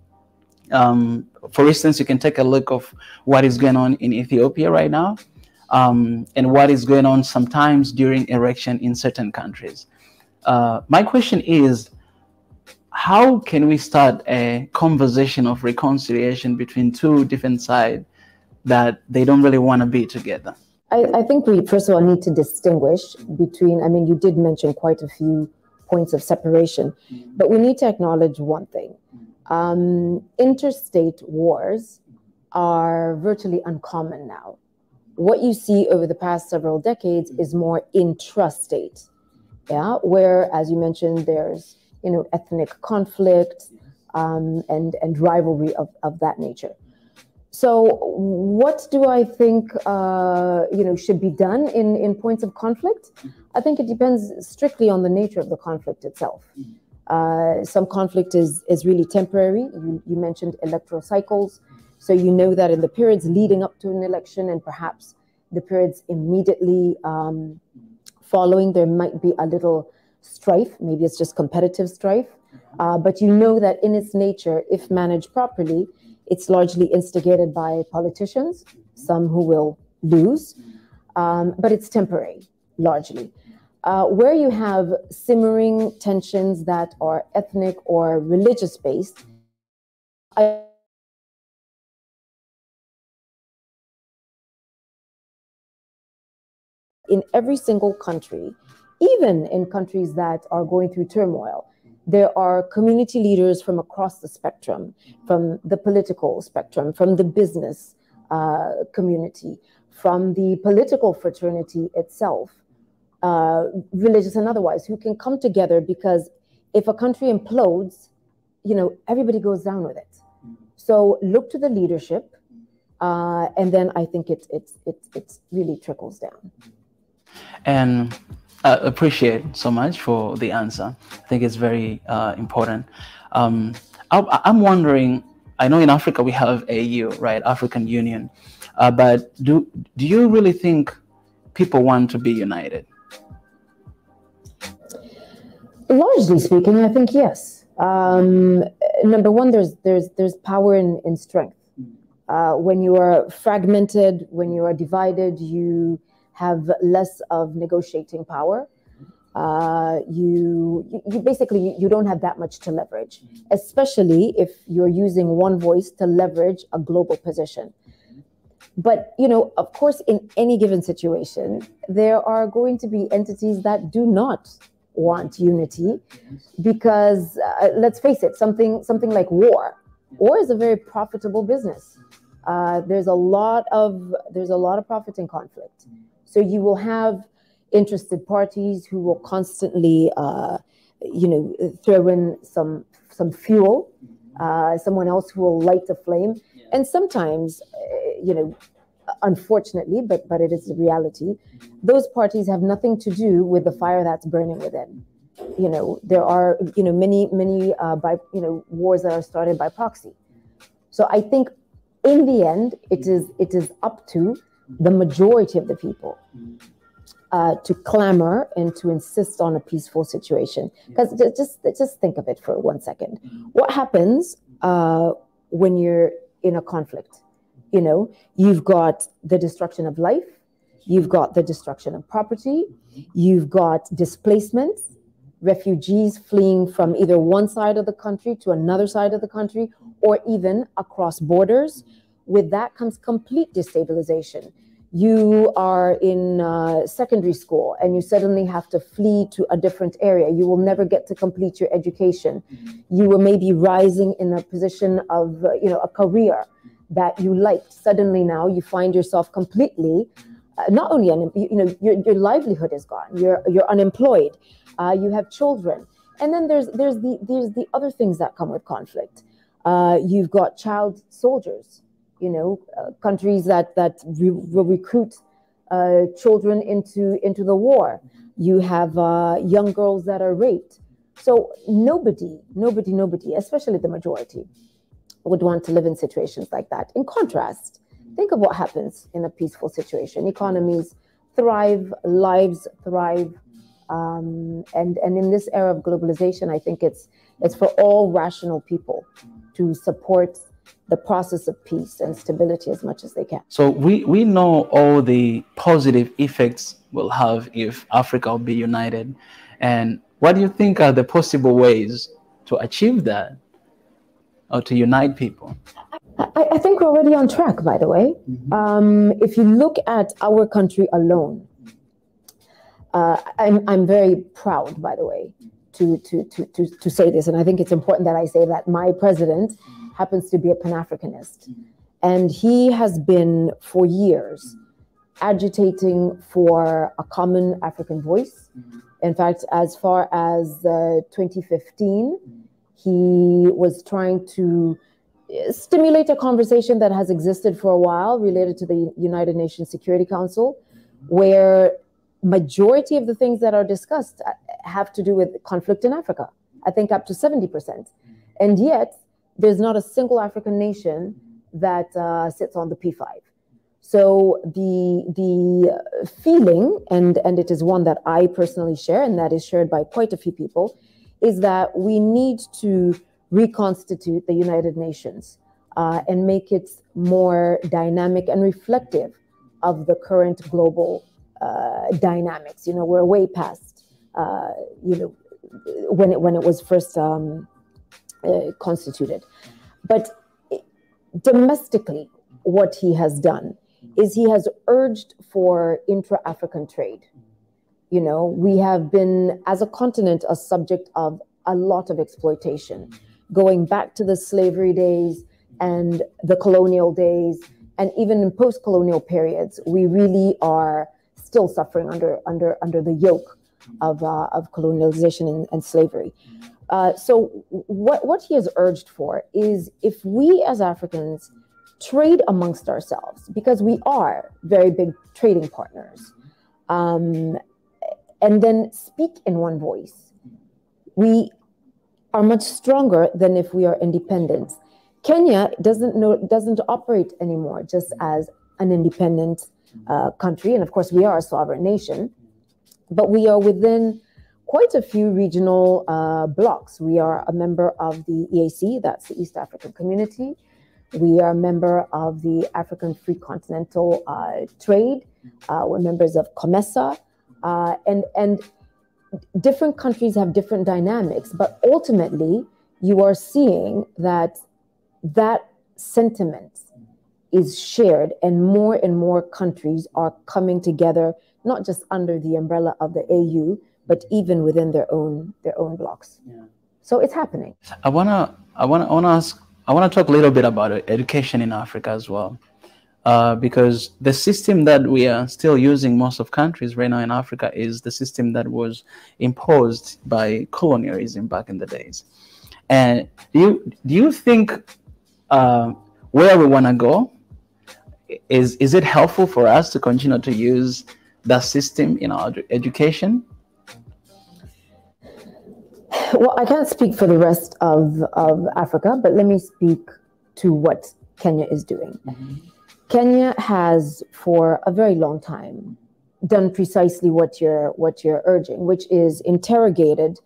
For instance, you can take a look of what is going on in Ethiopia right now, and what is going on sometimes during election in certain countries. My question is, how can we start a conversation of reconciliation between two different sides that they don't really want to be together? I think we, first of all, need to distinguish between, I mean, you did mention quite a few points of separation, but we need to acknowledge one thing. Interstate wars are virtually uncommon now. What you see over the past several decades is more intrastate, where, as you mentioned, there's ethnic conflict and rivalry of that nature. So what do I think should be done in points of conflict? I think it depends strictly on the nature of the conflict itself. Some conflict is really temporary. You mentioned electoral cycles. So you know that in the periods leading up to an election and perhaps the periods immediately following, there might be a little strife. Maybe it's just competitive strife. But you know that in its nature, if managed properly, it's largely instigated by politicians, some who will lose, but it's temporary, largely. Where you have simmering tensions that are ethnic or religious-based, in every single country, even in countries that are going through turmoil, there are community leaders from across the spectrum, from the political spectrum, from the business community, from the political fraternity itself, religious and otherwise, who can come together, because if a country implodes, you know, everybody goes down with it. So look to the leadership, and then I think it really trickles down. And I appreciate so much for the answer. I think it's very important. I'm wondering, I know in Africa we have AU, right, African Union, but do you really think people want to be united? Largely speaking, I think yes. Number one, there's power in strength. When you are fragmented, when you are divided, you have less of negotiating power. You basically, you don't have that much to leverage, especially if you're using one voice to leverage a global position. But, you know, of course, in any given situation, there are going to be entities that do not want unity, because let's face it, something like war is a very profitable business. There's a lot of profit in conflict. So you will have interested parties who will constantly, you know, throw in some fuel, someone else who will light the flame, and sometimes, you know, unfortunately, but it is the reality, those parties have nothing to do with the fire that's burning within. You know, there are, you know, many wars that are started by proxy. So I think in the end, it is up to the majority of the people to clamor and to insist on a peaceful situation. Because just think of it for 1 second. What happens when you're in a conflict? You know, you've got the destruction of life, you've got the destruction of property, you've got displacements, refugees fleeing from either one side of the country to another side of the country, or even across borders. With that comes complete destabilization. You are in secondary school and you suddenly have to flee to a different area. You will never get to complete your education. You were maybe rising in a position of, you know, a career that you liked. Suddenly now you find yourself completely, not only, you know, your livelihood is gone. You're unemployed. You have children. And then there's the other things that come with conflict. You've got child soldiers. You know, countries that will recruit children into the war. You have young girls that are raped. So nobody, especially the majority, would want to live in situations like that. In contrast, think of what happens in a peaceful situation. Economies thrive, lives thrive, and in this era of globalization, I think it's for all rational people to support the process of peace and stability as much as they can. So we know all the positive effects we'll have if Africa will be united. And what do you think are the possible ways to achieve that, or to unite people? I think we're already on track, by the way. If you look at our country alone, I'm very proud, by the way, to say this, and I think it's important that I say that my president happens to be a Pan-Africanist, and he has been for years agitating for a common African voice. In fact, as far as 2015, he was trying to stimulate a conversation that has existed for a while related to the United Nations Security Council, where majority of the things that are discussed have to do with conflict in Africa. I think up to 70%. And yet, there's not a single African nation that sits on the P5. So the feeling, and it is one that I personally share, and that is shared by quite a few people, is that we need to reconstitute the United Nations and make it more dynamic and reflective of the current global dynamics. You know, we're way past, you know, when it was first constituted. But domestically, what he has done is he has urged for intra-African trade. You know, we have been, as a continent, a subject of a lot of exploitation, going back to the slavery days and the colonial days, and even in post-colonial periods, we really are still suffering under the yoke of colonialization and slavery. So what he has urged for is, if we as Africans trade amongst ourselves, because we are very big trading partners, and then speak in one voice, we are much stronger than if we are independent. Kenya doesn't operate anymore just as an independent country, and of course we are a sovereign nation, but we are within quite a few regional blocs. We are a member of the EAC, that's the East African Community. We are a member of the African Free Continental Trade. We're members of COMESA, and different countries have different dynamics, but ultimately you are seeing that sentiment is shared, and more countries are coming together, not just under the umbrella of the AU, but even within their own blocks. Yeah. So it's happening. I wanna talk a little bit about education in Africa as well, because the system that we are still using most of countries right now in Africa is the system that was imposed by colonialism back in the days. And do you think where we want to go, is it helpful for us to continue to use that system in our education? Well, I can't speak for the rest of Africa, but let me speak to what Kenya is doing. Mm-hmm. Kenya has, for a very long time, done precisely what you're urging, which is interrogated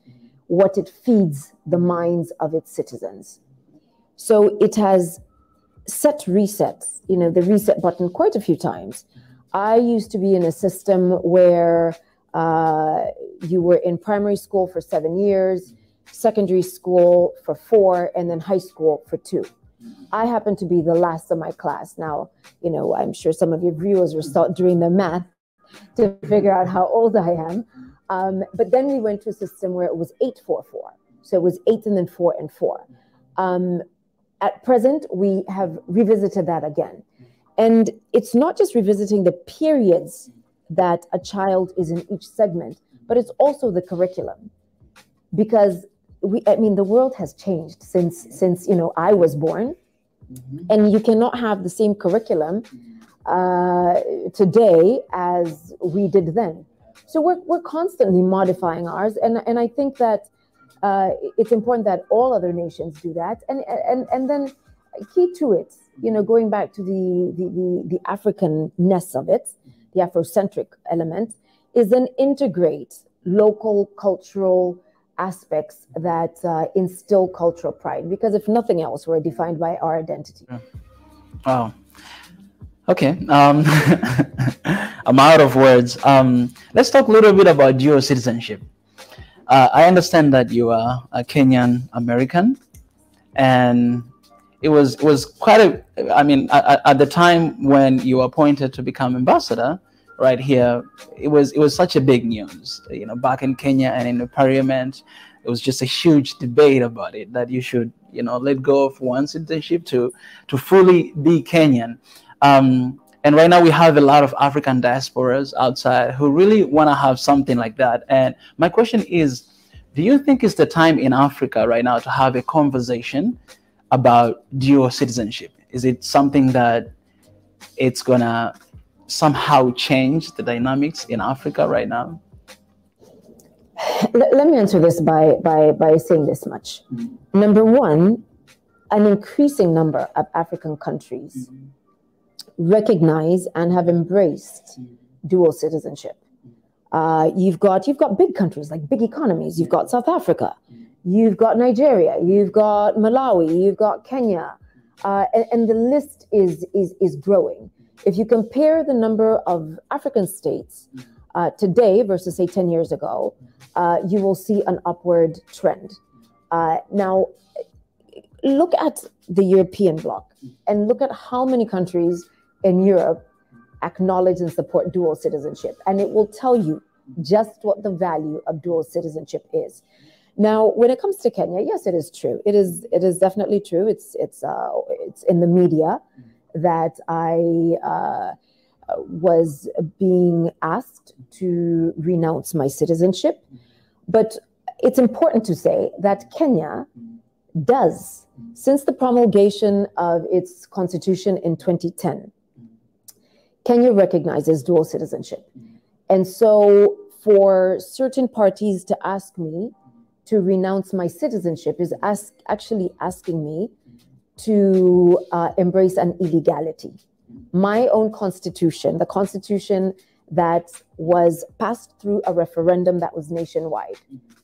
what it feeds the minds of its citizens. So it has set resets, the reset button quite a few times. I used to be in a system where you were in primary school for 7 years, secondary school for 4, and then high school for 2. I happen to be the last of my class. Now, I'm sure some of your viewers will start doing the math to figure out how old I am. But then we went to a system where it was 8-4-4. So it was 8 and then 4 and 4. At present, we have revisited that again. And it's not just revisiting the periods that a child is in each segment, but it's also the curriculum. Because the world has changed since I was born, and you cannot have the same curriculum today as we did then. So we're constantly modifying ours, and I think that it's important that all other nations do that, and then key to it, going back to the Africanness of it, the Afrocentric element, is then integrate local cultural aspects that instill cultural pride, because if nothing else, we're defined by our identity. Wow. Okay. I'm out of words. Let's talk a little bit about dual citizenship. I understand that you are a Kenyan American, and it was quite at the time when you were appointed to become ambassador right here, it was such a big news, back in Kenya and in the parliament. It was just a huge debate about it, that you should, let go of one citizenship to fully be Kenyan. And right now we have a lot of African diasporas outside who really want to have something like that. And my question is, do you think it's the time in Africa right now to have a conversation about dual citizenship? Is it something that it's gonna somehow change the dynamics in Africa right now? Let me answer this by saying this much. Mm-hmm. Number one, an increasing number of African countries recognize and have embraced dual citizenship. You've got big countries, like big economies. You've got South Africa, you've got Nigeria, you've got Malawi, you've got Kenya, and the list is growing. If you compare the number of African states today versus, say, 10 years ago, you will see an upward trend. Now, look at the European bloc and look at how many countries in Europe acknowledge and support dual citizenship, and it will tell you just what the value of dual citizenship is. Now, when it comes to Kenya, yes, it is true. It is definitely true. It's in the media that I was being asked to renounce my citizenship. But it's important to say that Kenya does, since the promulgation of its constitution in 2010, Kenya recognizes dual citizenship. And so for certain parties to ask me to renounce my citizenship is actually asking me to embrace an illegality. My own constitution, the constitution that was passed through a referendum that was nationwide,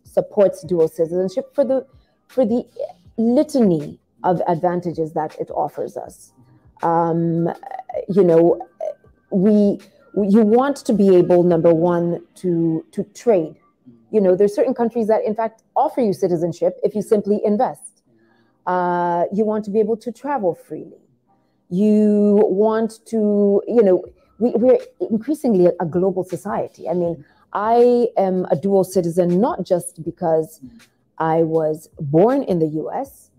supports dual citizenship for the litany of advantages that it offers us. You know, you want to be able, number one, to trade. You know, there's certain countries that, in fact, offer you citizenship if you simply invest. You want to be able to travel freely. You want to, you know, we're increasingly a global society. I mean, I am a dual citizen, not just because I was born in the US,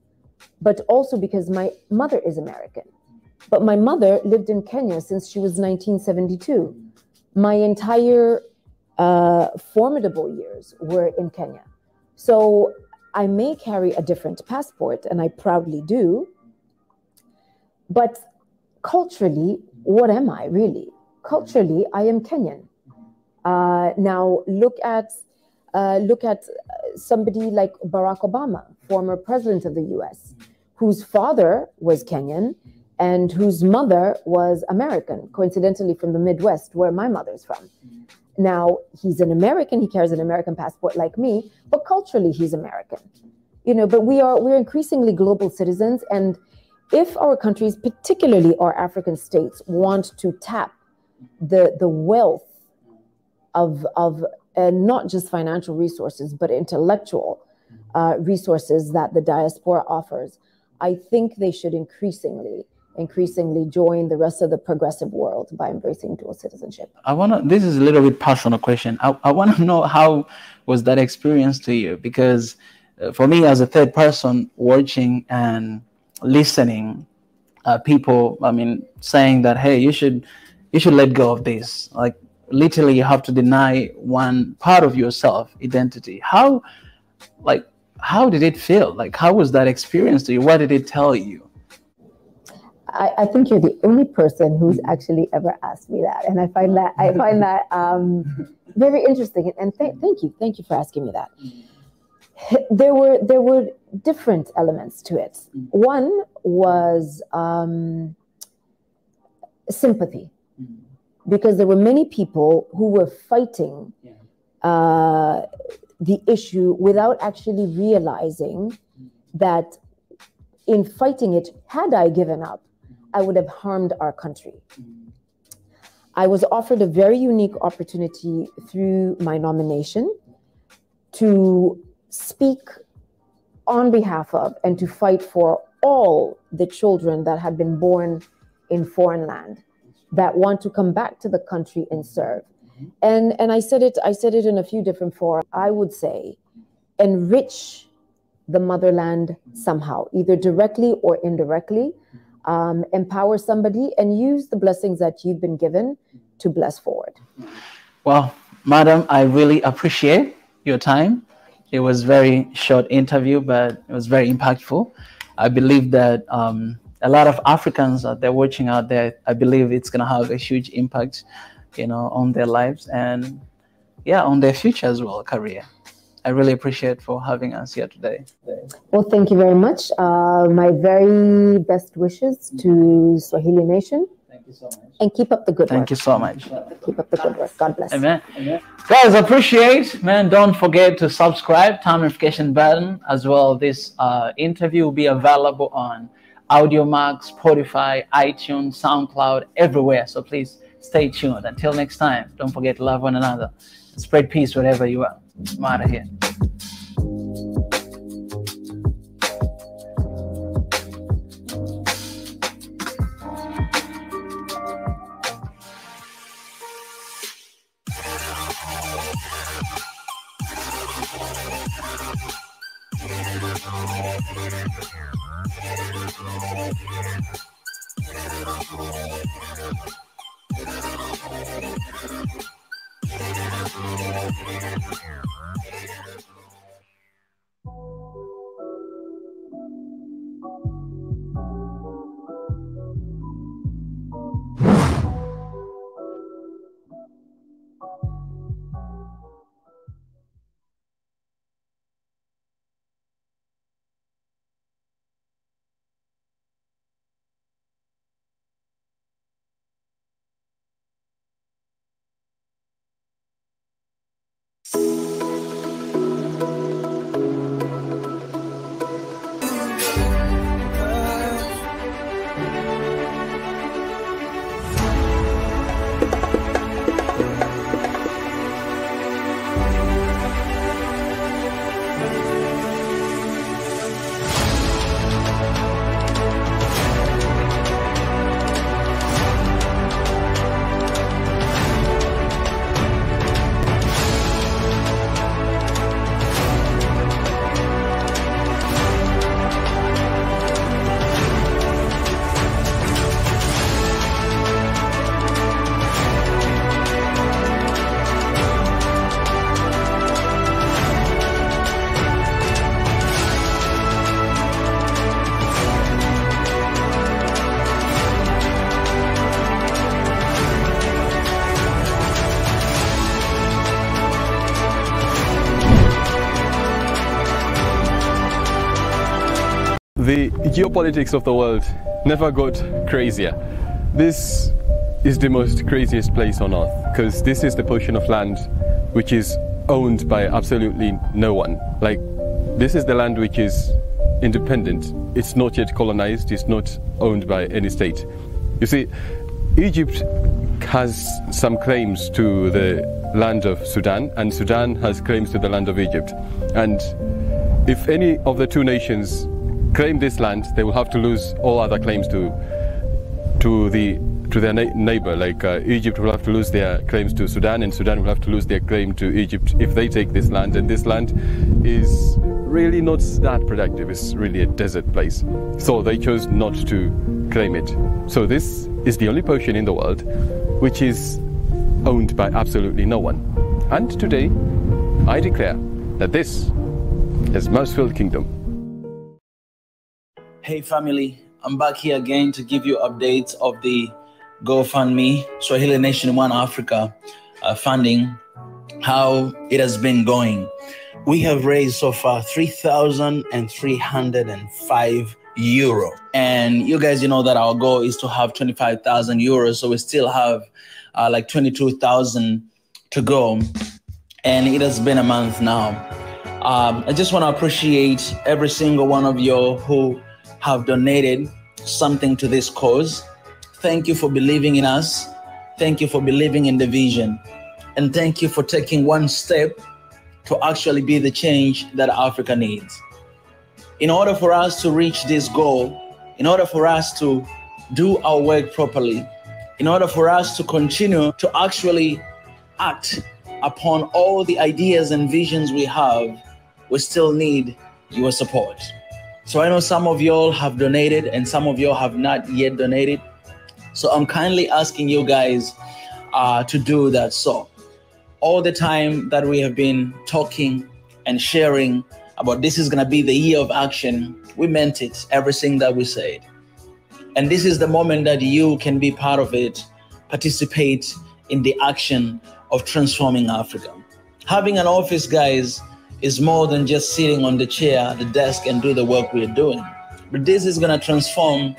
but also because my mother is American. But my mother lived in Kenya since she was 1972. My entire formidable years were in Kenya. So I may carry a different passport, and I proudly do. But culturally, what am I really? Culturally, I am Kenyan. Now look at somebody like Barack Obama, former president of the US, whose father was Kenyan and whose mother was American, coincidentally from the Midwest, where my mother's from. Now, he's an American, he carries an American passport like me, but culturally he's American. You know, but we're increasingly global citizens, and if our countries, particularly our African states, want to tap the wealth of not just financial resources, but intellectual resources that the diaspora offers, I think they should increasingly join the rest of the progressive world by embracing dual citizenship. This is a little bit personal question. I want to know, how was that experience to you? Because for me, as a third person watching and listening, people, I mean, saying that, hey, you should let go of this. Like, literally, you have to deny one part of yourself, identity. How did it feel? Like, how was that experience to you? What did it tell you? I think you're the only person who's actually ever asked me that, and I find that very interesting. And thank you for asking me that. There were different elements to it. One was sympathy, because there were many people who were fighting the issue without actually realizing that in fighting it, had I given up, I would have harmed our country. I was offered a very unique opportunity through my nomination to speak on behalf of and to fight for all the children that had been born in foreign land that want to come back to the country and serve. And I said it in a few different forums. I would say, enrich the motherland somehow, either directly or indirectly. Empower somebody and use the blessings that you've been given to bless forward. Well, madam, I really appreciate your time. It was a very short interview, but it was very impactful. I believe that a lot of Africans that they're watching out there, I believe it's going to have a huge impact, you know, on their lives and, yeah, on their future as well, career. I really appreciate for having us here today. Well, thank you very much. My very best wishes to Swahili Nation. Thank you so much. And keep up the good work. Thank you so much. Keep up the good work. God bless. Amen. Amen. Guys, appreciate, man. Don't forget to subscribe, turn notification button as well. This interview will be available on AudioMax, Spotify, iTunes, SoundCloud, everywhere. So please stay tuned. Until next time, don't forget to love one another. Spread peace wherever you are. I'm out of here. We'll be right back. The geopolitics of the world never got crazier. This is the most craziest place on earth because this is the portion of land which is owned by absolutely no one. Like, this is the land which is independent. It's not yet colonized. It's not owned by any state. You see, Egypt has some claims to the land of Sudan, and Sudan has claims to the land of Egypt. And if any of the two nations claim this land, they will have to lose all other claims to their neighbor. Like Egypt will have to lose their claims to Sudan, and Sudan will have to lose their claim to Egypt if they take this land. And this land is really not that productive. It's really a desert place. So they chose not to claim it. So this is the only portion in the world which is owned by absolutely no one. And today, I declare that this is Marsfield Kingdom. Hey family, I'm back here again to give you updates of the GoFundMe Swahili Nation One Africa funding, how it has been going. We have raised so far 3,305 euro. And you guys, you know that our goal is to have 25,000 euros. So we still have like 22,000 to go. And it has been a month now. I just want to appreciate every single one of you who have donated something to this cause. Thank you for believing in us. Thank you for believing in the vision. And thank you for taking one step to actually be the change that Africa needs. In order for us to reach this goal, in order for us to do our work properly, in order for us to continue to actually act upon all the ideas and visions we have, we still need your support. So I know some of y'all have donated and some of y'all have not yet donated. So I'm kindly asking you guys to do that. So all the time that we have been talking and sharing about this is going to be the year of action, we meant it, everything that we said. And this is the moment that you can be part of it, participate in the action of transforming Africa. Having an office, guys, is more than just sitting on the chair, the desk, and do the work we're doing. But this is going to transform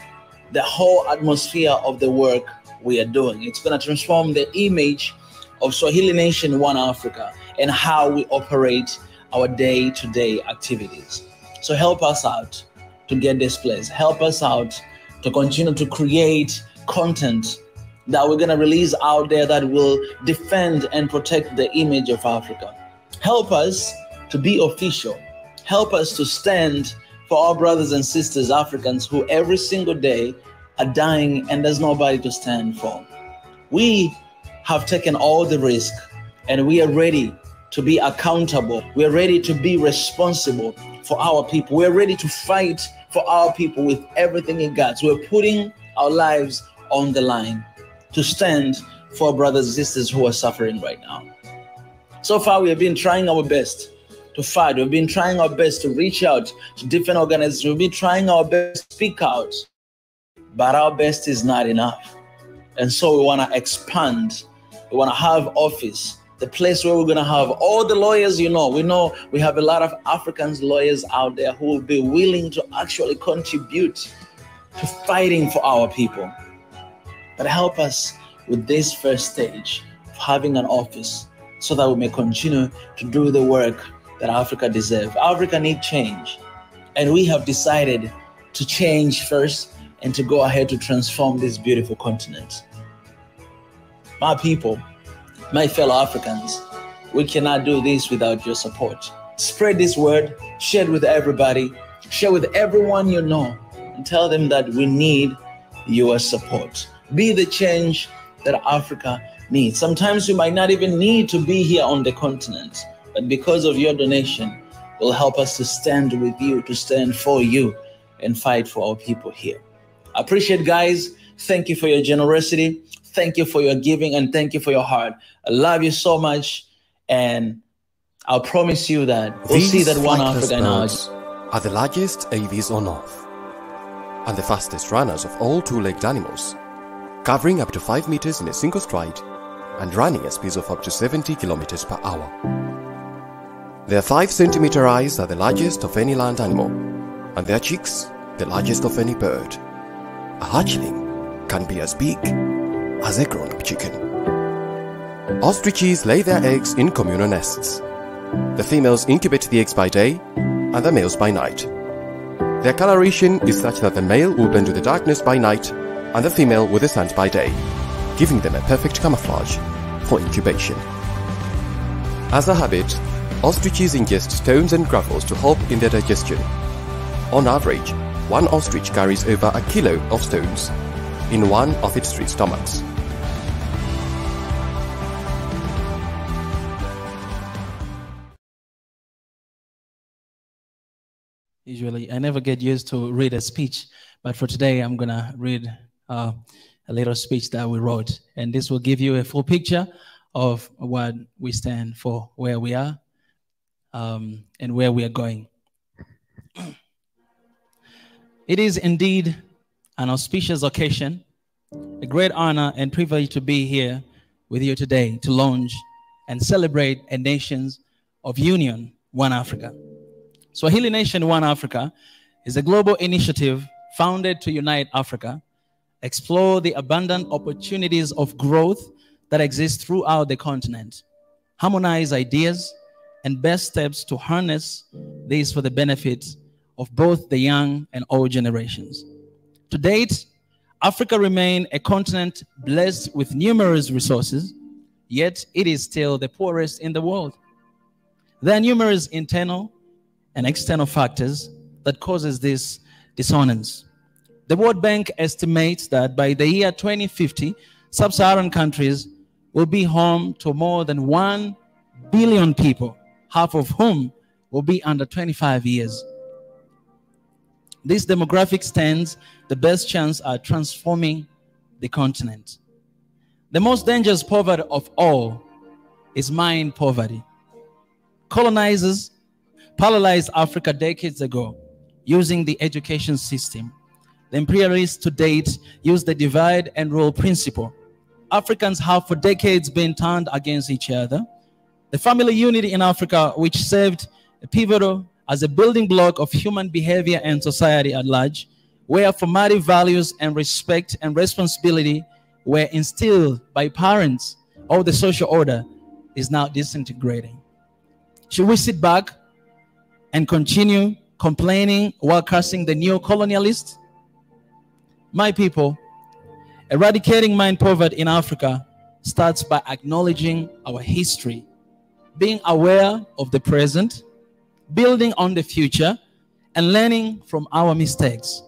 the whole atmosphere of the work we are doing. It's going to transform the image of Swahili Nation One Africa and how we operate our day-to-day activities. So help us out to get this place. Help us out to continue to create content that we're going to release out there that will defend and protect the image of Africa. Help us to be official. Help us to stand for our brothers and sisters, Africans, who every single day are dying and there's nobody to stand for. We have taken all the risk and we are ready to be accountable. We are ready to be responsible for our people. We're ready to fight for our people with everything in God. So we're putting our lives on the line to stand for our brothers and sisters who are suffering right now. So far, we have been trying our best to fight. We've been trying our best to reach out to different organizations. We've been trying our best to speak out, but our best is not enough. And so we want to expand. We want to have office, the place where we're going to have all the lawyers. We know we have a lot of African lawyers out there who will be willing to actually contribute to fighting for our people. But help us with this first stage of having an office so that we may continue to do the work that Africa deserves. Africa needs change. And we have decided to change first and to go ahead to transform this beautiful continent. My people, my fellow Africans, we cannot do this without your support. Spread this word, share it with everybody, share with everyone you know, and tell them that we need your support. Be the change that Africa needs. Sometimes we might not even need to be here on the continent, but because of your donation, will help us to stand with you, to stand for you, and fight for our people here. I appreciate, guys. Thank you for your generosity. Thank you for your giving, and thank you for your heart. I love you so much, and I'll promise you that we'll see that one Africa in ours are the largest aves on Earth and the fastest runners of all two-legged animals, covering up to 5 meters in a single stride and running at speeds of up to 70 kilometers per hour. Their 5-centimeter eyes are the largest of any land animal, and their cheeks the largest of any bird. A hatchling can be as big as a grown-up chicken. Ostriches lay their eggs in communal nests. The females incubate the eggs by day and the males by night. Their coloration is such that the male will blend with the darkness by night and the female with the sun by day, giving them a perfect camouflage for incubation. As a habit, ostriches ingest stones and gravels to help in their digestion. On average, one ostrich carries over 1 kilo of stones in one of its 3 stomachs. Usually, I never get used to read a speech, but for today, I'm going to read a little speech that we wrote. And this will give you a full picture of what we stand for, where we are, and where we are going. It is indeed an auspicious occasion, a great honor and privilege to be here with you today to launch and celebrate a Nations of Union, One Africa. Swahili Nation One Africa is a global initiative founded to unite Africa, explore the abundant opportunities of growth that exist throughout the continent, harmonize ideas, and best steps to harness these for the benefit of both the young and old generations. To date, Africa remains a continent blessed with numerous resources, yet it is still the poorest in the world. There are numerous internal and external factors that causes this dissonance. The World Bank estimates that by the year 2050, sub-Saharan countries will be home to more than 1 billion people, half of whom will be under 25 years. This demographic stands the best chance at transforming the continent. The most dangerous poverty of all is mind poverty. Colonizers paralyzed Africa decades ago using the education system. The imperialists to date use the divide and rule principle. Africans have for decades been turned against each other. The family unity in Africa, which served a pivotal as a building block of human behavior and society at large, where formative values and respect and responsibility were instilled by parents, all the social order is now disintegrating. Should we sit back and continue complaining while cursing the neo-colonialists? My people, eradicating mind poverty in Africa starts by acknowledging our history, being aware of the present, building on the future, and learning from our mistakes.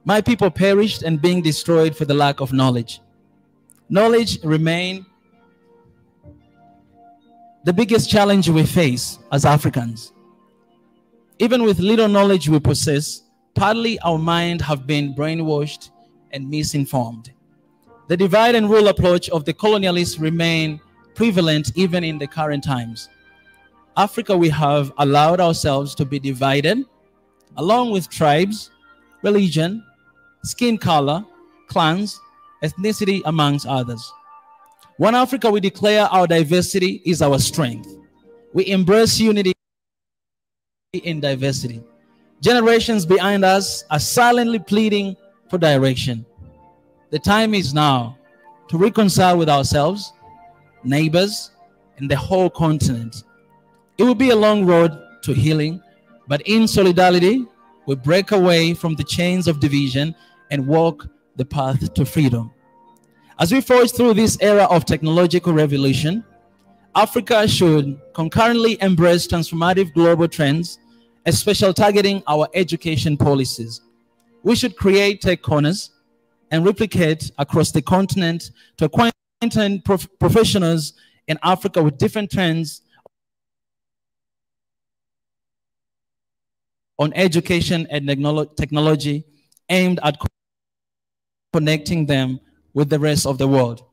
My people perished and being destroyed for the lack of knowledge. Knowledge remains the biggest challenge we face as Africans. Even with little knowledge we possess, partly our minds have been brainwashed and misinformed. The divide and rule approach of the colonialists remain prevalent even in the current times. Africa, we have allowed ourselves to be divided along with tribes, religion, skin color, clans, ethnicity, amongst others. One Africa, we declare our diversity is our strength. We embrace unity in diversity. Generations behind us are silently pleading for direction. The time is now to reconcile with ourselves, neighbors, and the whole continent. It will be a long road to healing, but in solidarity, we break away from the chains of division and walk the path to freedom. As we forge through this era of technological revolution, Africa should concurrently embrace transformative global trends, especially targeting our education policies. We should create tech corners and replicate across the continent to acquaint professionals in Africa with different trends on education and technology aimed at connecting them with the rest of the world.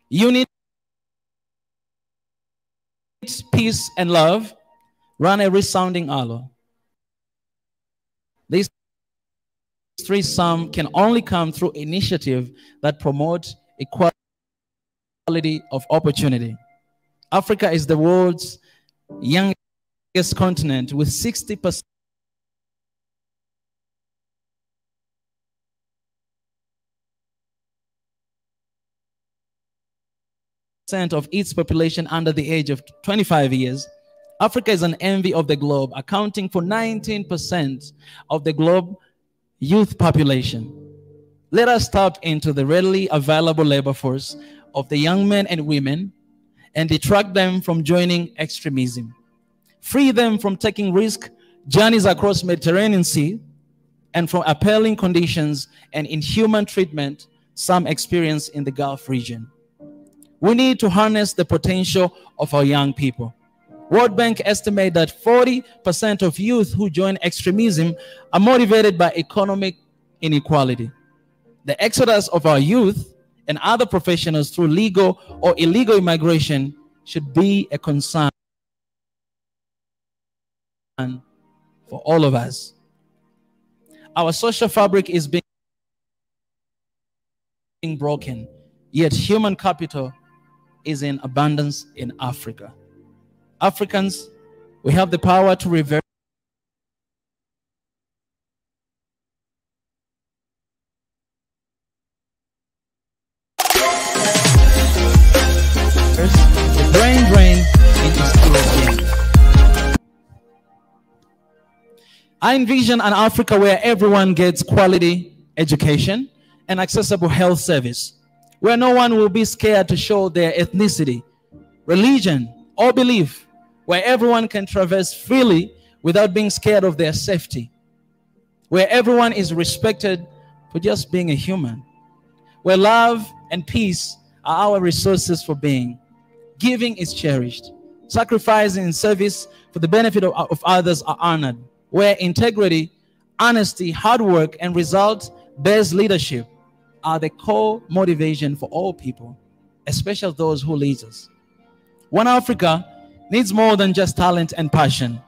Unity, peace, and love run a resounding hollow. These three sum can only come through initiative that promote equality of opportunity. Africa is the world's youngest continent with 60% of its population under the age of 25 years. Africa is an envy of the globe, accounting for 19% of the globe youth population. Let us tap into the readily available labor force of the young men and women and detract them from joining extremism. Free them from taking risk journeys across Mediterranean Sea and from appalling conditions and inhuman treatment some experience in the Gulf region. We need to harness the potential of our young people. World Bank estimate that 40% of youth who join extremism are motivated by economic inequality. The exodus of our youth and other professionals through legal or illegal immigration should be a concern for all of us. Our social fabric is being broken, yet human capital is in abundance in Africa. Africans, we have the power to reverse the brain drain into skill gain. I envision an Africa where everyone gets quality education and accessible health service, where no one will be scared to show their ethnicity, religion, or belief, where everyone can traverse freely without being scared of their safety, where everyone is respected for just being a human, where love and peace are our resources for being. Giving is cherished. Sacrificing in service for the benefit of others are honored, where integrity, honesty, hard work, and result-based leadership are the core motivation for all people, especially those who lead us. One Africa needs more than just talent and passion.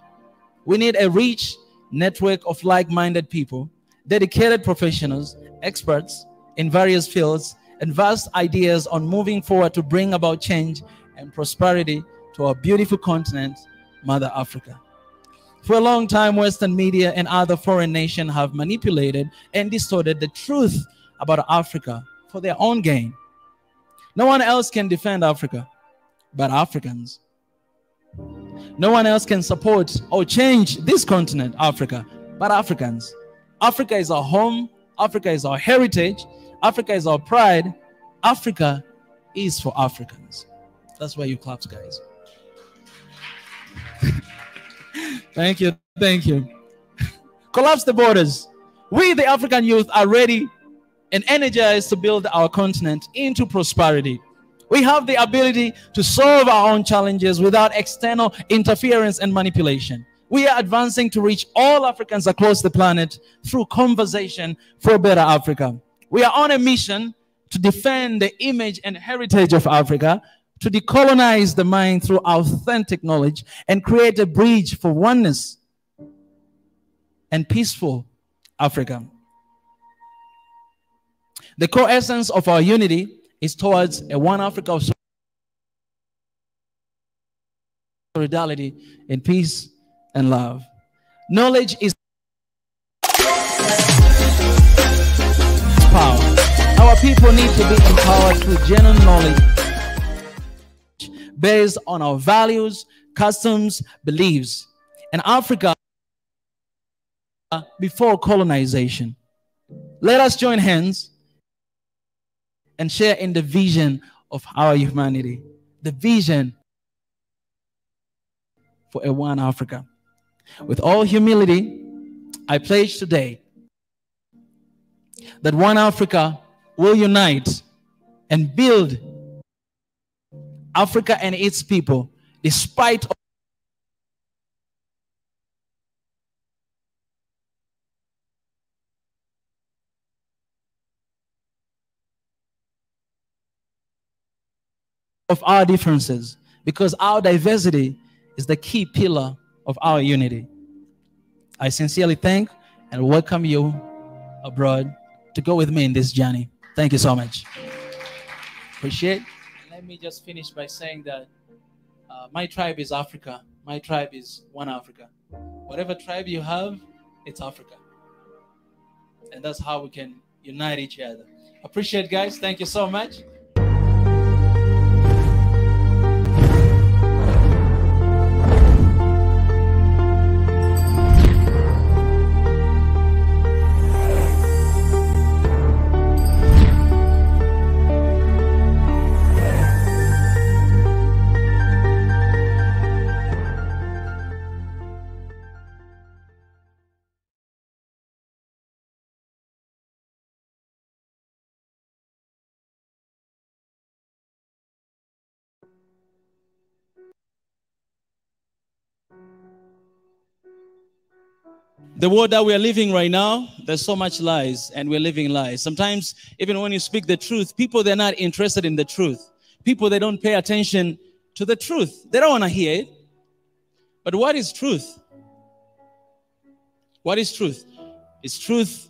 We need a rich network of like-minded people, dedicated professionals, experts in various fields, and vast ideas on moving forward to bring about change and prosperity to our beautiful continent, Mother Africa. For a long time, Western media and other foreign nations have manipulated and distorted the truth about Africa for their own gain. No one else can defend Africa but Africans. No one else can support or change this continent, Africa, but Africans. Africa is our home. Africa is our heritage. Africa is our pride. Africa is for Africans. That's why you clap, guys. Thank you. Thank you. Collapse the borders. We, the African youth, are ready and energized to build our continent into prosperity. We have the ability to solve our own challenges without external interference and manipulation. We are advancing to reach all Africans across the planet through conversation for a better Africa. We are on a mission to defend the image and heritage of Africa, to decolonize the mind through authentic knowledge, and create a bridge for oneness and peaceful Africa. The core essence of our unity is towards a one Africa of solidarity in peace and love. Knowledge is power. Our people need to be empowered through genuine knowledge based on our values, customs, beliefs. And Africa before colonization. Let us join hands and share in the vision of our humanity, the vision for a one Africa. With all humility, I pledge today that one Africa will unite and build Africa and its people despite of our differences, because our diversity is the key pillar of our unity. I sincerely thank and welcome you abroad to go with me in this journey. Thank you so much. Appreciate. Let me just finish by saying that my tribe is Africa. My tribe is one Africa. Whatever tribe you have, it's Africa. And that's how we can unite each other. Appreciate, guys. Thank you so much. The world that we are living right now, there's so much lies, and we're living lies. Sometimes, even when you speak the truth, people, they're not interested in the truth. People, they don't pay attention to the truth. They don't want to hear it. But what is truth? What is truth? Is truth,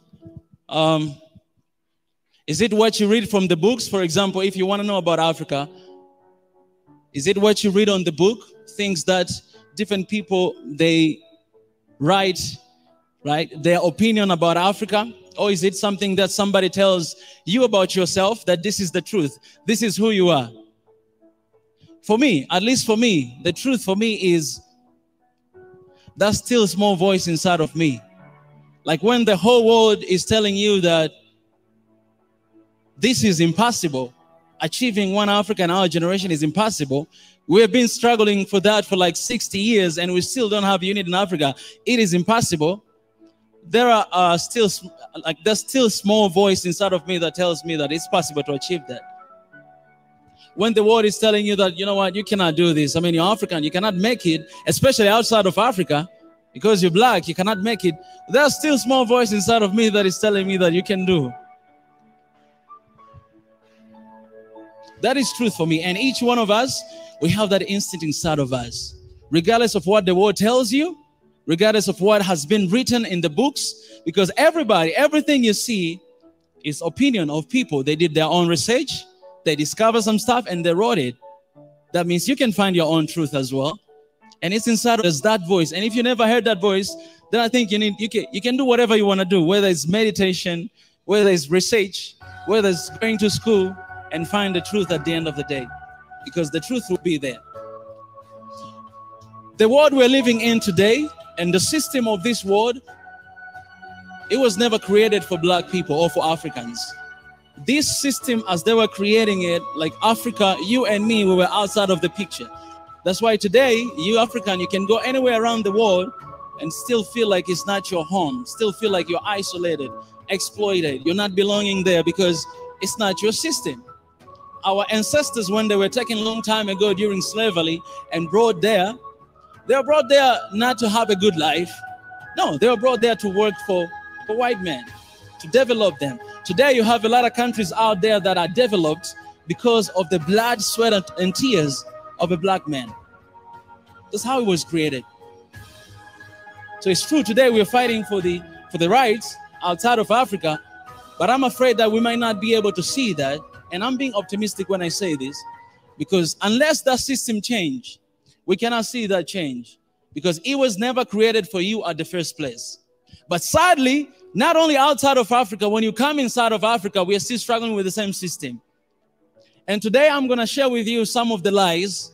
is it what you read from the books? For example, if you want to know about Africa, is it what you read on the book? Things that different people, they write, right? Their opinion about Africa? Or is it something that somebody tells you about yourself, that this is the truth? This is who you are. For me, at least for me, the truth for me is that still small voice inside of me. Like when the whole world is telling you that this is impossible, achieving one Africa in our generation is impossible. We have been struggling for that for like 60 years and we still don't have unity in Africa. It is impossible. There are there's still small voice inside of me that tells me that it's possible to achieve that. When the world is telling you that, you know what, you cannot do this. I mean, you're African, you cannot make it, especially outside of Africa, because you're black, you cannot make it. There's still small voice inside of me that is telling me that you can do. That is truth for me. And each one of us, we have that instinct inside of us. Regardless of what the world tells you, regardless of what has been written in the books, because everything you see is opinion of people. They did their own research, they discovered some stuff and they wrote it. That means you can find your own truth as well. And it's inside of us, that voice. And if you never heard that voice, then I think you can do whatever you want to do, whether it's meditation, whether it's research, whether it's going to school and find the truth at the end of the day, because the truth will be there. The world we're living in today and the system of this world, it was never created for black people or for Africans. This system, as they were creating it, like Africa, you and me, we were outside of the picture. That's why today, you African, you can go anywhere around the world and still feel like it's not your home, still feel like you're isolated, exploited, you're not belonging there because it's not your system. Our ancestors, when they were taken a long time ago during slavery and brought there, they were brought there not to have a good life. No, they were brought there to work for white men. to develop them. Today, you have a lot of countries out there that are developed because of the blood, sweat, and tears of a black man. That's how it was created. So it's true, today we're fighting for the rights outside of Africa, but I'm afraid that we might not be able to see that. And I'm being optimistic when I say this, because unless that system change, we cannot see that change, because it was never created for you at the first place. But sadly, not only outside of Africa, when you come inside of Africa, we are still struggling with the same system. And today I'm going to share with you some of the lies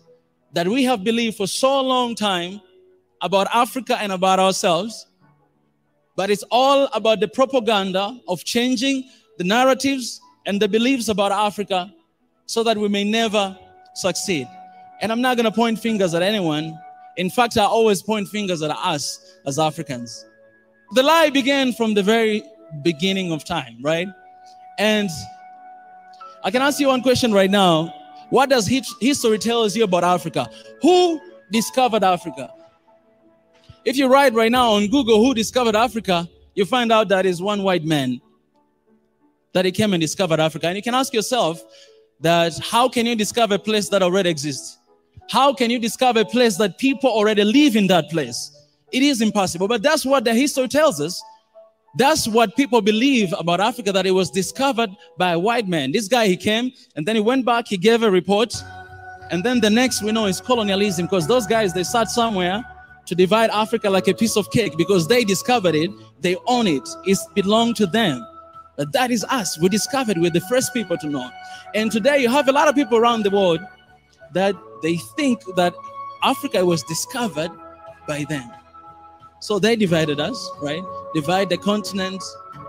that we have believed for so long time about Africa and about ourselves. But it's all about the propaganda of changing the narratives and the beliefs about Africa so that we may never succeed. And I'm not going to point fingers at anyone. In fact, I always point fingers at us as Africans. The lie began from the very beginning of time, right? And I can ask you one question right now. What does history tell us you about Africa? Who discovered Africa? If you write right now on Google, who discovered Africa, you find out that it's one white man that he came and discovered Africa. And you can ask yourself that how can you discover a place that already exists? How can you discover a place that people already live in that place? It is impossible, but that's what the history tells us. That's what people believe about Africa, that it was discovered by a white man. This guy, he came, and then he went back, he gave a report, and then the next we know is colonialism, because those guys, they sat somewhere to divide Africa like a piece of cake, because they discovered it, they own it, it belonged to them. But that is us. We discovered, we're the first people to know. And today you have a lot of people around the world that they think that Africa was discovered by them. So they divided us, right? Divide the continent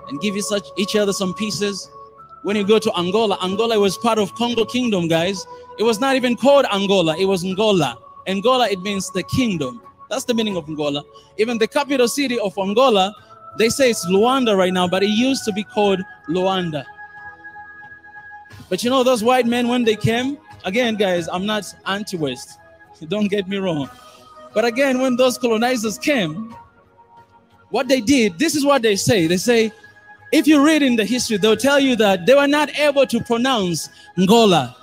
and give each other some pieces. When you go to Angola, Angola was part of Congo Kingdom, guys. It was not even called Angola, it was Angola. Angola, it means the kingdom. That's the meaning of Angola. Even the capital city of Angola, they say it's Luanda right now, but it used to be called Luanda. But you know, those white men, when they came, again, guys, I'm not anti-West. Don't get me wrong. But again, when those colonizers came, what they did, this is what they say. They say, if you read in the history, they'll tell you that they were not able to pronounce Angola.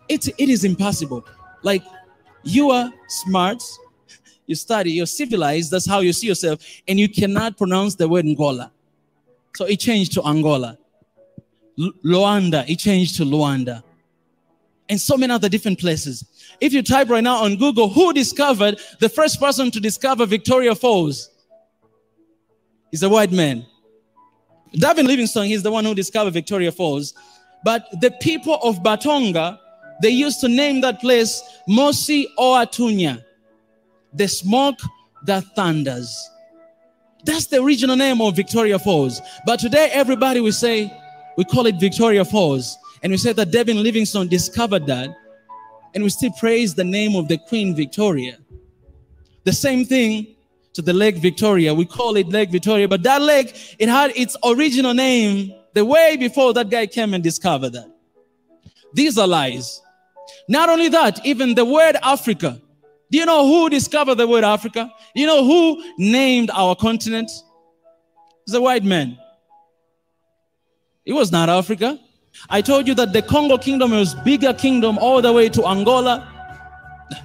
It is impossible. Like, you are smart, you study, you're civilized, that's how you see yourself, and you cannot pronounce the word Angola. So it changed to Angola. Luanda, it changed to Luanda. And so many other different places. If you type right now on Google, who discovered, the first person to discover Victoria Falls is a white man. David Livingstone, he's the one who discovered Victoria Falls. But the people of Batonga, they used to name that place Mosi Oatunya, the smoke that thunders. That's the original name of Victoria Falls. But today, everybody will say, we call it Victoria Falls. And we say that David Livingstone discovered that. And we still praise the name of the Queen Victoria. The same thing to the Lake Victoria. We call it Lake Victoria. But that lake, it had its original name the way before that guy came and discovered that. These are lies. Not only that, even the word Africa. Do you know who discovered the word Africa? You know who named our continent? It's a white man. It was not Africa. I told you that the Congo Kingdom was bigger kingdom all the way to Angola.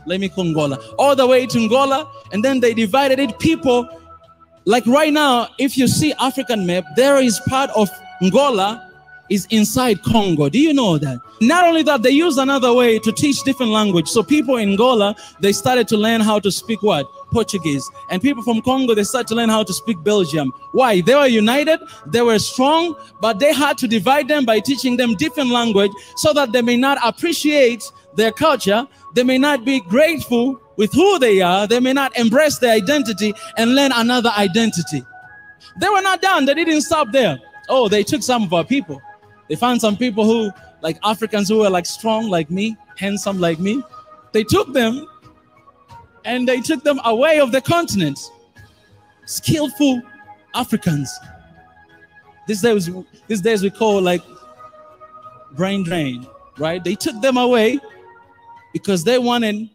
Let me call Angola. All the way to Angola. And then they divided it. People, like right now, if you see African map, there is part of Angola is inside Congo. Do you know that? Not only that, they use another way to teach different language. So people in Angola, they started to learn how to speak what? Portuguese. And people from Congo, they started to learn how to speak Belgium. Why? They were united, they were strong, but they had to divide them by teaching them different language so that they may not appreciate their culture, they may not be grateful with who they are, they may not embrace their identity and learn another identity. They were not done, they didn't stop there. Oh, they took some of our people. They found some people who, like Africans who were like strong like me, handsome like me. They took them and they took them away of the continent. Skillful Africans. These days we call like brain drain, right? They took them away because they wanted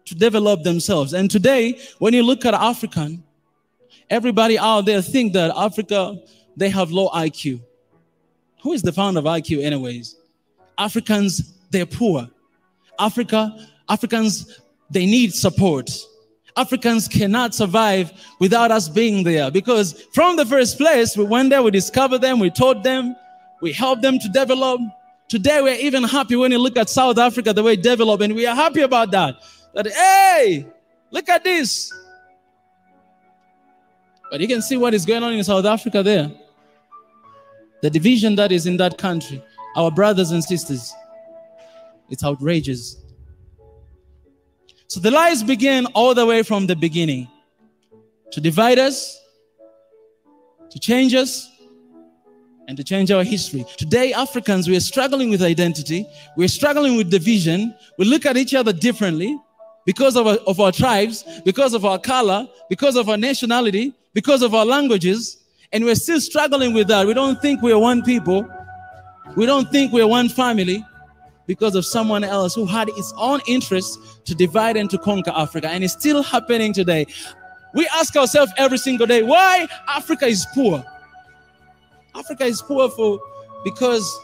to develop themselves. And today, when you look at African, everybody out there think that Africa they have low IQ. Who is the founder of IQ anyways? Africans, they're poor. Africans, they need support. Africans cannot survive without us being there, because from the first place, we went there, we discovered them, we taught them, we helped them to develop. Today, we're even happy when you look at South Africa, the way it developed, and we are happy about that. That, hey, look at this. But you can see what is going on in South Africa there. The division that is in that country, our brothers and sisters, it's outrageous. So the lies began all the way from the beginning to divide us, to change us, and to change our history. Today, Africans, we are struggling with identity. We're struggling with division. We look at each other differently because of our tribes, because of our color, because of our nationality, because of our languages, and we're still struggling with that. We don't think we're one people. We don't think we're one family because of someone else who had its own interests to divide and to conquer Africa, and it's still happening today. We ask ourselves every single day, why Africa is poor? Africa is poor because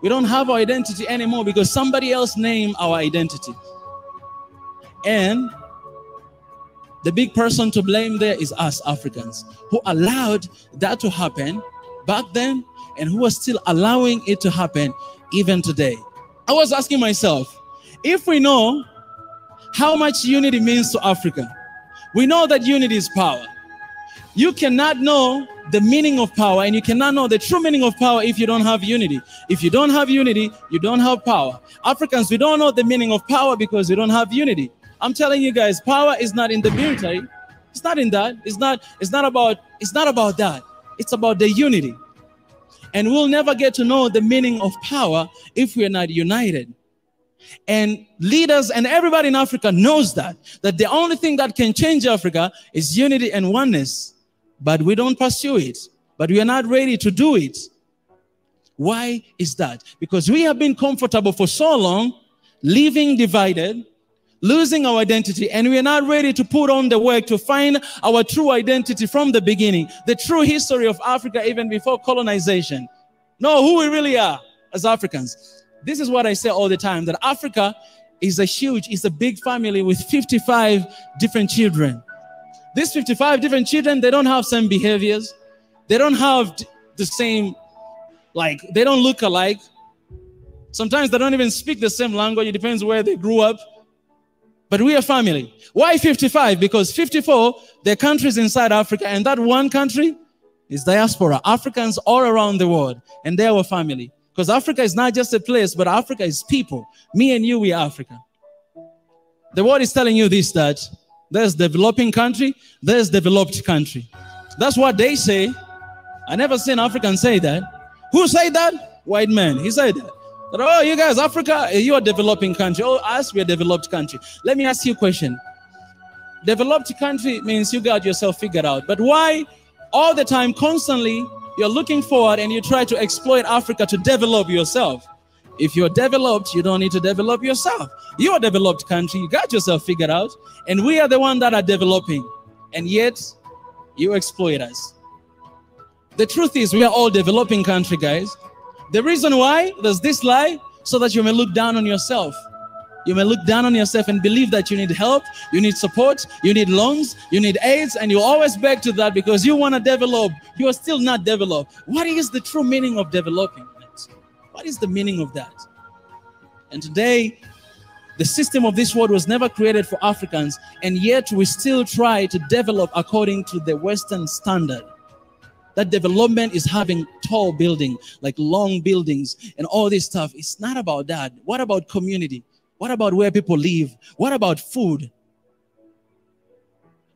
we don't have our identity anymore, because somebody else named our identity. And the big person to blame there is us Africans, who allowed that to happen back then and who are still allowing it to happen even today. I was asking myself, if we know how much unity means to Africa, we know that unity is power. You cannot know the meaning of power, and you cannot know the true meaning of power if you don't have unity. If you don't have unity, you don't have power. Africans, we don't know the meaning of power because we don't have unity. I'm telling you guys, power is not in the military. It's not in that. It's not about that. It's about the unity. And we'll never get to know the meaning of power if we're not united. And leaders and everybody in Africa knows that the only thing that can change Africa is unity and oneness. But we don't pursue it. But we are not ready to do it. Why is that? Because we have been comfortable for so long, living divided, losing our identity, and we are not ready to put on the work to find our true identity from the beginning, the true history of Africa even before colonization. Know who we really are as Africans. This is what I say all the time, that Africa is a big family with 55 different children. These 55 different children, they don't have same behaviors. They don't have the same, they don't look alike. Sometimes they don't even speak the same language. It depends where they grew up. But we are family. Why 55? Because 54, there are countries inside Africa, and that one country is diaspora. Africans all around the world, and they are our family. Because Africa is not just a place, but Africa is people. Me and you, we are Africa. The world is telling you this, that there's developing country, there's developed country. That's what they say. I never seen Africans say that. Who said that? White man. He said that. Oh, you guys, Africa, you are a developing country. Oh, us, we are a developed country. Let me ask you a question. Developed country means you got yourself figured out. But why all the time, constantly, you're looking forward and you try to exploit Africa to develop yourself? If you're developed, you don't need to develop yourself. You're a developed country. You got yourself figured out. And we are the ones that are developing. And yet, you exploit us. The truth is, we are all developing country, guys. The reason why there's this lie, so that you may look down on yourself. You may look down on yourself and believe that you need help, you need support, you need loans, you need aids, and you always beg to that because you want to develop. You are still not developed. What is the true meaning of developing? What is the meaning of that? And today, the system of this world was never created for Africans, and yet we still try to develop according to the Western standard. That development is having tall buildings, like long buildings and all this stuff. It's not about that. What about community? What about where people live? What about food?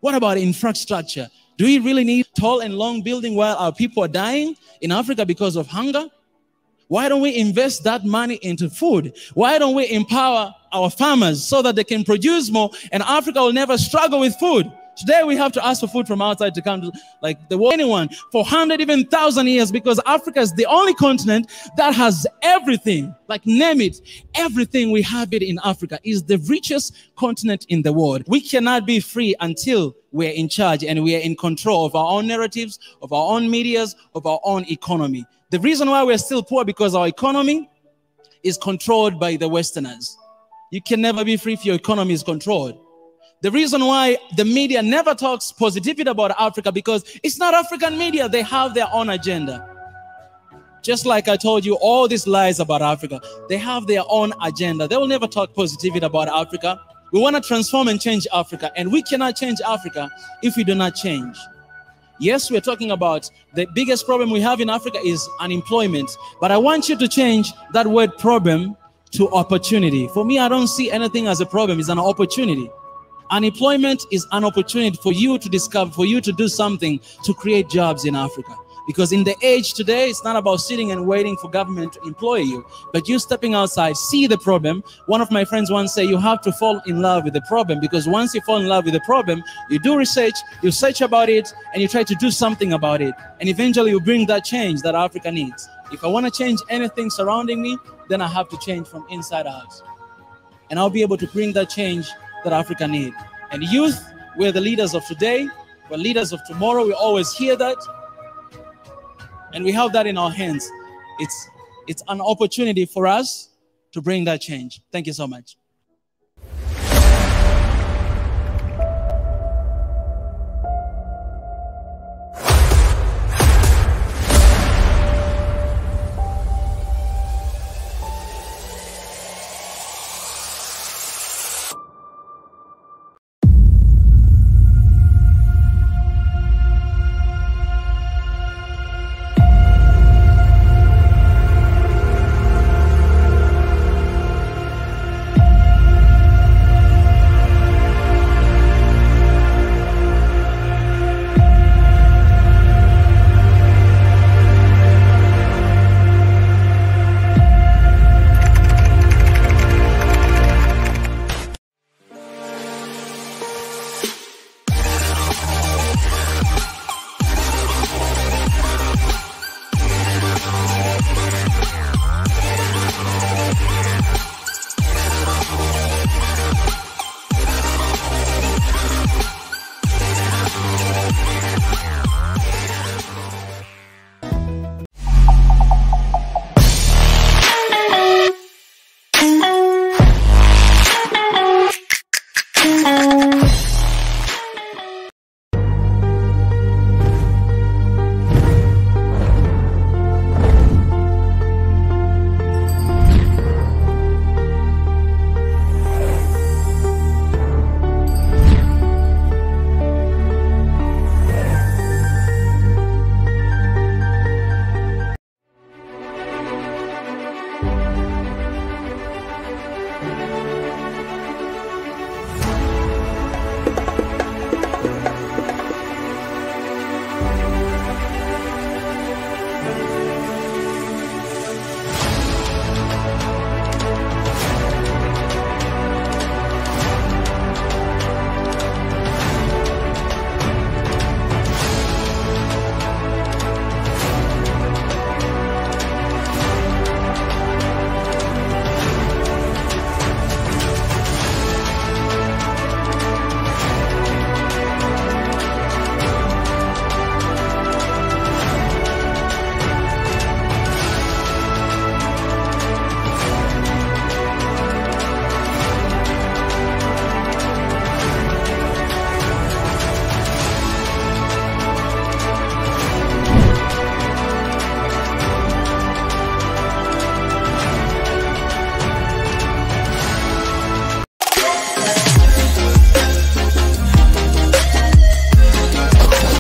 What about infrastructure? Do we really need tall and long building while our people are dying in Africa because of hunger? Why don't we invest that money into food? Why don't we empower our farmers so that they can produce more and Africa will never struggle with food? Today we have to ask for food from outside to come to like the world, anyone for 100, even 1,000 years, because Africa is the only continent that has everything. Like name it, everything we have it in Africa is the richest continent in the world. We cannot be free until we're in charge and we are in control of our own narratives, of our own medias, of our own economy. The reason why we're still poor because our economy is controlled by the Westerners. You can never be free if your economy is controlled. The reason why the media never talks positivity about Africa because it's not African media. They have their own agenda. Just like I told you, all these lies about Africa, they have their own agenda. They will never talk positivity about Africa. We want to transform and change Africa, and we cannot change Africa if we do not change. Yes, we're talking about the biggest problem we have in Africa is unemployment, but I want you to change that word problem to opportunity. For me, I don't see anything as a problem. It's an opportunity. Unemployment is an opportunity for you to discover, for you to do something to create jobs in Africa. Because in the age today, it's not about sitting and waiting for government to employ you, but you stepping outside, see the problem. One of my friends once said, you have to fall in love with the problem, because once you fall in love with the problem, you do research, you search about it, and you try to do something about it. And eventually you bring that change that Africa needs. If I want to change anything surrounding me, then I have to change from inside out. And I'll be able to bring that change that Africa needs. And youth, we're the leaders of today, we're leaders of tomorrow. We always hear that. And we have that in our hands. It's an opportunity for us to bring that change. Thank you so much.